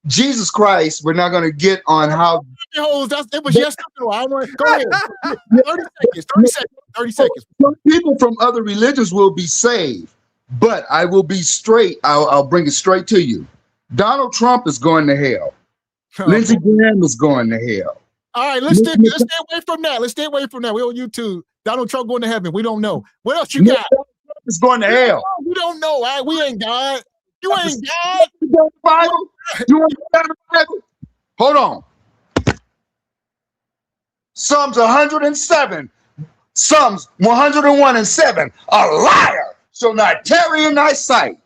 Jesus Christ, we're not going to get on how. It was yesterday. I want go ahead. 30 seconds. Some people from other religions will be saved, but I will be straight. I'll bring it straight to you. Donald Trump is going to hell. Lindsey Graham is going to hell. All right, let's stay away from that. Let's stay away from that. We're on YouTube. Donald Trump going to heaven. We don't know. What else you got? Donald Trump is going to hell. We don't know. All right? We ain't God. You ain't God. The Bible? You want to go down the Bible? Hold on. Psalms 107, Psalms 101 and 7. A liar shall not tarry in thy sight.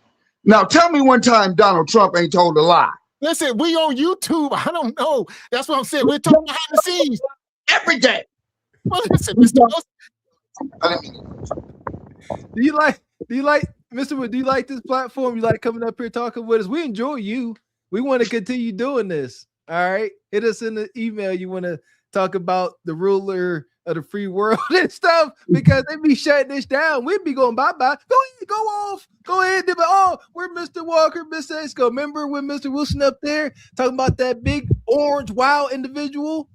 Now tell me one time Donald Trump ain't told a lie. Listen, we on YouTube. I don't know. That's what I'm saying. We're talking behind the scenes every day. Well, listen, Mr. Wilson. Do you like, Mr. Wood, do you like this platform? You like coming up here talking with us? We enjoy you. We want to continue doing this. All right. Hit us in the email. You want to talk about the ruler of the free world and stuff, because they be shutting this down. We'd be going bye-bye. Go ahead, go off. Go ahead. Oh, we're Mr. Walker, Mr. Esco. Remember when Mr. Wilson up there talking about that big orange wild individual?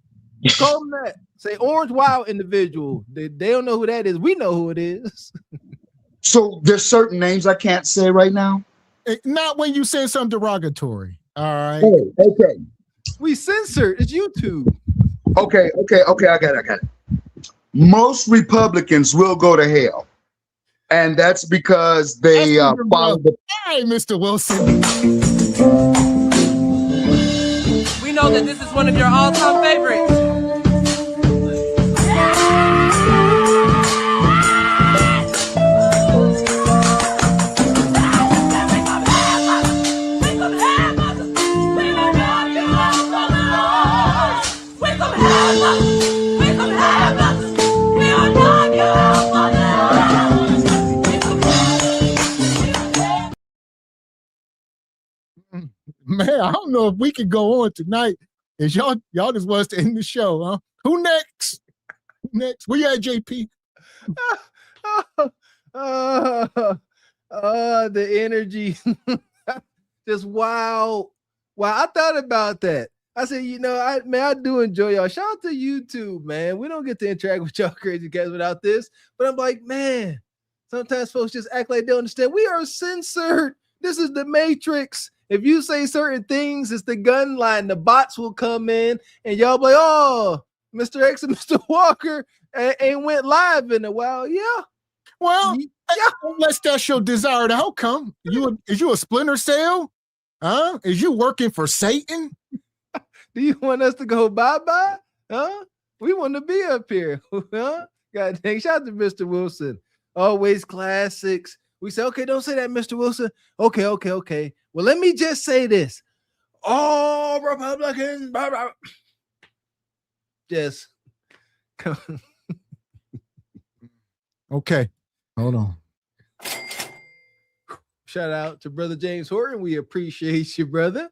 Call him that. Say orange wild individual. They don't know who that is. We know who it is. So there's certain names I can't say right now? Not when you say something derogatory. All right. Oh, okay. We censored. It's YouTube. Okay. I got it. Most Republicans will go to hell. And that's because they follow the... All right, Mr. Wilson. We know that this is one of your all-time favorites. Man, I don't know if we can go on tonight. Is y'all just want us to end the show, huh? Who next? Next? Where you at, JP? The energy. Just wow. I thought about that. I said, I do enjoy y'all. Shout out to YouTube, man. We don't get to interact with y'all crazy guys without this. But I'm like, man, sometimes folks just act like they don't understand. We are censored. This is the Matrix. If you say certain things, it's the gun line. The bots will come in and y'all be like, oh, Mr. X and Mr. Walker ain't went live in a while. Yeah. Well, unless that's your desired outcome. Is you a splinter cell? Huh? Is you working for Satan? Do you want us to go bye-bye? Huh? We want to be up here. Huh? God dang, shout out to Mr. Wilson. Always classics. We say, okay, don't say that, Mr. Wilson. Okay. Well, let me just say this. All Republicans, blah, blah. Yes. Okay. Hold on. Shout out to Brother James Horton. We appreciate you, brother.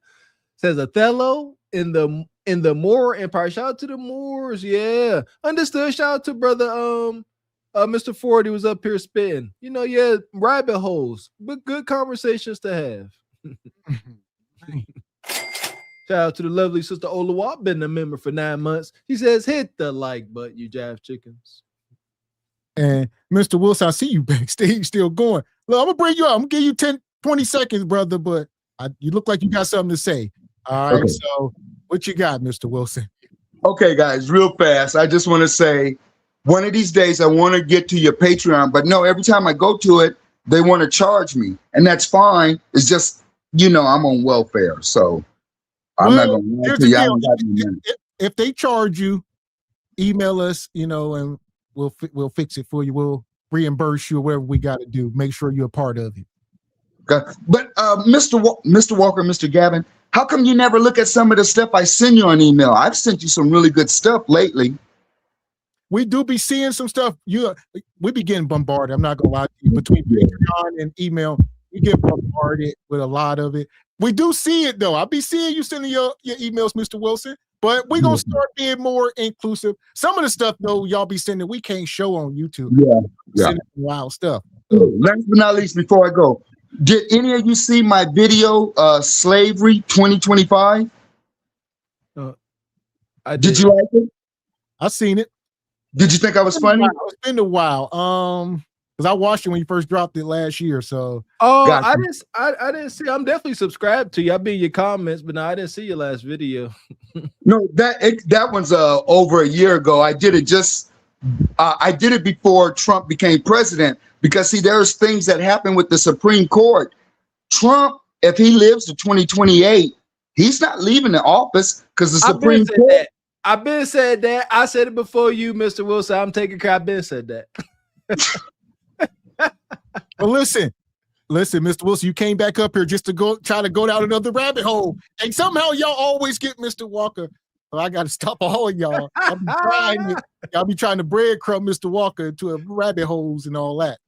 Says Othello in the Moor Empire. Shout out to the Moors. Yeah. Understood. Shout out to brother Mr. Ford, he was up here spitting. Rabbit holes, but good conversations to have. Shout out to the lovely sister Olawa, been a member for 9 months. He says, hit the like button, you jive chickens. And Mr. Wilson, I see you backstage still going. Look, I'm going to bring you up. I'm going to give you 10, 20 seconds, brother, but you look like you got something to say. All right, So what you got, Mr. Wilson? Okay, guys, real fast. I just want to say, one of these days, I want to get to your Patreon, but no, every time I go to it, they want to charge me, and that's fine. It's just, I'm on welfare, so I'm not going to lie to you. If they charge you, email us, and we'll fix it for you. We'll reimburse you, whatever we got to do. Make sure you're a part of it. Okay. But Mr. Walker, Mr. Gavin, how come you never look at some of the stuff I send you on email? I've sent you some really good stuff lately. We do be seeing some stuff. We be getting bombarded. I'm not gonna lie to you. Between Patreon and email, we get bombarded with a lot of it. We do see it though. I'll be seeing you sending your emails, Mr. Wilson. But we're gonna start being more inclusive. Some of the stuff though, y'all be sending, we can't show on YouTube. Yeah. Wild stuff. Last but not least, before I go, did any of you see my video, Slavery 2025? Did you like it? I seen it. Did you think I was funny? It's been a while. because I watched it when you first dropped it last year. So Oh, Got I you. didn't see. I'm definitely subscribed to you. I've been in your comments, but no, I didn't see your last video. No, that one's over a year ago. I did it I did it before Trump became president because see, there's things that happen with the Supreme Court. Trump, if he lives to 2028, he's not leaving the office because the I've been Supreme said Court. that. I've been said that. I said it before you, Mr. Wilson. I'm taking care. I've been said that. But listen, Mr. Wilson, you came back up here just to try to go down another rabbit hole, and somehow y'all always get Mr. Walker. So I got to stop all of y'all. Y'all be trying to breadcrumb Mr. Walker into a rabbit holes and all that.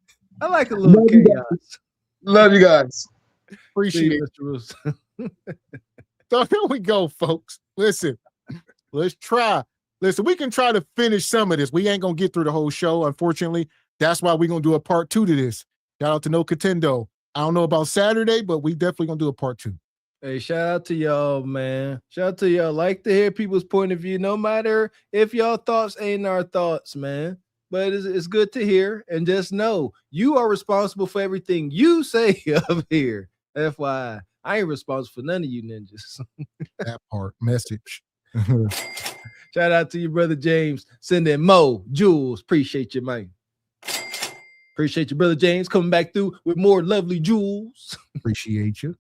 I like a little chaos. Love you guys. Appreciate See you, it. Mr. Wilson. So here we go, folks. Listen, let's try. Listen, we can try to finish some of this. We ain't gonna get through the whole show, unfortunately. That's why we're gonna do a part 2 to this. Shout out to No Contendo. I don't know about Saturday, but we definitely gonna do a part 2. Hey, shout out to y'all, man. Shout out to y'all. Like to hear people's point of view, no matter if y'all thoughts ain't our thoughts, man. But it's good to hear. And just know you are responsible for everything you say up here. FYI. I ain't responsible for none of you ninjas. That part, message. Shout out to you, brother James. Sending Mo, Jules. Appreciate you, man. Appreciate you, brother James, coming back through with more lovely jewels. Appreciate you.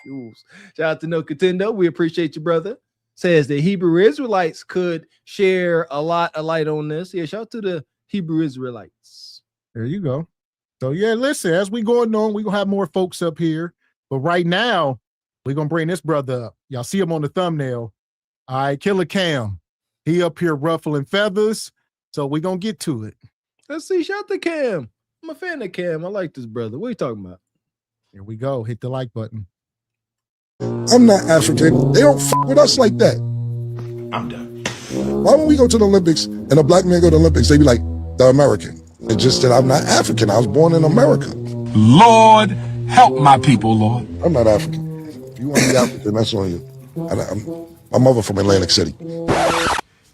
Jewels. Shout out to No Contendo. We appreciate you, brother. Says the Hebrew Israelites could share a lot of light on this. Yeah, shout out to the Hebrew Israelites. There you go. So yeah, listen, as we going on, we're gonna have more folks up here. But right now, we're gonna bring this brother up. Y'all see him on the thumbnail. All right, Killer Cam. He up here ruffling feathers. So we're gonna get to it. Let's see. Shout out to Cam. I'm a fan of Cam. I like this brother. What are you talking about? Here we go. Hit the like button. I'm not African. They don't f with us like that. I'm done. Why when we go to the Olympics and a black man go to the Olympics, they be like, the American. It's just that I'm not African. I was born in America. Lord, help my people, Lord. I'm not African. If you want to be African, that's on you. My mother from Atlantic City.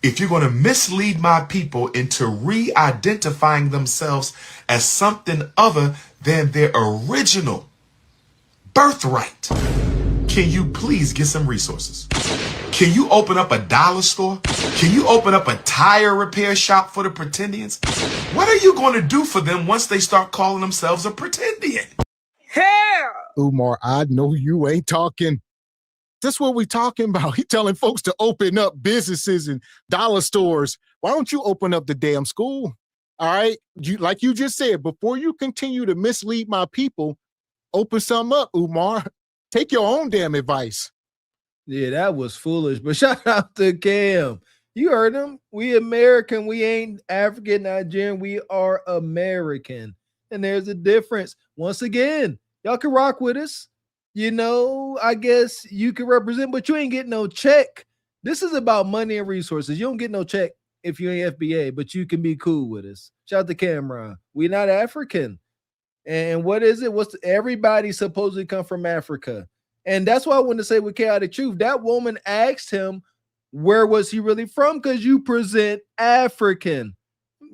If you're going to mislead my people into re-identifying themselves as something other than their original birthright, can you please get some resources? Can you open up a dollar store? Can you open up a tire repair shop for the pretendians? What are you going to do for them once they start calling themselves a pretendian? Hell! Umar, I know you ain't talking. That's what we talking about. He telling folks to open up businesses and dollar stores. Why don't you open up the damn school? All right? Like you just said, before you continue to mislead my people, open something up, Umar. Take your own damn advice. Yeah, that was foolish. But shout out to Cam. You heard him. We American. We ain't African, Nigerian. We are American. And there's a difference. Once again, y'all can rock with us. You know, I guess you can represent, but you ain't getting no check. This is about money and resources. You don't get no check if you ain't FBA, but you can be cool with us. Shout out to Cameron. We're not African. And what is it? Everybody supposedly come from Africa. And that's why I wanted to say with Chaotic Truth, that woman asked him, where was he really from? Because you present African.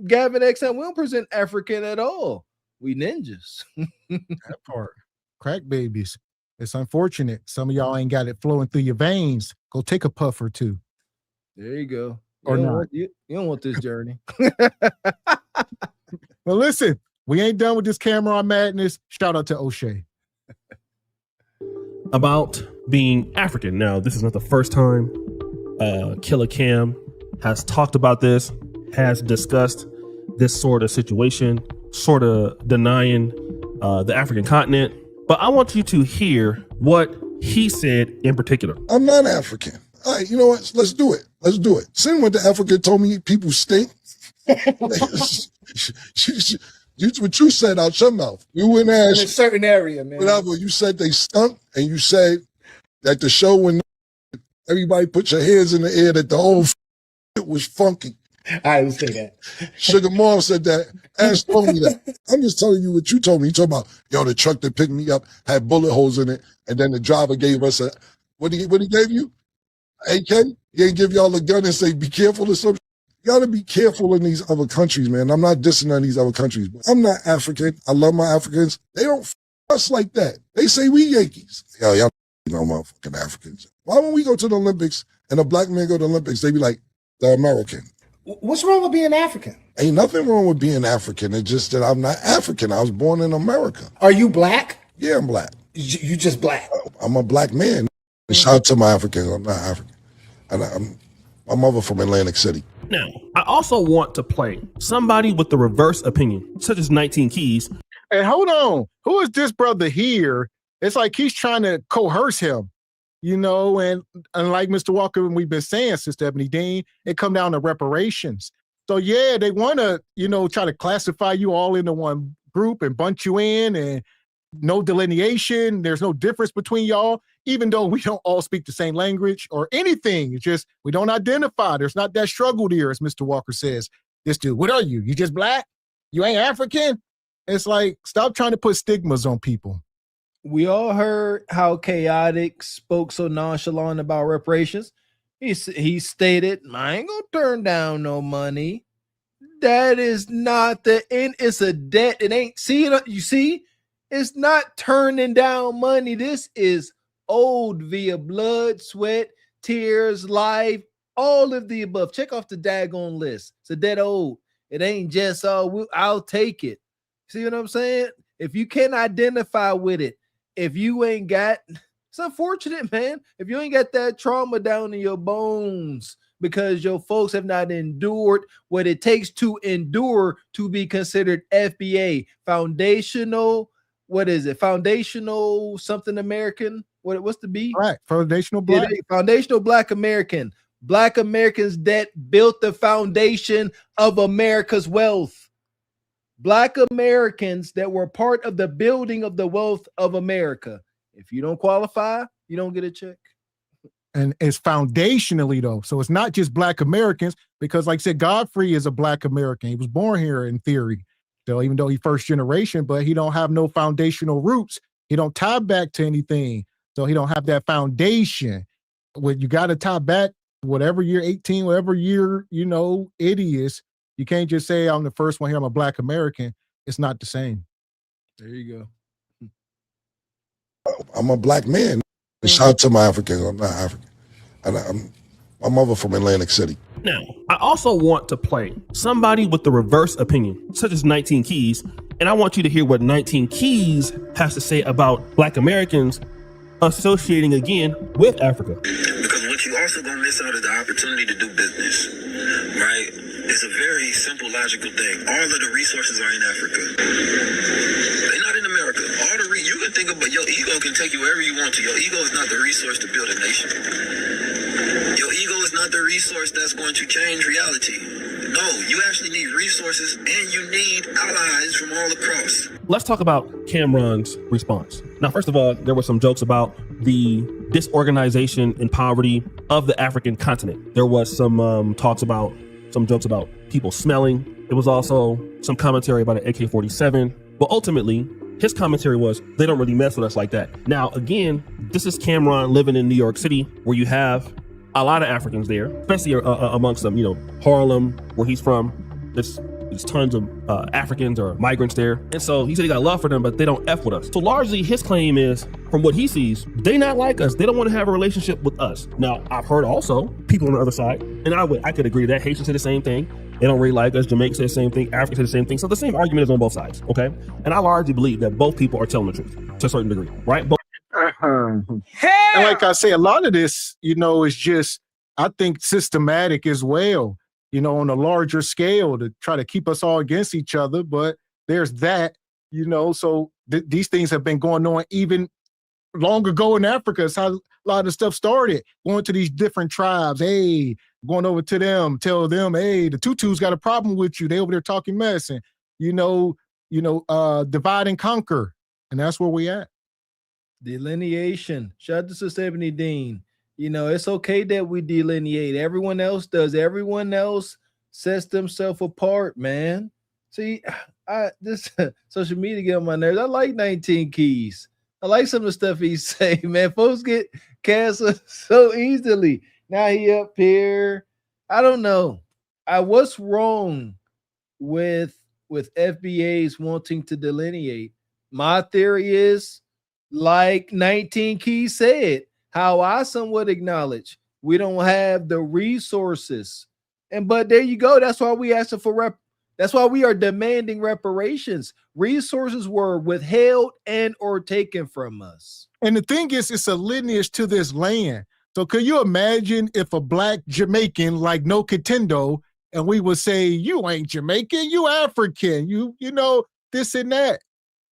Gavin X, we don't present African at all. We ninjas. That part. Crack babies. It's unfortunate. Some of y'all ain't got it flowing through your veins. Go take a puff or two. There you go. Or you not. You don't want this journey. Well, listen, we ain't done with this Cameron madness. Shout out to O'Shea. About being African. Now, this is not the first time Killer Cam has talked about this, has discussed this sort of situation, sort of denying the African continent. But I want you to hear what he said in particular. I'm not African. All right, you know what? Let's do it. Let's do it. Sin went to Africa, told me people stink. What you said out your mouth. You went In ask a certain area, man. whatever. You said they stunk, and you said that the show when everybody put your hands in the air that the whole it was funky. I would say that. Sugar Mom said that. Ash told me that. I'm just telling you what you told me. You talking about, yo, the truck that picked me up had bullet holes in it, and then the driver gave us what he gave you? AK? He ain't give y'all a gun and say, be careful or something? You gotta be careful in these other countries, man. I'm not dissing on these other countries, but I'm not African. I love my Africans. They don't us like that. They say we Yankees. Yo, y'all know motherfucking Africans. Why when we go to the Olympics and a black man go to the Olympics, they be like, the American. What's wrong with being African? Ain't nothing wrong with being African. It's just that I'm not African. I was born in America. Are you black? Yeah, I'm black. You just black. I'm a black man. Shout out to my Africans. I'm not African. And my mother from Atlantic City. Now, I also want to play somebody with the reverse opinion, such as 19 Keys. And hold on, who is this brother here? It's like he's trying to coerce him, you know, and like Mr. Walker, and we've been saying, Sister Ebony Dean, it come down to reparations. So yeah, they want to, you know, try to classify you all into one group and bunch you in, and no delineation. There's no difference between y'all, even though we don't all speak the same language or anything. It's just, we don't identify. There's not that struggle there, as Mr. Walker says. This dude, what are you? You just black? You ain't African? It's like, stop trying to put stigmas on people. We all heard how Chaotic spoke so nonchalant about reparations. He stated, I ain't gonna turn down no money. That is not the end. It's a debt. It ain't, you see? It's not turning down money. This is owed via blood, sweat, tears, life, all of the above. Check off the daggone list. It's a debt owed. It ain't just, I'll take it. See what I'm saying? If you can't identify with it, if you ain't got, it's unfortunate, man. If you ain't got that trauma down in your bones because your folks have not endured what it takes to endure to be considered FBA, foundational, what is it? Foundational something American? What's the B? Right, foundational black. Foundational Black American. Black Americans that built the foundation of America's wealth. Black Americans that were part of the building of the wealth of America. If you don't qualify, you don't get a check. And it's foundationally though. So it's not just Black Americans, because like I said, Godfrey is a Black American. He was born here in theory. So even though he's first generation, but he don't have no foundational roots. He don't tie back to anything. So he don't have that foundation. When you got to tie back, whatever year 18, whatever year, you know, it is. You can't just say I'm the first one here, I'm a Black American. It's not the same. There you go. I'm a black man. Shout out to my Africans. I'm not African. And my mother from Atlantic City. Now, I also want to play somebody with the reverse opinion, such as 19 Keys, and I want you to hear what 19 Keys has to say about Black Americans associating again with Africa. Because what you also gonna miss out is the opportunity to do business, right? It's a very simple, logical thing. All of the resources are in Africa. They're not in America. All the you can think about your ego can take you wherever you want to. Your ego is not the resource to build a nation. Your ego is not the resource that's going to change reality. No, you actually need resources and you need allies from all across. Let's talk about Cameron's response. Now, first of all, there were some jokes about the disorganization and poverty of the African continent. There was some jokes about people smelling. There was also some commentary about an AK-47. But ultimately, his commentary was, they don't really mess with us like that. Now, again, this is Cameron living in New York City, where you have a lot of Africans there, especially amongst them, you know, Harlem, where he's from. There's tons of Africans or migrants there. And so he said he got love for them, but they don't F with us. So largely his claim is, from what he sees, they not like us. They don't want to have a relationship with us. Now, I've heard also people on the other side, and I could agree that Haitians say the same thing. They don't really like us. Jamaicans say the same thing. Africans say the same thing. So the same argument is on both sides, okay? And I largely believe that both people are telling the truth to a certain degree, right? And like I say, a lot of this, you know, is just, I think, systematic as well, you know, on a larger scale to try to keep us all against each other. But there's that, you know, so these things have been going on even long ago in Africa. It's how a lot of stuff started, going to these different tribes. Hey, going over to them, tell them, hey, the Tutus got a problem with you. They over there talking mess, and divide and conquer. And that's where we at. Delineation. Shout out to Sister Ebony Dean. You know, it's okay that we delineate. Everyone else does. Everyone else sets themselves apart, man. See, this social media get on my nerves. I like 19 Keys. I like some of the stuff he say, man. Folks get canceled so easily. Now he up here. I don't know. what's wrong with FBAs wanting to delineate? My theory is, like 19 Keys said, how I somewhat acknowledge we don't have the resources. But there you go. That's why we asked for that's why we are demanding reparations. Resources were withheld and or taken from us. And the thing is, it's a lineage to this land. So can you imagine if a black Jamaican like No Contendo, and we would say, you ain't Jamaican, you African, you know, this and that.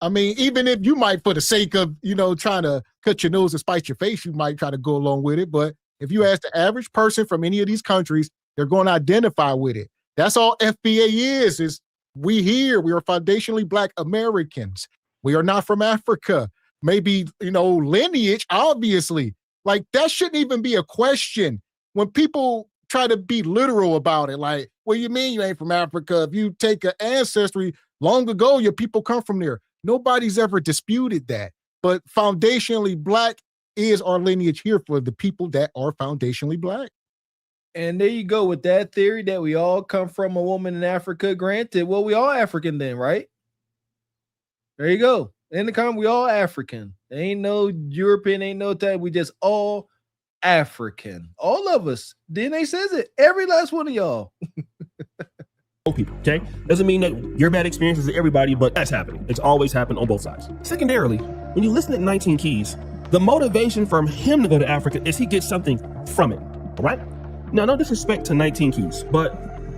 I mean, even if you might, for the sake of, you know, trying to cut your nose and spite your face, you might try to go along with it. But if you ask the average person from any of these countries, they're going to identify with it. That's all FBA is we here. We are foundationally Black Americans. We are not from Africa. Maybe, you know, lineage, obviously. Like, that shouldn't even be a question. When people try to be literal about it, like, what do you mean you ain't from Africa? If you take an ancestry, long ago, your people come from there. Nobody's ever disputed that. But foundationally Black is our lineage here for the people that are foundationally Black. And there you go with that theory that we all come from a woman in Africa. Granted, well, we all African then, right? There you go. In the comment, we all African. Ain't no European, ain't no type. We just all African. All of us. DNA says it. Every last one of y'all. People, okay? Doesn't mean that your bad experiences is everybody, but that's happening. It's always happened on both sides. Secondarily, when you listen to 19 Keys, the motivation from him to go to Africa is he gets something from it, all right? Now, no disrespect to 19 Keys, but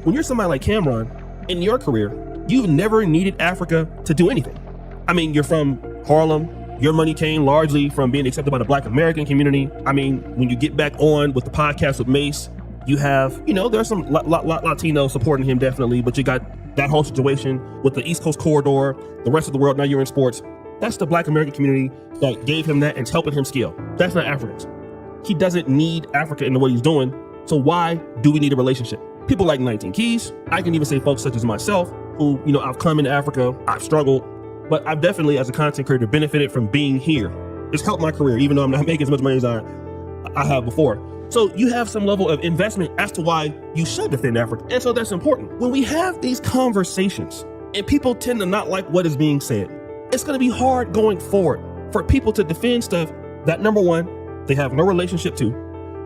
when you're somebody like Cameron, in your career, you've never needed Africa to do anything. I mean, you're from Harlem. Your money came largely from being accepted by the Black American community. I mean, when you get back on with the podcast with Mace, you have, you know, there's some Latino supporting him definitely, but you got that whole situation with the East Coast corridor, the rest of the world, now you're in sports. That's the Black American community that gave him that and is helping him scale. That's not Africans. He doesn't need Africa in the way he's doing. So why do we need a relationship? People like 19 Keys, I can even say folks such as myself, who, you know, I've come into Africa, I've struggled, but I've definitely, as a content creator, benefited from being here. It's helped my career, even though I'm not making as much money as I have before. So you have some level of investment as to why you should defend Africa. And so that's important. When we have these conversations and people tend to not like what is being said, it's going to be hard going forward for people to defend stuff that, number one, they have no relationship to.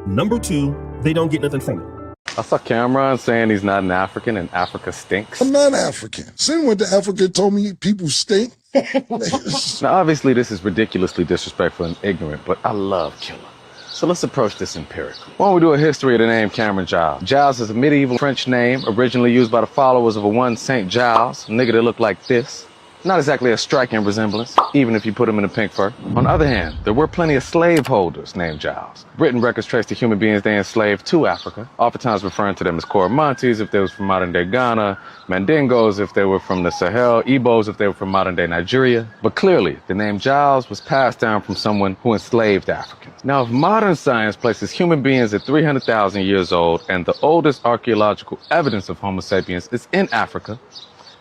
Number two, they don't get nothing from it. I saw Cameron saying he's not an African and Africa stinks. I'm not African. Sin went to Africa and told me people stink. Now, obviously, this is ridiculously disrespectful and ignorant, but I love Killer. So let's approach this empirically. Why don't we do a history of the name Cameron Giles? Giles is a medieval French name originally used by the followers of a one Saint Giles, a nigga that looked like this. Not exactly a striking resemblance, even if you put him in a pink fur. On the other hand, there were plenty of slaveholders named Giles. Written records trace the human beings they enslaved to Africa, oftentimes referring to them as Coromontes if they was from modern-day Ghana, Mandingos if they were from the Sahel, Igbos if they were from modern-day Nigeria. But clearly, the name Giles was passed down from someone who enslaved Africans. Now, if modern science places human beings at 300,000 years old and the oldest archaeological evidence of Homo sapiens is in Africa,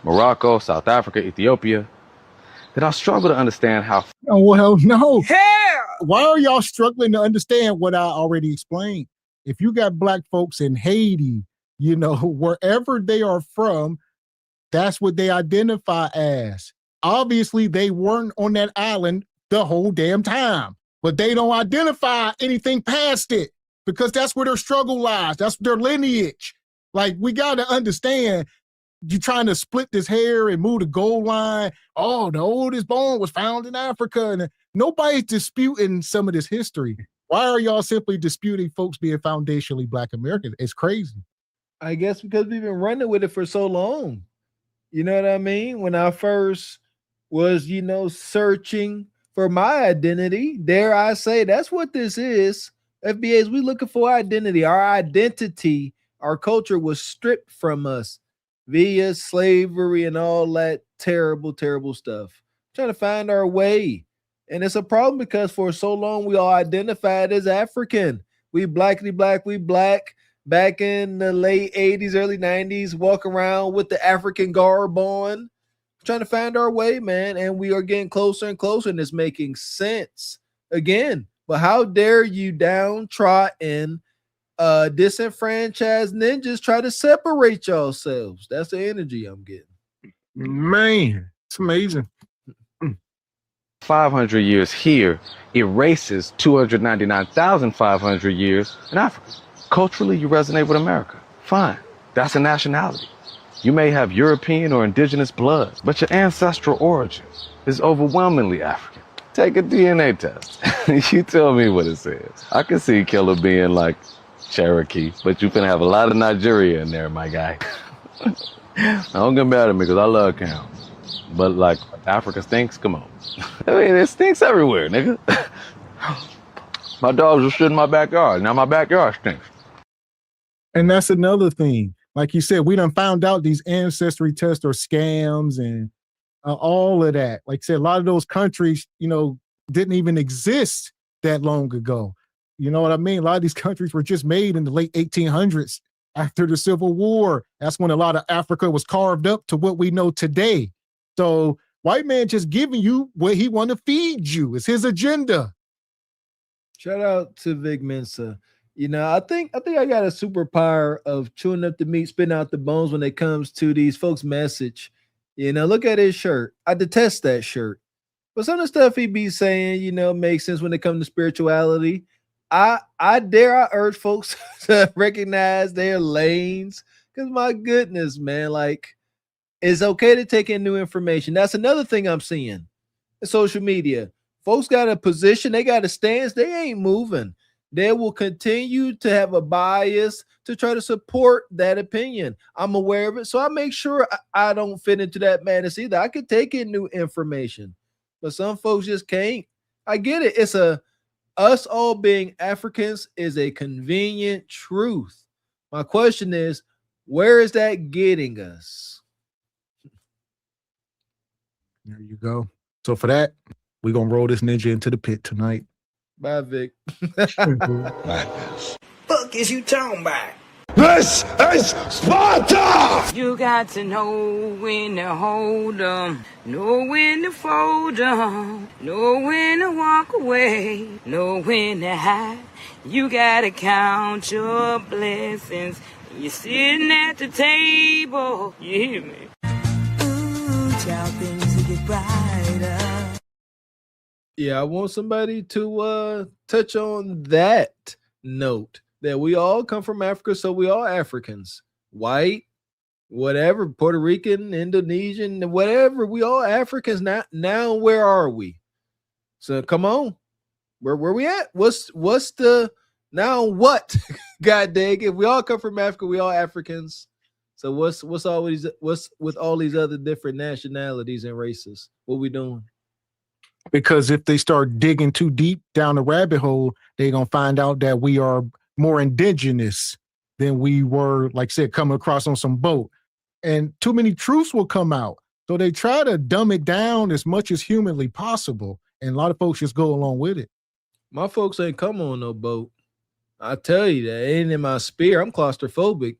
Morocco, South Africa, Ethiopia, then I'll struggle to understand how. Oh, well, no. Yeah. Why are y'all struggling to understand what I already explained? If you got Black folks in Haiti, you know, wherever they are from, that's what they identify as. Obviously, they weren't on that island the whole damn time, but they don't identify anything past it because that's where their struggle lies. That's their lineage. Like, we got to understand. You're trying to split this hair and move the goal line. Oh, the oldest bone was found in Africa. And nobody's disputing some of this history. Why are y'all simply disputing folks being foundationally Black Americans? It's crazy. I guess because we've been running with it for so long. You know what I mean? When I first was, you know, searching for my identity, dare I say, that's what this is. FBAs, we looking for identity. Our identity, our culture was stripped from us via slavery and all that terrible, terrible stuff. Trying to find our way. And it's a problem because for so long we all identified as African. We blackity black, we black. Back in the late 80s, early 90s, walk around with the African garb on. Trying to find our way, man. And we are getting closer and closer, and it's making sense again. But how dare you downtrodden disenfranchised ninjas try to separate yourselves. That's the energy I'm getting. Man, it's amazing. 500 years here erases 299,500 years in Africa. Culturally, you resonate with America. Fine. That's a nationality. You may have European or indigenous blood, but your ancestral origin is overwhelmingly African. Take a DNA test. You tell me what it says. I can see Killer being like Cherokee, but you finna have a lot of Nigeria in there, my guy. Don't get mad at me because I love Cam. But like Africa stinks, come on. I mean, it stinks everywhere, nigga. My dogs will shit in my backyard. Now my backyard stinks. And that's another thing. Like you said, we done found out these ancestry tests are scams and all of that. Like I said, a lot of those countries, didn't even exist that long ago. You know what I mean? A lot of these countries were just made in the late 1800s after the Civil War. That's when a lot of Africa was carved up to what we know today. So white man just giving you what he want to feed you. It's his agenda. Shout out to Vic Mensa. I think I got a superpower of chewing up the meat, spitting out the bones when it comes to these folks' message. Look at his shirt. I detest that shirt. But some of the stuff he be saying, makes sense when it comes to spirituality. I urge folks to recognize their lanes. Because my goodness, man, it's okay to take in new information. That's another thing I'm seeing in social media. Folks got a position, they got a stance, they ain't moving. They will continue to have a bias to try to support that opinion. I'm aware of it, so I make sure I don't fit into that madness either. I could take in new information, but some folks just can't. I get it. It's us all being Africans is a convenient truth. My question is, where is that getting us? There you go. So for that, we're going to roll this ninja into the pit tonight. Bye, Vic. Fuck is you talking about? This is Sparta! You got to know when to hold 'em, know when to fold 'em, know when to walk away, know when to hide. You gotta count your blessings. You're sitting at the table. You hear me? Ooh, child, things will get brighter. Yeah, I want somebody to touch on that note that we all come from Africa, so we all Africans, white, whatever, Puerto Rican, Indonesian, whatever, we all Africans. Now where are we? So come on, where we at? What's the now what? God dang it, we all come from Africa, we all Africans. So what's with all these other different nationalities and races? What we doing? Because if they start digging too deep down the rabbit hole, they're going to find out that we are more indigenous than we were, like I said, coming across on some boat. And too many truths will come out. So they try to dumb it down as much as humanly possible. And a lot of folks just go along with it. My folks ain't come on no boat. I tell you that. It ain't in my spirit. I'm claustrophobic.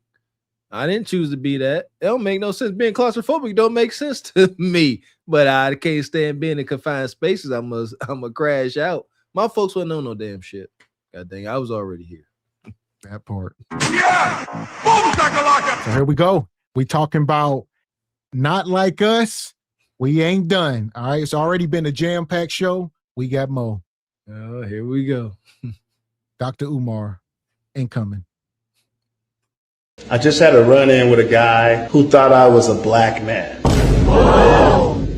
I didn't choose to be that. It don't make no sense. Being claustrophobic don't make sense to me. But I can't stand being in confined spaces. I'm a crash out. My folks wouldn't know no damn shit. God dang, I was already here. That part. Yeah! So here we go. We talking about not like us. We ain't done. All right. It's already been a jam-packed show. We got more. Oh, here we go. Dr. Umar, incoming. I just had a run-in with a guy who thought I was a black man.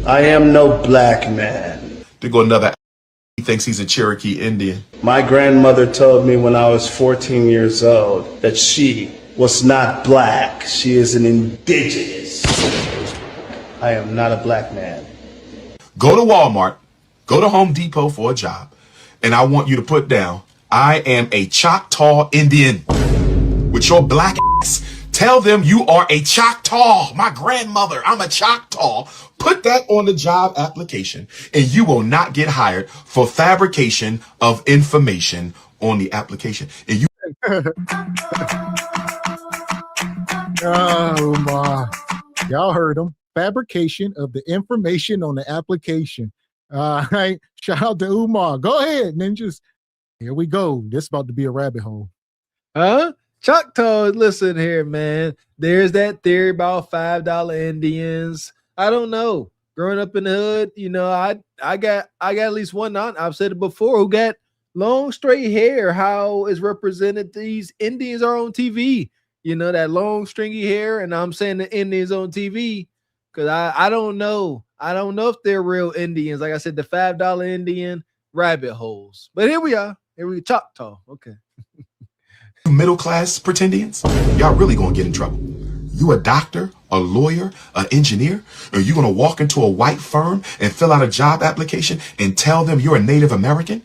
I am no black man. To go another, he thinks he's a Cherokee Indian. My grandmother told me when I was 14 years old that she was not black. She is an indigenous. I am not a black man. Go to Walmart, go to Home Depot for a job, and I want you to put down, I am a Choctaw Indian. With your black ass, tell them you are a Choctaw. My grandmother, I'm a Choctaw. Put that on the job application, and you will not get hired for fabrication of information on the application. And you. Oh my! Y'all heard him. Fabrication of the information on the application. All right. Shout out to Umar. Go ahead, ninjas. Here we go. This is about to be a rabbit hole. Huh? Choctaw, listen here, man. There's that theory about $5 Indians. I don't know. Growing up in the hood, I got at least one aunt, I've said it before, who got long straight hair. How is represented these Indians are on TV. That long stringy hair, and I'm saying the Indians on TV because I don't know. I don't know if they're real Indians. Like I said, the $5 Indian rabbit holes. But here we are. Here we Choctaw. Okay. Middle class pretendians, y'all really gonna get in trouble. You a doctor, a lawyer, an engineer, or you gonna walk into a white firm and fill out a job application and tell them you're a Native American?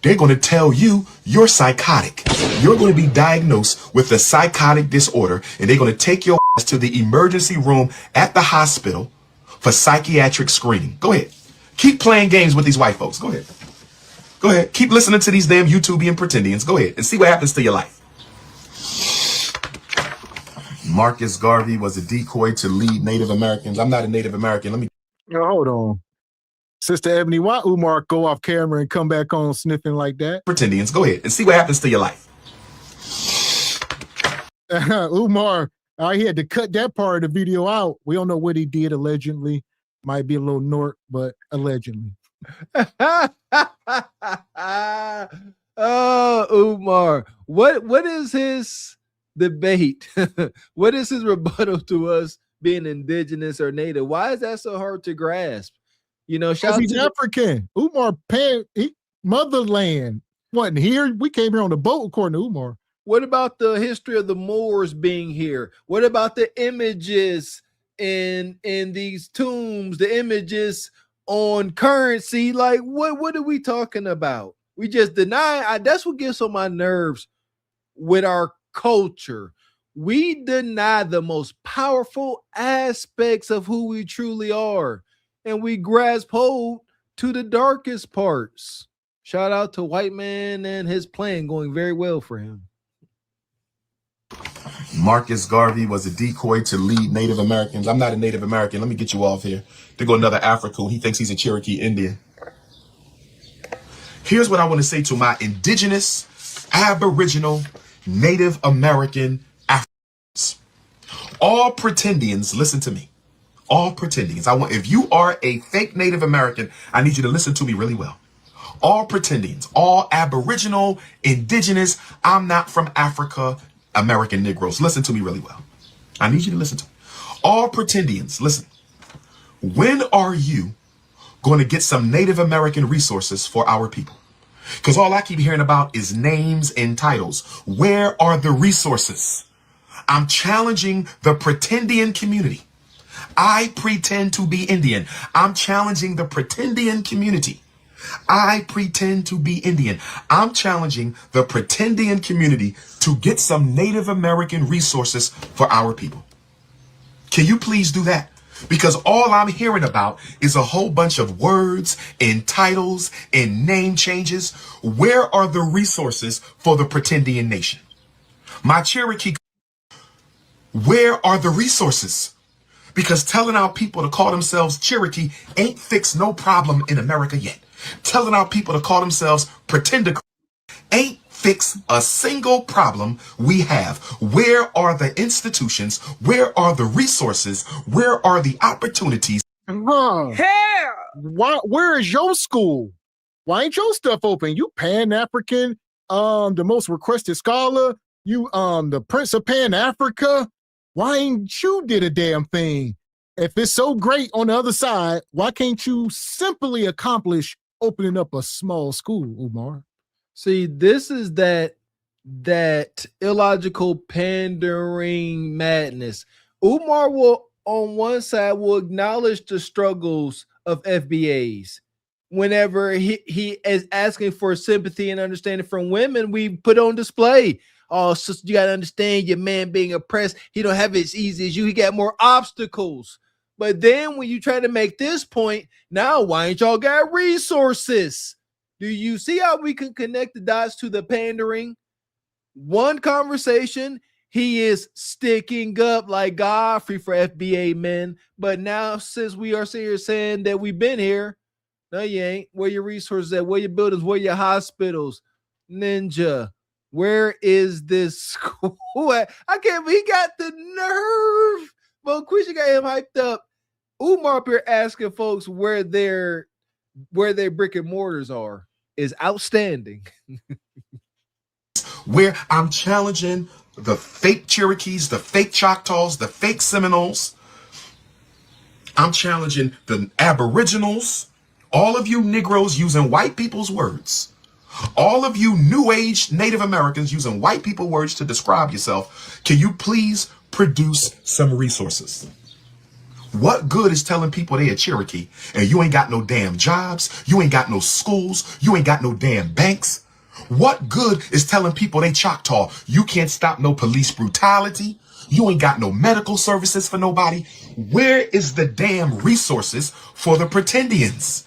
They're gonna tell you you're psychotic. You're gonna be diagnosed with a psychotic disorder, and they're gonna take your ass to the emergency room at the hospital for psychiatric screening. Go ahead. Keep playing games with these white folks. Go ahead. Go ahead. Keep listening to these damn YouTubian pretendians. Go ahead and see what happens to your life. Marcus Garvey was a decoy to lead Native Americans. I'm not a Native American. Let me. Yo, hold on. Sister Ebony, why Umar go off camera and come back on sniffing like that? Pretendians, go ahead and see what happens to your life. Umar, he had to cut that part of the video out. We don't know what he did allegedly. Might be a little nort, but allegedly. Oh, Umar. What is his debate? What is his rebuttal to us being indigenous or native? Why is that so hard to grasp? Shout he's African. Umar motherland wasn't here. We came here on a boat, according to Umar. What about the history of the Moors being here? What about the images in these tombs, the images on currency? Like, what are we talking about? We just deny. That's what gets on my nerves with our culture. We deny the most powerful aspects of who we truly are, and we grasp hold to the darkest parts. Shout out to White Man and his plan going very well for him. Marcus Garvey was a decoy to lead Native Americans. I'm not a Native American. Let me get you off here. There go another African. He thinks he's a Cherokee Indian. Here's what I want to say to my indigenous, Aboriginal, Native American Africans. All pretendians, listen to me. All pretendians. If you are a fake Native American, I need you to listen to me really well. All pretendians, all Aboriginal, indigenous, I'm not from Africa, American Negroes. Listen to me really well. I need you to listen to me. All pretendians, listen. When are you going to get some Native American resources for our people? Because all I keep hearing about is names and titles. Where are the resources? I'm challenging the pretendian community. I pretend to be Indian. I'm challenging the pretendian community. I pretend to be Indian. I'm challenging the pretendian community to get some Native American resources for our people. Can you please do that? Because all I'm hearing about is a whole bunch of words and titles and name changes. Where are the resources for the pretendian nation? My Cherokee, where are the resources? Because telling our people to call themselves Cherokee ain't fixed no problem in America yet. Telling our people to call themselves pretender ain't fix a single problem we have. Where are the institutions? Where are the resources? Where are the opportunities? Hell! Where is your school? Why ain't your stuff open? You Pan-African, the most requested scholar. You the Prince of Pan-Africa. Why ain't you did a damn thing? If it's so great on the other side, why can't you simply accomplish opening up a small school, Umar? See, this is that illogical pandering madness. Umar will, on one side, will acknowledge the struggles of FBAs. Whenever he is asking for sympathy and understanding from women, we put on display. Oh, sister, you gotta understand your man being oppressed. He don't have it as easy as you. He got more obstacles. But then when you try to make this point, now why ain't y'all got resources? Do you see how we can connect the dots to the pandering? One conversation, he is sticking up like Godfrey for FBA men. But now, since we are here saying that we've been here, no, you ain't. Where your resources at? Where your buildings? Where your hospitals? Ninja, Where is this school at? I can't believe he got the nerve. Well, Quisha got him hyped up. Umar up here asking folks where their brick and mortars are is outstanding. Where I'm challenging the fake Cherokees, the fake Choctaws, the fake Seminoles. I'm challenging the Aboriginals, all of you Negroes using white people's words. All of you New Age Native Americans using white people words to describe yourself. Can you please produce some resources? What good is telling people they a Cherokee and you ain't got no damn jobs, you ain't got no schools, you ain't got no damn banks? What good is telling people they Choctaw? You can't stop no police brutality. You ain't got no medical services for nobody. Where is the damn resources for the pretendians?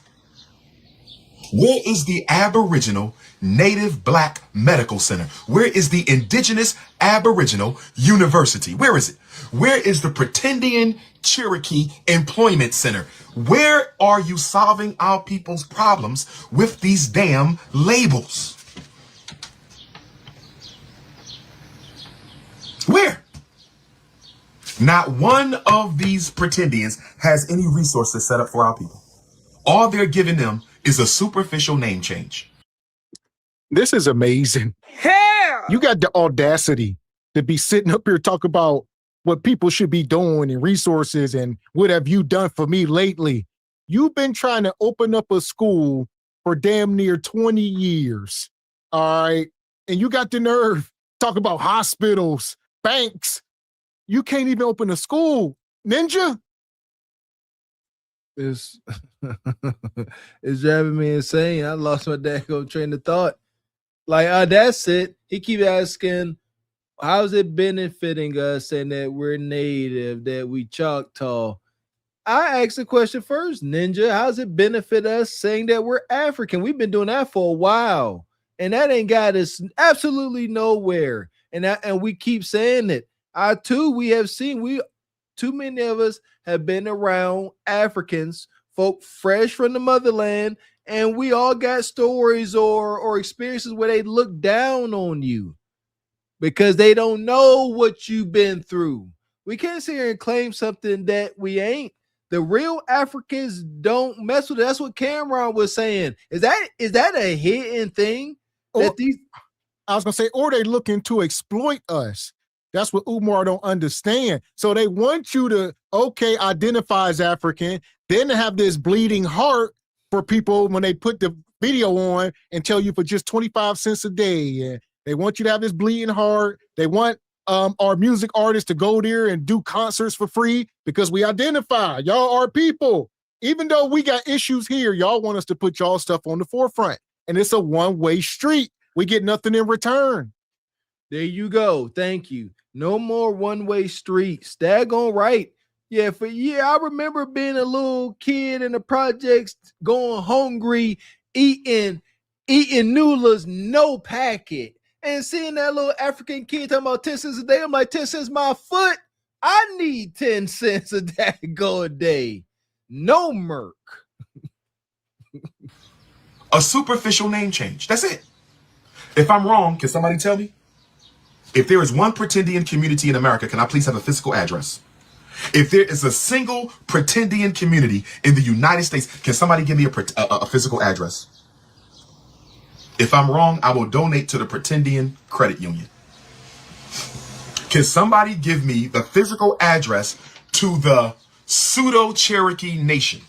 Where is the Aboriginal Native Black Medical Center? Where is the Indigenous Aboriginal University? Where is it? Where is the Pretendian Cherokee Employment Center? Where are you solving our people's problems with these damn labels? Where? Not one of these pretendians has any resources set up for our people. All they're giving them is a superficial name change. This is amazing. Hell! You got the audacity to be sitting up here talking about what people should be doing and resources and what have you done for me lately. You've been trying to open up a school for damn near 20 years. All right. And you got the nerve to talk about hospitals, banks. You can't even open a school, Ninja. It's driving me insane. I lost my daggone train of thought. Like, that's it. He keep asking, how's it benefiting us and that we're native, that we Choctaw? I asked the question first, Ninja. How's it benefit us saying that we're African? We've been doing that for a while, and that ain't got us absolutely nowhere. And we keep saying it. We have seen, too many of us have been around Africans, folk fresh from the motherland, and we all got stories or experiences where they look down on you because they don't know what you've been through. We can't sit here and claim something that we ain't. The real Africans don't mess with it. That's what Cameron was saying. Is that a hidden thing? I was gonna say, or they looking to exploit us. That's what Umar don't understand. So they want you to, identify as African, then to have this bleeding heart for people when they put the video on and tell you for just 25 cents a day. And they want you to have this bleeding heart. They want our music artists to go there and do concerts for free because we identify. Y'all are people. Even though we got issues here, y'all want us to put y'all stuff on the forefront. And it's a one-way street. We get nothing in return. There you go. Thank you. No more one-way streets. Daggone right. Yeah, I remember being a little kid in the projects, going hungry, eating noodles, no packet, and seeing that little African kid talking about 10 cents a day. I'm like, 10 cents my foot? I need 10 cents a day. No Merc. A superficial name change. That's it. If I'm wrong, can somebody tell me? If there is one pretendian community in America, can I please have a physical address? If there is a single pretendian community in the United States, can somebody give me a physical address? If I'm wrong, I will donate to the Pretendian Credit Union. Can somebody give me the physical address to the pseudo-Cherokee Nation?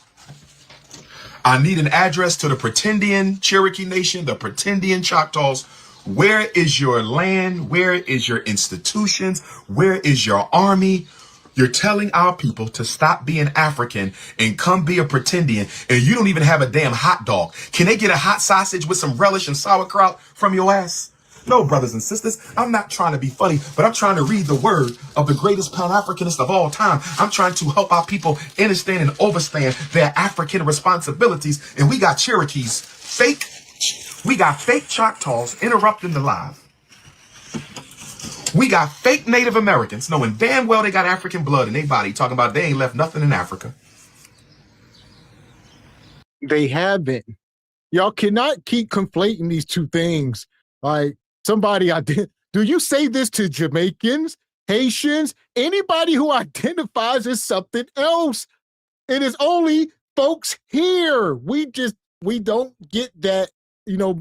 I need an address to the Pretendian Cherokee Nation, the Pretendian Choctaws. Where is your land? Where is your institutions? Where is your army? You're telling our people to stop being African and come be a pretendian, and you don't even have a damn hot dog. Can they get a hot sausage with some relish and sauerkraut from your ass? No, brothers and sisters, I'm not trying to be funny, but I'm trying to read the word of the greatest Pan-Africanist of all time. I'm trying to help our people understand and understand their African responsibilities, and we got Cherokees, we got fake Choctaws interrupting the live. We got fake Native Americans knowing damn well they got African blood in their body, talking about they ain't left nothing in Africa. They haven't. Y'all cannot keep conflating these two things. Like, somebody do you say this to Jamaicans, Haitians, anybody who identifies as something else? It is only folks here. We don't get that,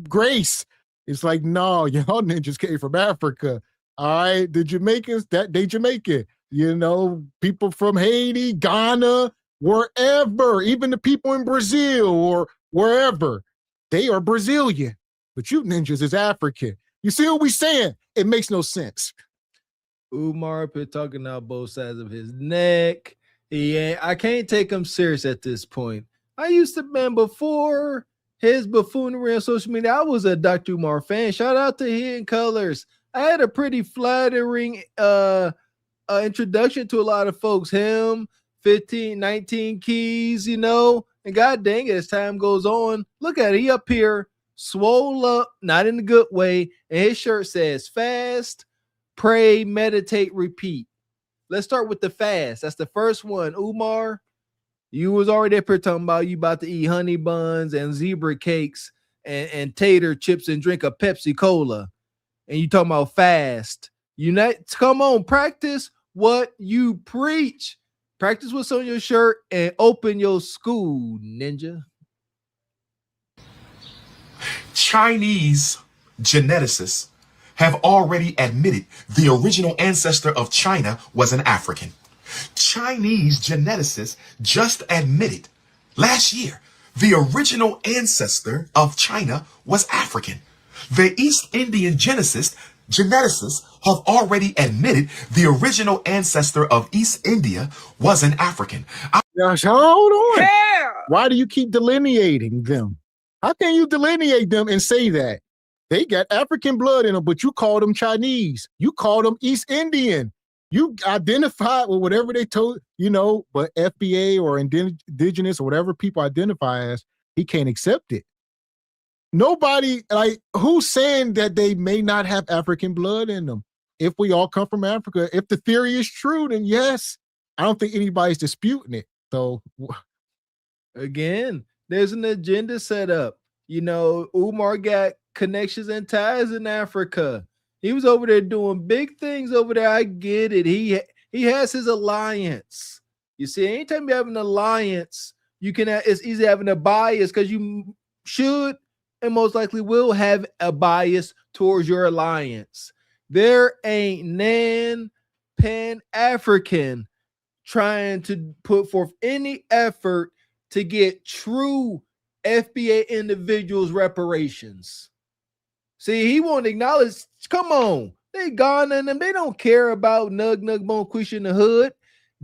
grace. It's like, no, y'all ninjas came from Africa. All right, the Jamaicans, they Jamaican. People from Haiti, Ghana, wherever, even the people in Brazil or wherever, they are Brazilian. But you ninjas is African. You see what we saying? It makes no sense. Umar been talking out both sides of his neck. I can't take him serious at this point. I used to, man, before his buffoonery on social media, I was a Dr. Umar fan. Shout out to Hidden Colors. I had a pretty flattering introduction to a lot of folks. Him, 15, 19 keys, and god dang it, as time goes on, look at it. He up here, swole up, not in a good way, and his shirt says fast, pray, meditate, repeat. Let's start with the fast. That's the first one. Umar, you was already up here talking about you about to eat honey buns and zebra cakes and tater chips and drink a Pepsi Cola. And you talking about fast. Come on, practice what you preach. Practice what's on your shirt and open your school, ninja. Chinese geneticists have already admitted the original ancestor of China was an African. Chinese geneticists just admitted last year the original ancestor of China was African. The East Indian geneticists have already admitted the original ancestor of East India was an African. Gosh, hold on. Yeah. Why do you keep delineating them? How can you delineate them and say that? They got African blood in them, but you call them Chinese. You call them East Indian. You identified with whatever they told, but FBA or indigenous or whatever people identify as, he can't accept it. Nobody, who's saying that they may not have African blood in them? If we all come from Africa, if the theory is true, then yes. I don't think anybody's disputing it. So, again, there's an agenda set up. Umar got connections and ties in Africa. He was over there doing big things over there. I get it. He has his alliance. You see, anytime you have an alliance, it's easy having a bias because you should and most likely will have a bias towards your alliance. There ain't Pan-African trying to put forth any effort to get true FBA individuals reparations. See, he won't acknowledge, come on, they gone in them. They don't care about Nug Bone Quisha in the hood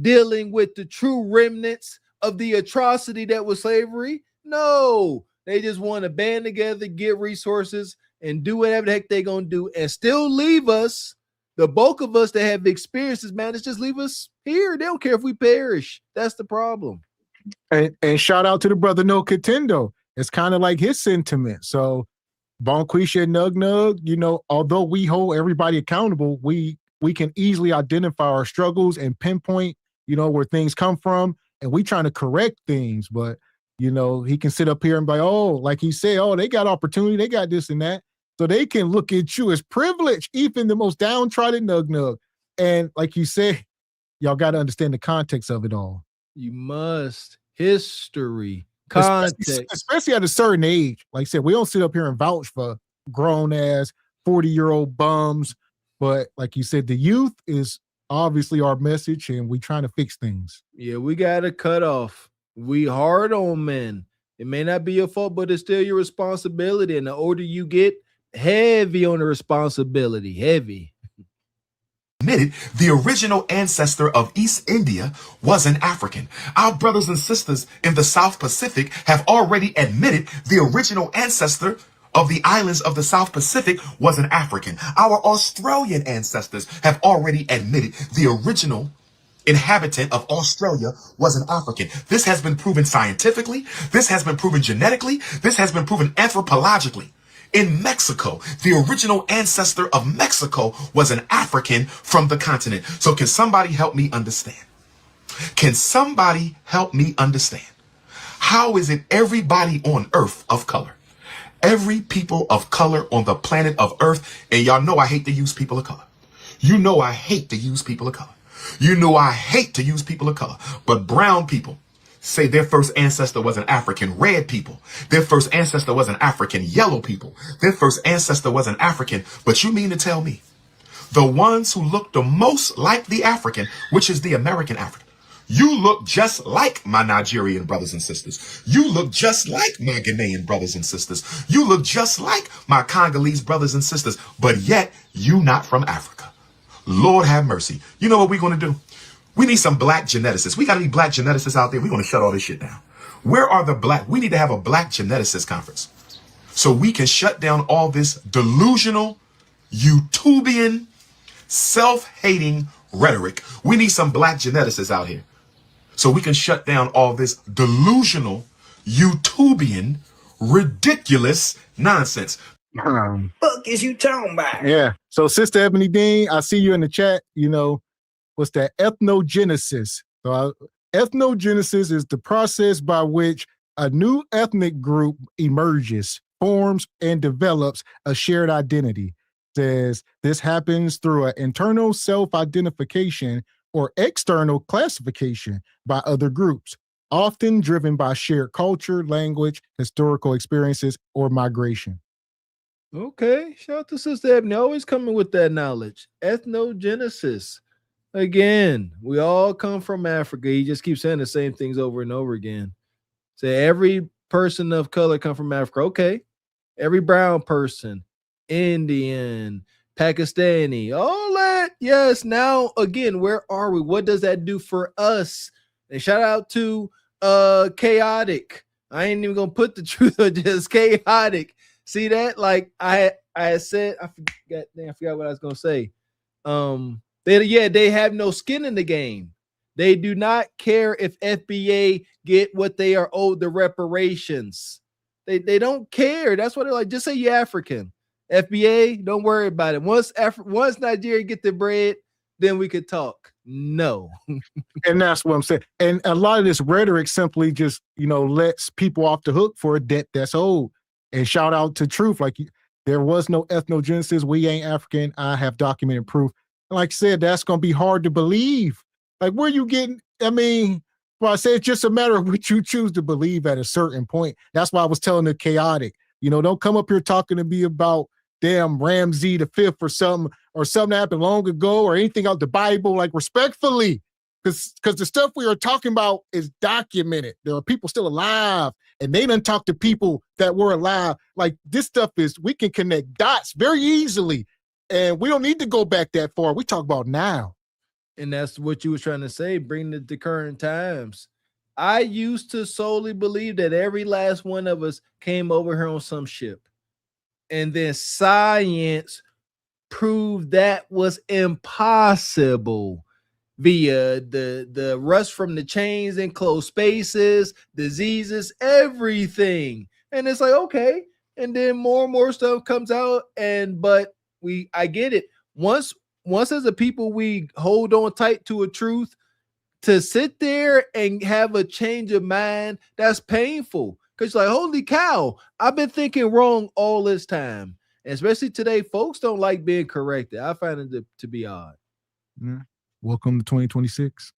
dealing with the true remnants of the atrocity that was slavery. No, they just want to band together, get resources, and do whatever the heck they're going to do and still leave us, the bulk of us that have experiences, man, it's just leave us here. They don't care if we perish. That's the problem. And shout out to the brother No Contendo. It's kind of like his sentiment. So Bonquisha and Nug, although we hold everybody accountable, we can easily identify our struggles and pinpoint, where things come from, and we trying to correct things. But, he can sit up here and be like he said, they got opportunity, they got this and that. So they can look at you as privilege, even the most downtrodden Nug. And like you said, y'all got to understand the context of it all. You must. History. Context. Especially at a certain age. Like I said, we don't sit up here and vouch for grown-ass 40-year-old bums. But like you said, the youth is obviously our message, and we trying to fix things. Yeah, we got to cut off. We hard on men. It may not be your fault, but it's still your responsibility. And the older you get, heavy on the responsibility. Heavy. Admitted the original ancestor of East India was an African. Our brothers and sisters in the South Pacific have already admitted the original ancestor of the islands of the South Pacific was an African. Our Australian ancestors have already admitted the original inhabitant of Australia was an African. This has been proven scientifically. This has been proven genetically. This has been proven anthropologically. In Mexico, the original ancestor of Mexico was an African from the continent. So can somebody help me understand? Can somebody help me understand? How is it everybody on earth of color, every people of color on the planet of Earth. And y'all know I hate to use people of color. You know I hate to use people of color. You know I hate to use people of color. But brown people say their first ancestor was an African. Red people, their first ancestor was an African. Yellow people, their first ancestor was an African. But you mean to tell me the ones who look the most like the African, which is the American African, you look just like my Nigerian brothers and sisters. You look just like my Ghanaian brothers and sisters. You look just like my Congolese brothers and sisters, but yet you not from Africa. Lord have mercy. You know what we're going to do? We need some black geneticists. We got to be black geneticists out there. We're going to shut all this shit down. Where are the black? We need to have a black geneticist conference so we can shut down all this delusional, utopian, self-hating rhetoric. We need some black geneticists out here so we can shut down all this delusional, utopian, ridiculous nonsense. Fuck is you talking about? Yeah. So, Sister Ebony Dean, I see you in the chat. You know, what's that? Ethnogenesis. So, ethnogenesis is the process by which a new ethnic group emerges, forms, and develops a shared identity. Says this happens through an internal self-identification or external classification by other groups, often driven by shared culture, language, historical experiences, or migration. Okay, shout out to Sister Ebony, always coming with that knowledge. Ethnogenesis. Again, we all come from Africa. He just keeps saying the same things over and over again. Say every person of color come from Africa. Okay, every brown person, Indian, Pakistani, all that. Yes. Now, again, where are we? What does that do for us? And shout out to Chaotic. I ain't even gonna put the truth or just Chaotic. See that? Like I said, I forgot what I was gonna say. They have no skin in the game. They do not care if FBA get what they are owed, the reparations. They don't care. That's what they're like. Just say you're African. FBA, don't worry about it. Once Nigeria get the bread, then we could talk. No. And that's what I'm saying. And a lot of this rhetoric simply just, lets people off the hook for a debt that's owed. And shout out to Truth. Like, there was no ethnogenesis. We ain't African. I have documented proof. And like I said, that's going to be hard to believe. Like, where you getting? I mean, well, I say it's just a matter of what you choose to believe at a certain point. That's why I was telling the Chaotic, don't come up here talking to me about damn Ramsey the Fifth or something that happened long ago or anything out the Bible, like respectfully, because the stuff we are talking about is documented. There are people still alive and they done talk to people that were alive. Like, this stuff we can connect dots very easily and we don't need to go back that far. We talk about now. And that's what you was trying to say, bring it to current times. I used to solely believe that every last one of us came over here on some ship. And then science proved that was impossible via the rust from the chains and closed spaces, diseases, everything. And it's like, okay. And then more and more stuff comes out. But I get it. Once as a people, we hold on tight to a truth. To sit there and have a change of mind, that's painful. Because like, holy cow, I've been thinking wrong all this time. And especially today, folks don't like being corrected. I find it to be odd. Yeah. Welcome to 2026.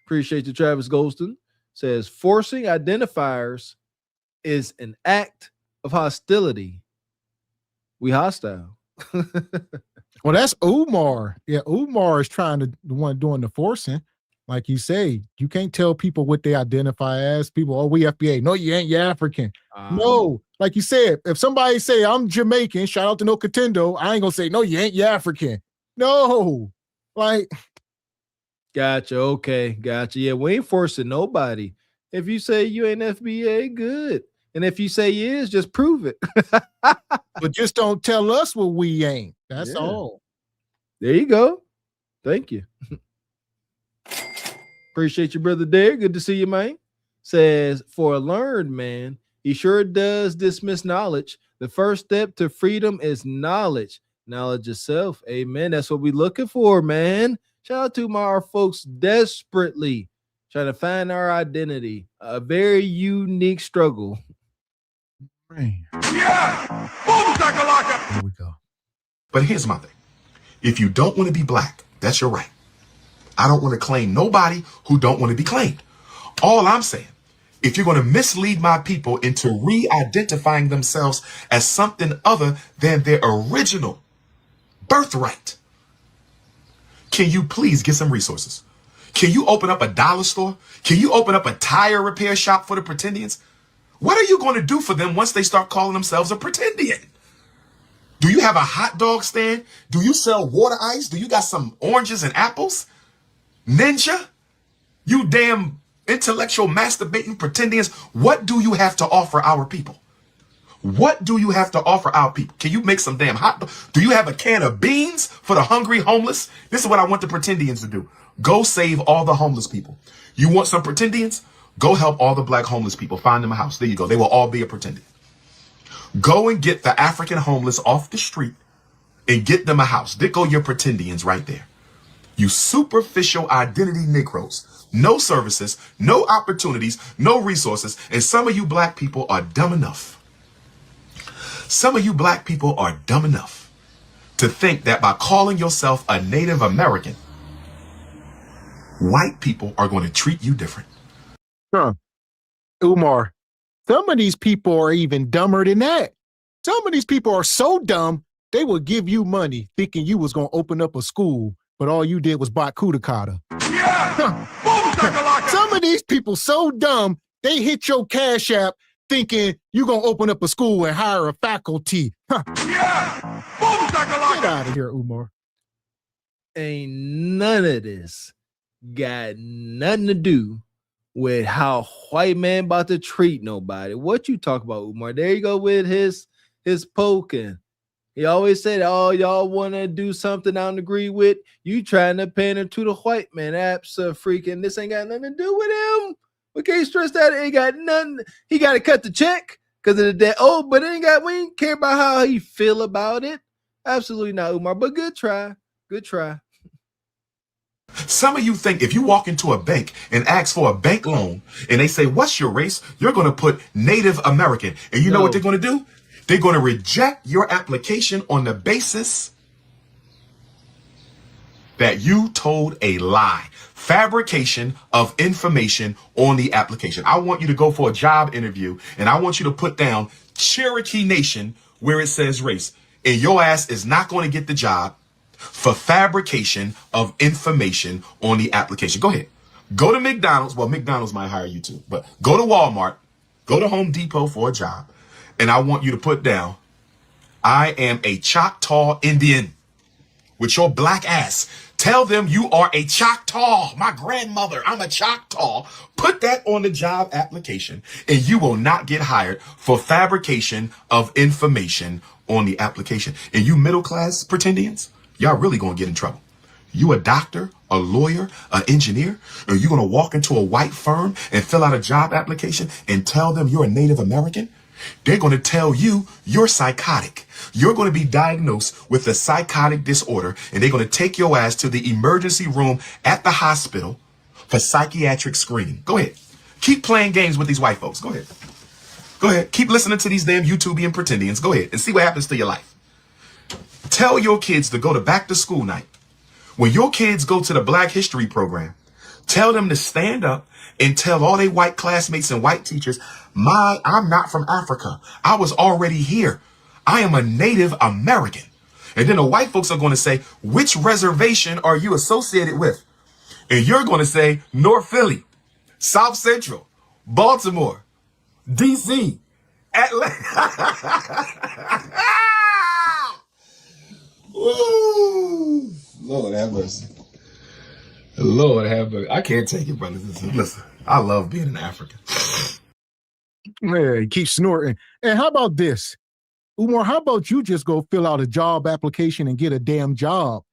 Appreciate you, Travis Golston. Says, forcing identifiers is an act of hostility. We hostile. Well, that's Umar. Yeah, Umar is the one doing the forcing. Like you say, you can't tell people what they identify as. People, we FBA. No, you ain't. You're African. No, like you said, if somebody say I'm Jamaican, shout out to No Contendo, I ain't gonna say no, you ain't. You're African. No, like. Gotcha. Okay, gotcha. Yeah, we ain't forcing nobody. If you say you ain't FBA, good. And if you say you is, just prove it. But just don't tell us what we ain't. That's all. There you go. Thank you. Appreciate you, brother Derek. Good to see you, man. Says, for a learned man, he sure does dismiss knowledge. The first step to freedom is knowledge. Knowledge itself. Amen. That's what we're looking for, man. Shout out to our folks desperately trying to find our identity. A very unique struggle. Man. Yeah! Boom, shakalaka! Here we go. But here's my thing. If you don't want to be black, that's your right. I don't want to claim nobody who don't want to be claimed. All I'm saying, if you're going to mislead my people into re-identifying themselves as something other than their original birthright, can you please get some resources? Can you open up a dollar store? Can you open up a tire repair shop for the pretendians? What are you going to do for them once they start calling themselves a pretendian? Do you have a hot dog stand? Do you sell water ice? Do you got some oranges and apples? Ninja? You damn intellectual masturbating pretendians. What do you have to offer our people? What do you have to offer our people? Can you make some damn hot dogs? Do you have a can of beans for the hungry homeless? This is what I want the pretendians to do. Go save all the homeless people. You want some pretendians? Go help all the black homeless people. Find them a house. There you go. They will all be a pretendian. Go and get the African homeless off the street and get them a house. There go your pretendians right there. You superficial identity Negroes. No services, no opportunities, no resources. And some of you black people are dumb enough. Some of you black people are dumb enough to think that by calling yourself a Native American, white people are going to treat you different. Huh. Umar, some of these people are even dumber than that. Some of these people are so dumb, they will give you money thinking you was going to open up a school, but all you did was buy Kudakata. Yeah! Some of these people so dumb, they hit your Cash App thinking you're going to open up a school and hire a faculty. Huh. Yeah! Get out of here, Umar. Ain't none of this got nothing to do with how white man about to treat nobody. What you talk about, Umar? There you go with his poking. He always said, oh, y'all want to do something I don't agree with. You trying to pander to the white man. Freaking, this ain't got nothing to do with him. We can't stress that. It ain't got nothing. He got to cut the check because of the debt. Oh, but it ain't got, we ain't care about how he feel about it. Absolutely not, Umar, but good try. Good try. Some of you think if you walk into a bank and ask for a bank loan and they say, what's your race? You're going to put Native American. And you know what they're going to do? They're going to reject your application on the basis that you told a lie. Fabrication of information on the application. I want you to go for a job interview and I want you to put down Cherokee Nation where it says race. And your ass is not going to get the job for fabrication of information on the application. Go ahead. Go to McDonald's. Well, McDonald's might hire you too, but go to Walmart, go to Home Depot for a job. And I want you to put down, I am a Choctaw Indian with your black ass. Tell them you are a Choctaw. My grandmother, I'm a Choctaw. Put that on the job application and you will not get hired for fabrication of information on the application. And you middle class pretendians, y'all really gonna get in trouble. You a doctor, a lawyer, an engineer, or you gonna walk into a white firm and fill out a job application and tell them you're a Native American? They're going to tell you you're psychotic. You're going to be diagnosed with a psychotic disorder, and they're going to take your ass to the emergency room at the hospital for psychiatric screening. Go ahead. Keep playing games with these white folks. Go ahead. Go ahead. Keep listening to these damn YouTubian pretendians. Go ahead and see what happens to your life. Tell your kids to go to back to school night. When your kids go to the Black History program, tell them to stand up and tell all their white classmates and white teachers, I'm not from Africa. I was already here. I am a Native American. And then the white folks are going to say, which reservation are you associated with? And you're going to say, North Philly, South Central, Baltimore, DC, Atlanta. Woo! Lord have mercy. Lord have mercy. I can't take it, brothers and sisters. Listen, I love being an African. Yeah, he keeps snorting. And how about this? Umar, how about you just go fill out a job application and get a damn job?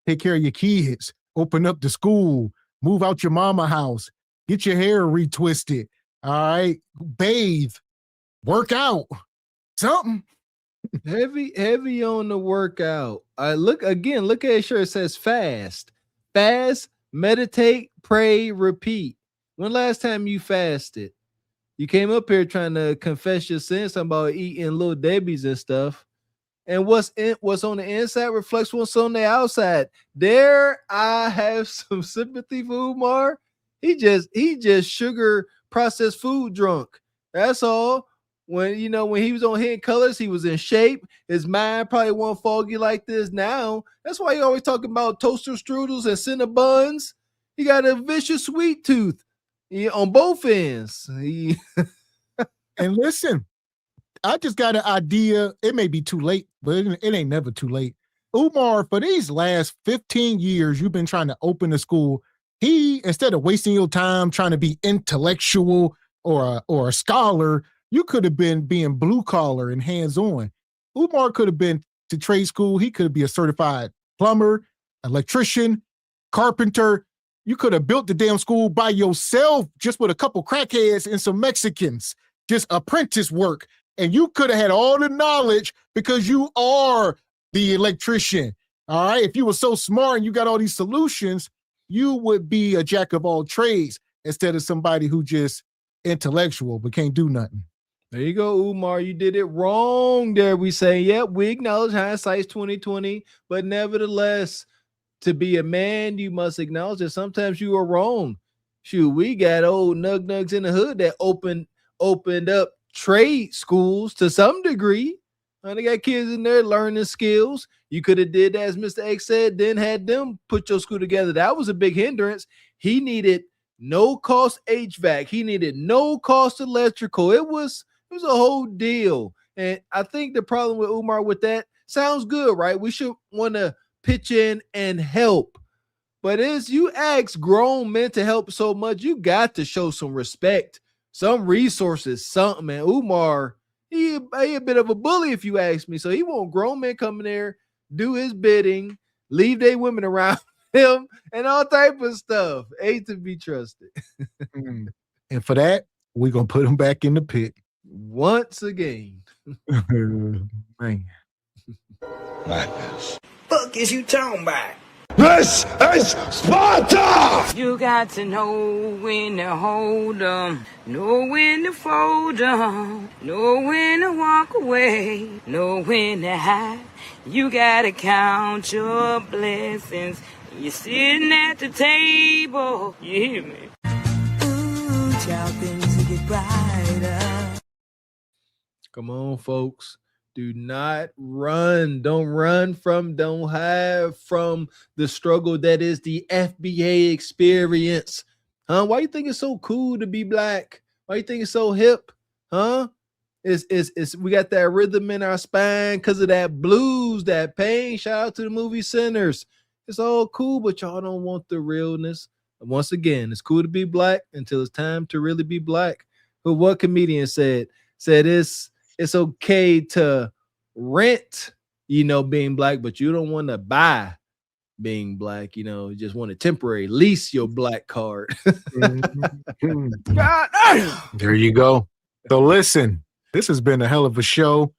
Take care of your kids, open up the school, move out your mama house, get your hair retwisted, all right? Bathe, work out, something. Heavy on the workout. Look at his shirt. It says fast. Fast, meditate, pray, repeat. When last time you fasted? You came up here trying to confess your sins, something about eating little Debbie's and stuff. And what's on the inside reflects what's on the outside. There, I have some sympathy for Umar. He just sugar processed food drunk. That's all. When he was on Hidden Colors, he was in shape. His mind probably wasn't foggy like this now. That's why he always talking about toaster strudels and Cinnabons. He got a vicious sweet tooth on both ends. And listen, I just got an idea. It may be too late, but it ain't never too late. Umar, for these last 15 years, you've been trying to open a school. Instead of wasting your time trying to be intellectual or a scholar, you could have been being blue collar and hands-on. Umar could have been to trade school. He could be a certified plumber, electrician, carpenter. You could have built the damn school by yourself, just with a couple crackheads and some Mexicans, just apprentice work. And you could have had all the knowledge because you are the electrician. All right. If you were so smart and you got all these solutions, you would be a jack of all trades instead of somebody who just intellectual but can't do nothing. There you go, Umar. You did it wrong there. We say, yep, we acknowledge hindsight's 2020, but nevertheless, to be a man, you must acknowledge that sometimes you are wrong. Shoot, we got old nugs in the hood that opened up trade schools to some degree. And they got kids in there learning skills. You could have did that, as Mr. X said, then had them put your school together. That was a big hindrance. He needed no cost HVAC. He needed no cost electrical. It was a whole deal. And I think the problem with Umar with that sounds good, right? We should want to pitch in and help. But as you ask grown men to help so much, you got to show some respect, some resources, something, man. Umar, he a bit of a bully, if you ask me. So he want grown men come in there, do his bidding, leave their women around him, and all type of stuff. Ain't to be trusted. And for that, we're going to put him back in the pit. Once again. Man. Madness. Fuck is you talking about? This is Sparta! You got to know when to hold 'em, know when to fold 'em, know when to walk away, know when to hide. You gotta count your blessings. You're sitting at the table. You hear me? Ooh, child, things get brighter. Come on, folks. Do not run. Don't hide from the struggle that is the FBA experience. Huh? Why you think it's so cool to be black? Why you think it's so hip? Huh? It's we got that rhythm in our spine because of that blues, that pain. Shout out to the movie Sinners. It's all cool, but y'all don't want the realness. And once again, it's cool to be black until it's time to really be black. But what comedian said it's okay to rent, being black, but you don't want to buy being black. You just want to temporary lease your black card. God, there you go. So listen, this has been a hell of a show.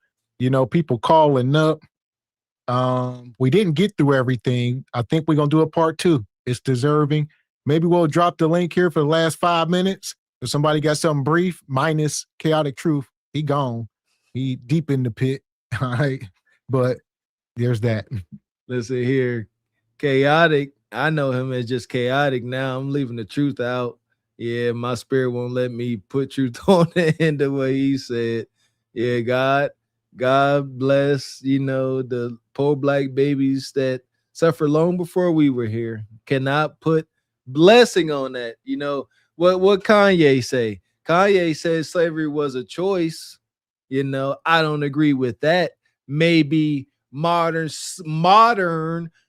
People calling up. We didn't get through everything. I think we're going to do a part 2. It's deserving. Maybe we'll drop the link here for the last 5 minutes. If somebody got something brief, minus Chaotic Truth, he gone. He deep in the pit. All right. But there's that. Listen here. Chaotic. I know him as just chaotic now. I'm leaving the truth out. Yeah, my spirit won't let me put truth on the end of what he said. Yeah, God bless, the poor black babies that suffered long before we were here. Cannot put blessing on that. What Kanye say? Kanye says slavery was a choice. I don't agree with that. Maybe modern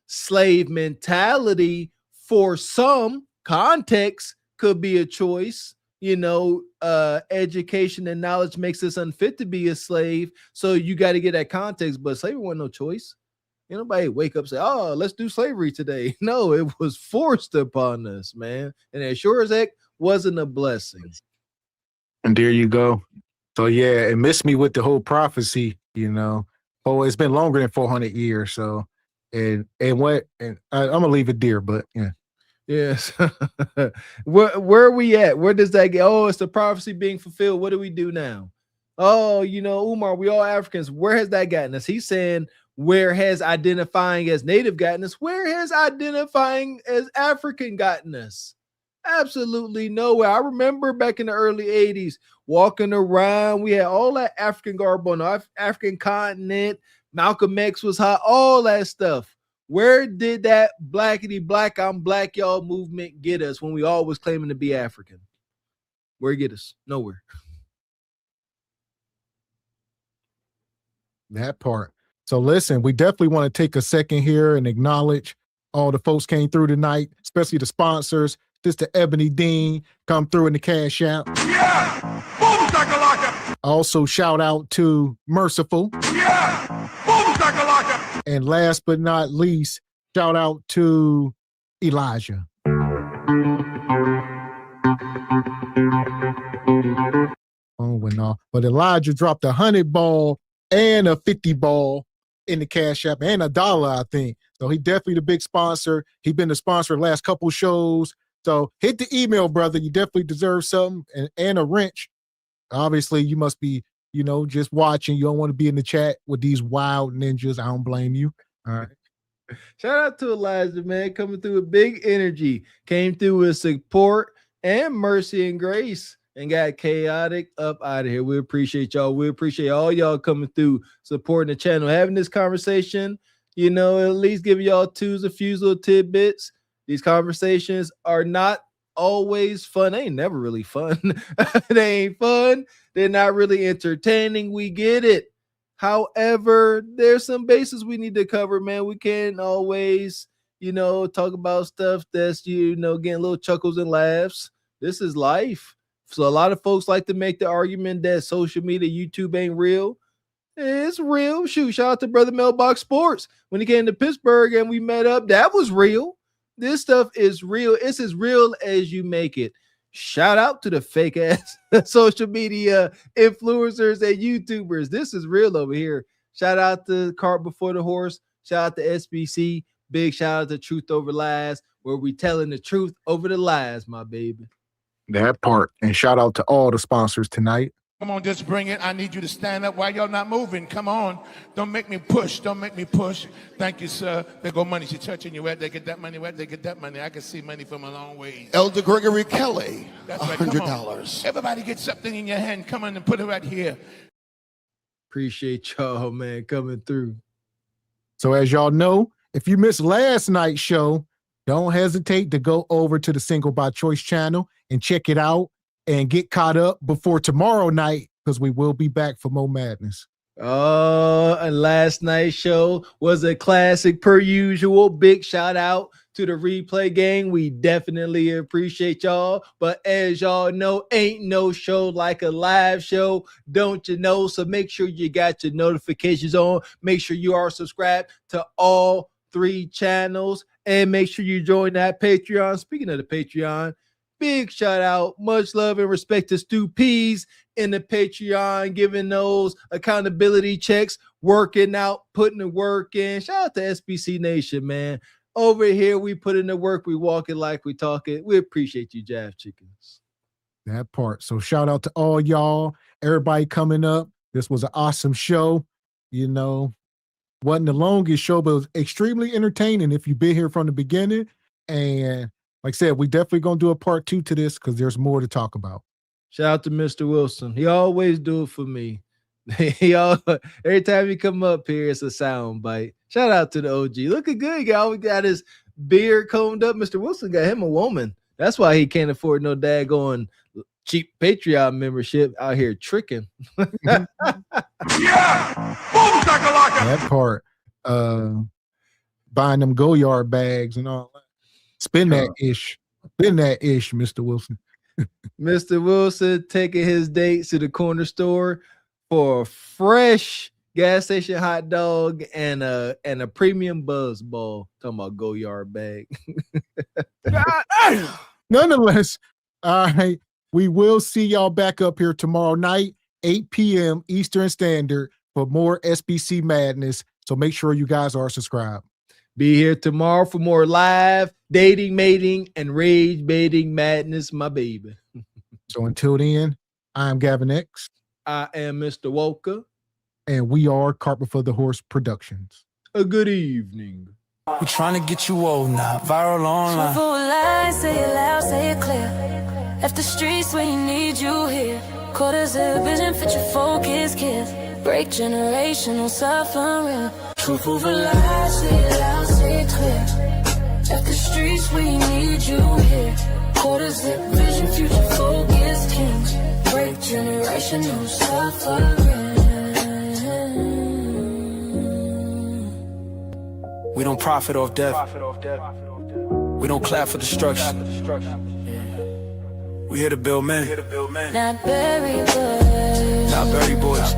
slave mentality for some context could be a choice. Education and knowledge makes us unfit to be a slave. So you got to get that context. But slavery wasn't no choice. Nobody wake up and say, oh, let's do slavery today. No, it was forced upon us, man. And as sure as heck wasn't a blessing. And there you go. So yeah, it missed me with the whole prophecy, Oh, it's been longer than 400 years. So, and I'm gonna leave it there, but yeah. Yes. Where are we at? Where does that get? Oh, it's the prophecy being fulfilled. What do we do now? Oh, Umar, we all Africans. Where has that gotten us? He's saying, where has identifying as native gotten us? Where has identifying as African gotten us? Absolutely nowhere. I remember back in the early 80s walking around. We had all that African garb on the African continent. Malcolm X was hot, all that stuff. Where did that blackity black, I'm black, y'all movement get us when we all was claiming to be African? Where it get us? Nowhere. That part. So listen, we definitely want to take a second here and acknowledge all the folks came through tonight, especially the sponsors. Sister Ebony Dean come through in the Cash App. Yeah! Boom, shakalaka! Also shout out to Merciful. Yeah! Boom, shakalaka! And last but not least, shout out to Elijah. Oh, no. But Elijah dropped 100 ball and a 50 ball in the Cash App and $1, I think. So he definitely the big sponsor. He been the sponsor the last couple shows. So hit the email, brother. You definitely deserve something and a wrench. Obviously, you must be, just watching. You don't want to be in the chat with these wild ninjas. I don't blame you. All right. Shout out to Elijah, man, coming through with big energy. Came through with support and mercy and grace and got chaotic up out of here. We appreciate y'all. We appreciate all y'all coming through, supporting the channel, having this conversation, at least giving y'all a few little tidbits. These conversations are not always fun. They ain't never really fun. They ain't fun. They're not really entertaining. We get it. However, there's some bases we need to cover, man. We can't always, talk about stuff that's, getting little chuckles and laughs. This is life. So a lot of folks like to make the argument that social media, YouTube ain't real. It's real. Shoot, shout out to Brother Mailbox Sports. When he came to Pittsburgh and we met up, that was real. This stuff is real. It's as real as you make it. Shout out to the fake ass social media influencers and YouTubers. This is real over here. Shout out to Cart Before the Horse. Shout out to SBC. Big shout out to Truth Over Lies, where we telling the truth over the lies, my baby. That part. And shout out to all the sponsors tonight. Come on, just bring it. I need you to stand up. Why y'all not moving? Come on. Don't make me push. Don't make me push. Thank you, sir. There go money. She's touching you. Where they get that money? Where they get that money? I can see money from a long way. Elder Gregory Kelly, That's right. Come on. $100. Everybody get something in your hand. Come on and put it right here. Appreciate y'all, man, coming through. So as y'all know, if you missed last night's show, don't hesitate to go over to the Single by Choice channel and check it out and get caught up before tomorrow night, because we will be back for more madness. Oh, and last night's show was a classic per usual. Big shout out to the replay gang. We definitely appreciate y'all. But as y'all know, ain't no show like a live show, don't you know? So make sure you got your notifications on. Make sure you are subscribed to all 3 channels. And make sure you join that Patreon. Speaking of the Patreon, big shout out, much love and respect to Stu Peas in the Patreon, giving those accountability checks, working out, putting the work in. Shout out to SBC Nation, man. Over here, we put in the work, we walk it like we talk it. We appreciate you, Jav Chickens. That part. So shout out to all y'all, everybody coming up. This was an awesome show. Wasn't the longest show, but it was extremely entertaining if you've been here from the beginning. And like I said, we definitely going to do a part 2 to this because there's more to talk about. Shout out to Mr. Wilson. He always do it for me. Every time he come up here, it's a sound bite. Shout out to the OG. Looking good. He always got his beard combed up. Mr. Wilson got him a woman. That's why he can't afford no daggone cheap Patreon membership out here tricking. Yeah! Boom, shakalaka! That part. Buying them Go-Yard bags and all that. Spin that ish, Mr. Wilson. Mr. Wilson taking his dates to the corner store for a fresh gas station hot dog and a premium buzz ball. Talking about Go-Yard bag. Nonetheless, all right, we will see y'all back up here tomorrow night, 8 p.m. Eastern Standard, for more SBC madness. So make sure you guys are subscribed. Be here tomorrow for more live dating, mating, and rage baiting madness, my baby. So until then, I'm Gavin X. I am Mr. Walker. And we are Carpet for the Horse Productions. A good evening. We trying to get you old now, viral online. Truthful lies, say it loud, say it clear. Left the streets where he need you here. Quarters of vision, fit your focus, kids. Break generational suffering. Truthful lies, say it loud, say it clear. Left the streets where he need you here. Quarters of vision, future focus, kings. Break generational suffering. We don't profit off death. We don't clap for destruction. We here to build men. Not Berry boys. Not Berry boys.